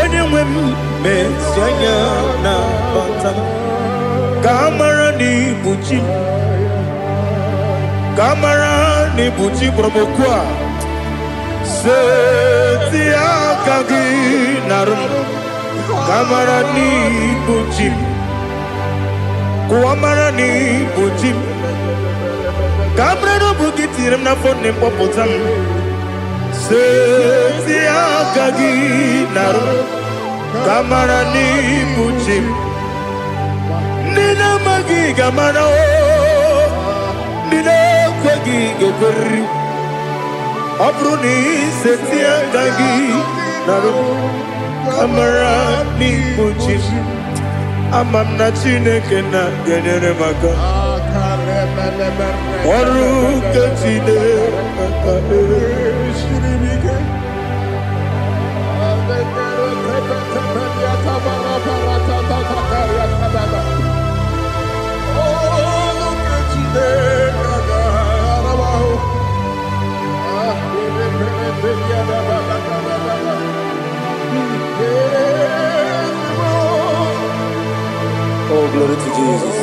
onye nwe m mezi anya nabatam ka amara n'ibu chi ka amara n'ibu chi kpọrọmokwu a seti aka gị narụ ka amara n'ibu chi kụwa mara n'ibu chi ka amara n'obu gị tiri m n'afọ nne mkpọpụta m seti aka gị narụ ka amara n'ibu chi ndị na-amaghị ga-amara ndị na-ekweghị ga-ekweriri ọ bụrụ na iseti aka gị narụ ka amara n'ibu chi ama m na Chineke na-enyere m aka ọrụ nke Chineke aka esiri m ike Oh, glory to Jesus.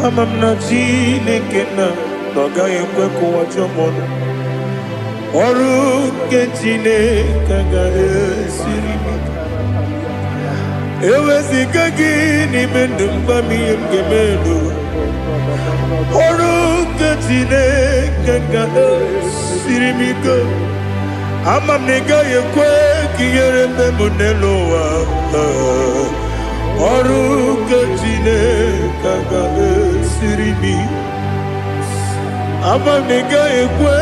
Ama m na Chineke na ọ gaghị ekwe ka ụwa jụọ m ọnụ ọrụ nke Chineke ga-esiri m ike eweziga gị n'ime ndụ mgba m ihe m ga-eme n'ụwa ọrụ nke Chineke ga-esiri m ike ama m na ị gaghị ekwe ka ihere mbe m n'elu ụwa ọrụ nke Chineke ga-esiri m ike ama m na ị gaghị ekwe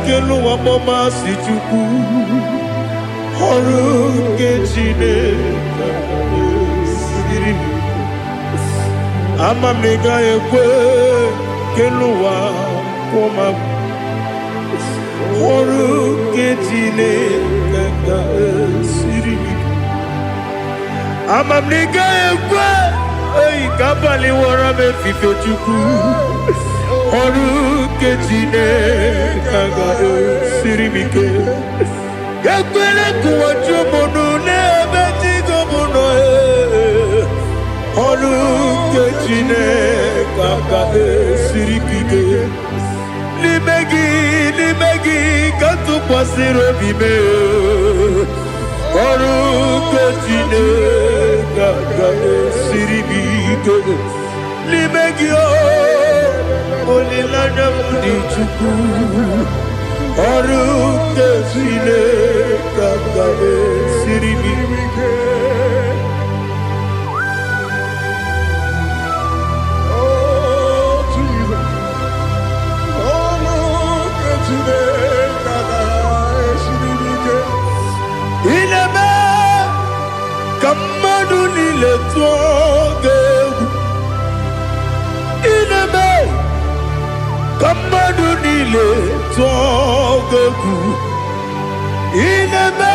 ka elu ụwa gbamasị Chukwu ọrụ nke Chineke ga-esiri m ike ama m na ị gaghị ekwe ka elu ụwa kwụma ọrụ nke Chineke ga-esiri m ike ama m na ị gaghị ekwe ka abalị wara m efife Chukwu ọrụ nke Chineke ga-esiri m ike ekwela ka ụwa jụọ m ọnụ n'ebe chi gị bụ nọ ọrụ nke Chineke ga-esiri m ike n'ime gị ka tụkwasịrị obi m ọrụ nke Chineke ga-esiri m ike n'ime gị olileanya m dị Chukwu ọrụ nke Chineke ga-esiri m ike ineme ka mmadụ niile tụọ gị egwu ineme ka mmadụ niile tụọ gị egwu ineme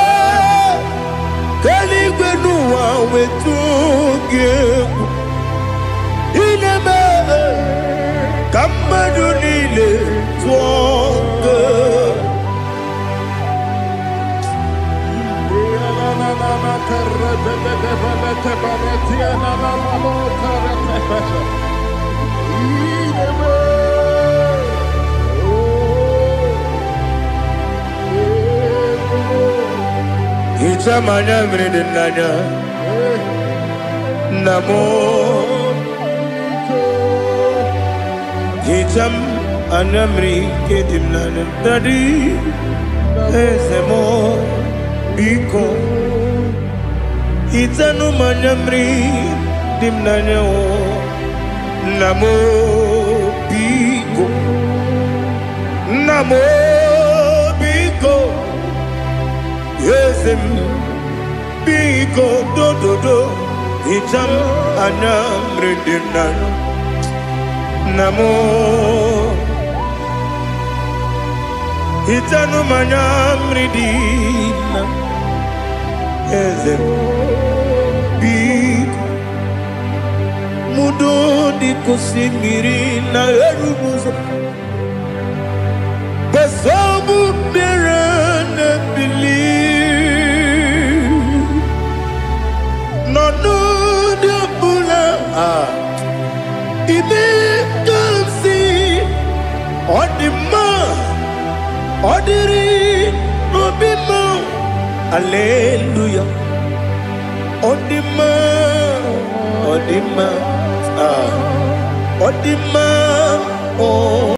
ka eluigwe n'ụwa wee tụọ gị egwu ineme ka mmadụ niile tụọ gị egwu Ichamanya mrede nanya namo Icham anamri kedim nanya Dadi ezemo biko Itanu manyamri dimnanya o namo biko yesem biko do itam anyamri dimnanya namo itanu manyamri dimnanya yesem biko mudo di kusimiri na erubuzo besobu birane believe no de bula ibe kamsi odima odiri obima hallelujah odima oh.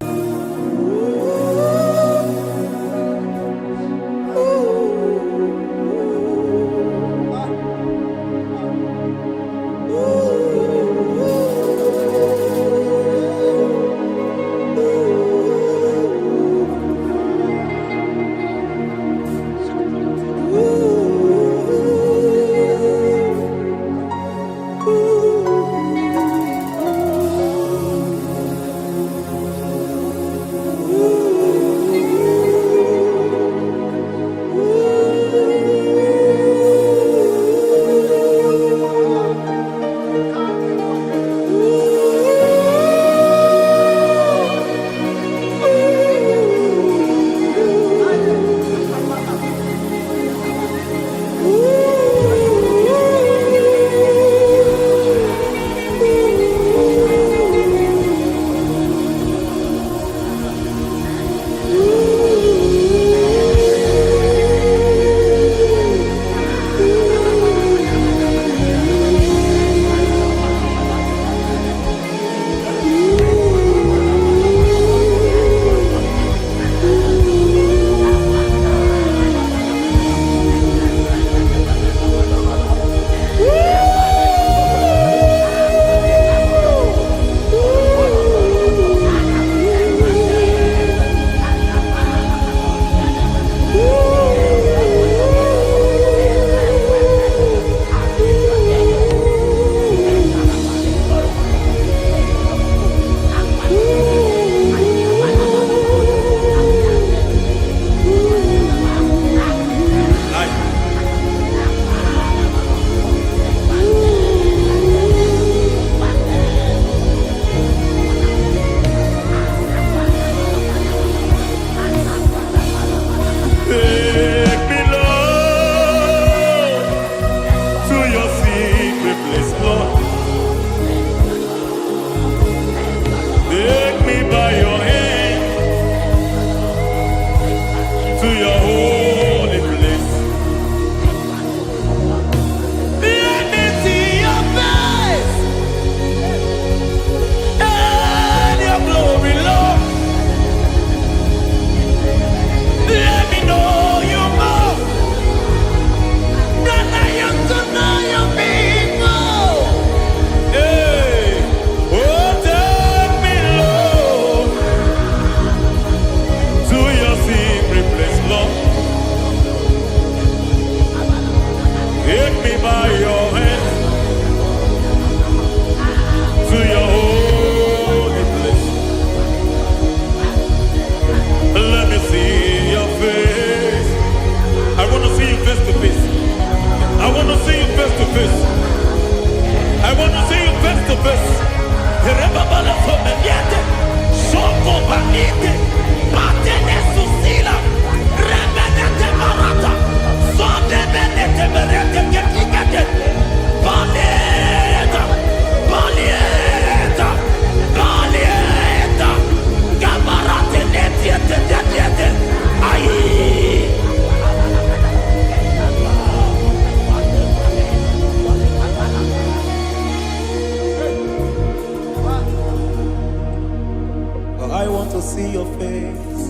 to see your face.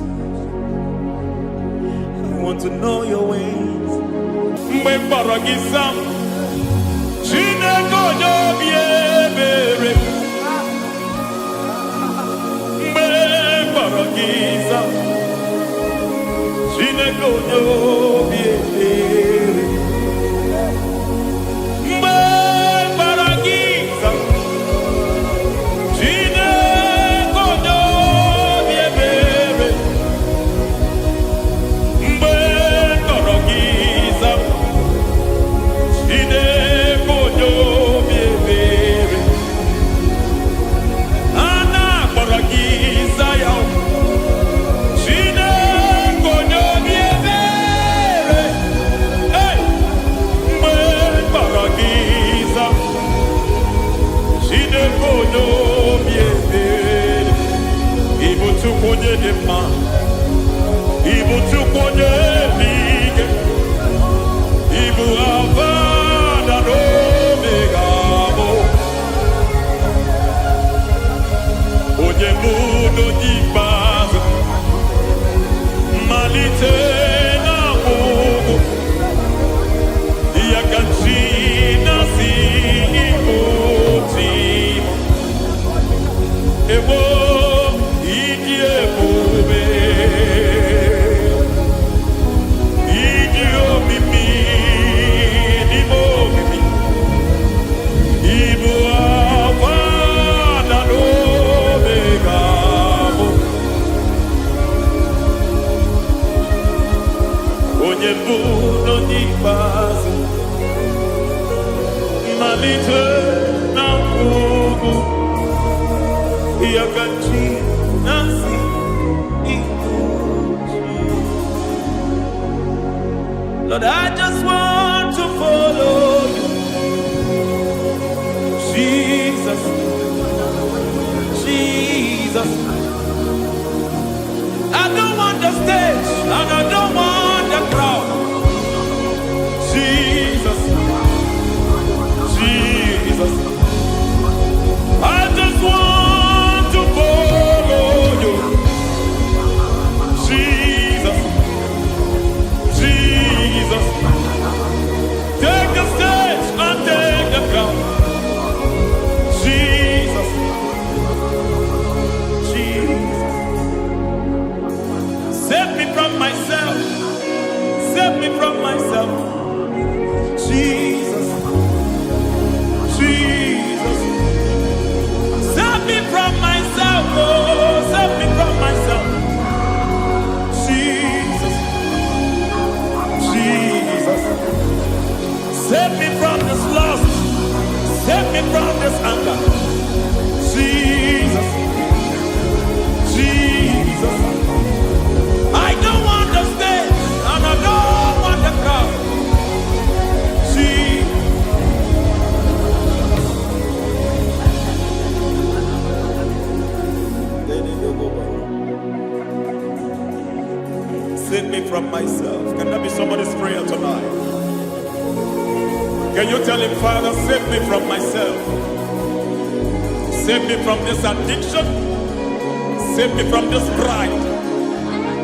I want to know your ways. Mgbe mkpọrọ gị sam, Chineke onye obi ebere mgbe kpọrọ gị ịza Chineke onye obi ebere mgbe kpọrọ gị ịza Chineke onye obi ebere mgbe kpọrọ gị ịza Chineke onye obi ebere a na-akpọrọ gị ịza ya Chineke onye obi ebere mgbe kpọrọ gị ịza Chineke onye obi ebere ịbụ Chukwu onye dị mma ịbụ Chukwu onye dị ike ịbụ Alfa na Omega bụ onye bụ n'onye ikpeazụ mmalite na ọgwụgwụ ya ka chi na-asị Igbo tim Egbo ịdị ebube ịdị omimi n'ime omimi ịbụ Alfa na Omega bụ onye mbụ n'onye ikpeazụ mmalite na ọgwụgwụ ya ka chi na-asị Igbo tim. Lord, I just want to follow you, Jesus, Jesus. I don't want the stage and I don't want the crowd. Jesus, Jesus. I just want to follow you, Jesus, Jesus. Take the stage and take the crown. Jesus, Jesus. Save me from myself. Save me from myself. Jesus, Jesus. Save me from myself. Oh, save me from myself. Jesus, Jesus. Save me from this lust. Save me from this anger. Jesus, Jesus. I don't want the stage and I don't want the crowd. Jesus. Save me from myself. Can that be somebody's prayer tonight? Can you tell him, Father, save me from myself? Save me from this addiction. Save me from this pride.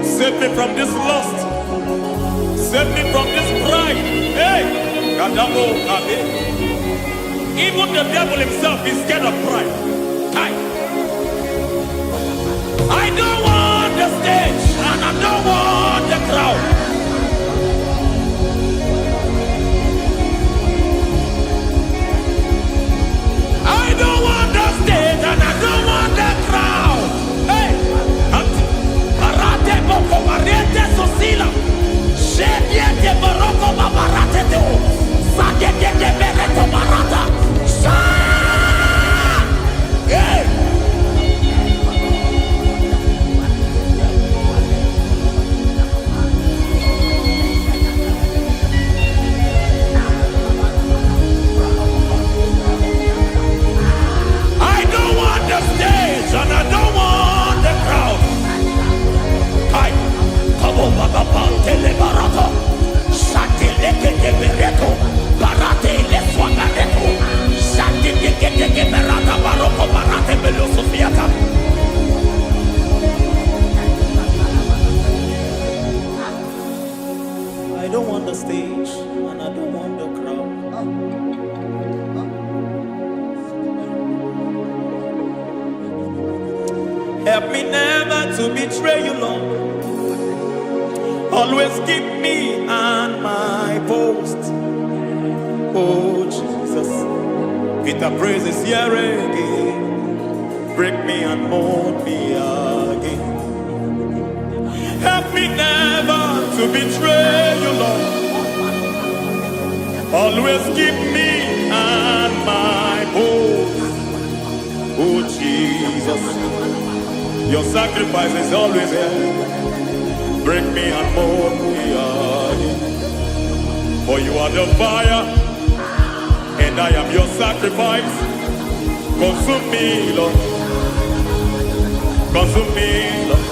Save me from this lust. Save me from this pride. Hey! Kadamo Kabe. Even the devil himself is scared of pride. I don't want the stage and I don't want the crowd. I don't want the stage and I don't want the crowd. Hey! Barate boko barete sosila. Shediete baroko babarate teo. Sadete bereto barata. Hey! Help me never to betray you, Lord. Always keep me on my post. Oh, Jesus. Peter praises here again. Break me and mold me again. Help me never to betray you, Lord. Always keep me on my post. Oh, Jesus. Your sacrifice is always here. Break me and mold me again. For you are the fire, and I am your sacrifice. Consume me, Lord. Consume me, Lord.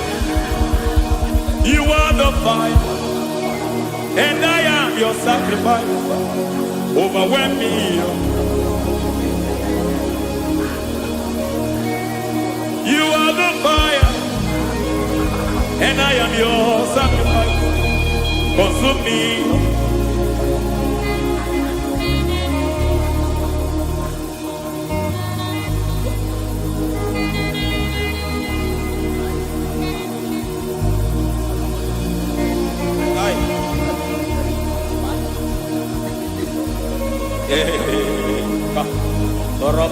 You are the fire, and I am your sacrifice. Overwhelm me, Lord. You are the fire, and I am your sacrifice. Consume me.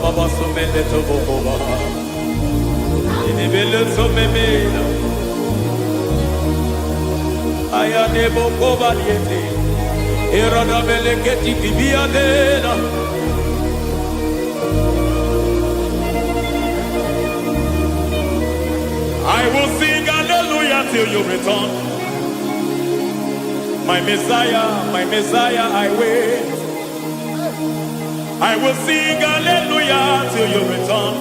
Baba sumende to boba. Inibele sumemela. Aya ne boba liete. Erada beleketi bibia dena. I will sing hallelujah till you return. My Messiah, I wait. I will sing hallelujah till you return.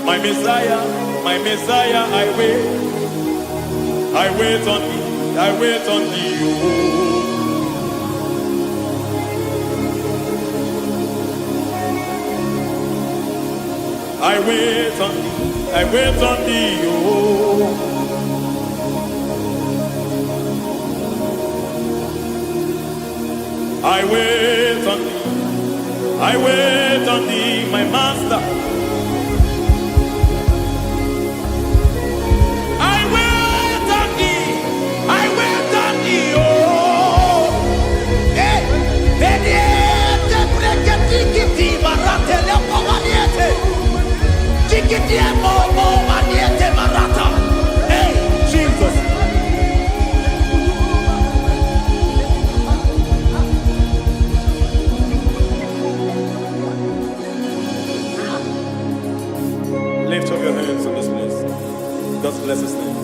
My Messiah, I wait. I wait on thee, I wait on thee. Oh. I wait on thee, I wait on thee. Oh. I wait on thee. I wait on thee, my master. I wait on thee. I wait on thee, oh. Hey, vediete, breketi, marate, lepo maniete. Tikiti, mo, maniete, marata. Hey, Jesus. Lift up your hands in this place. God bless his name.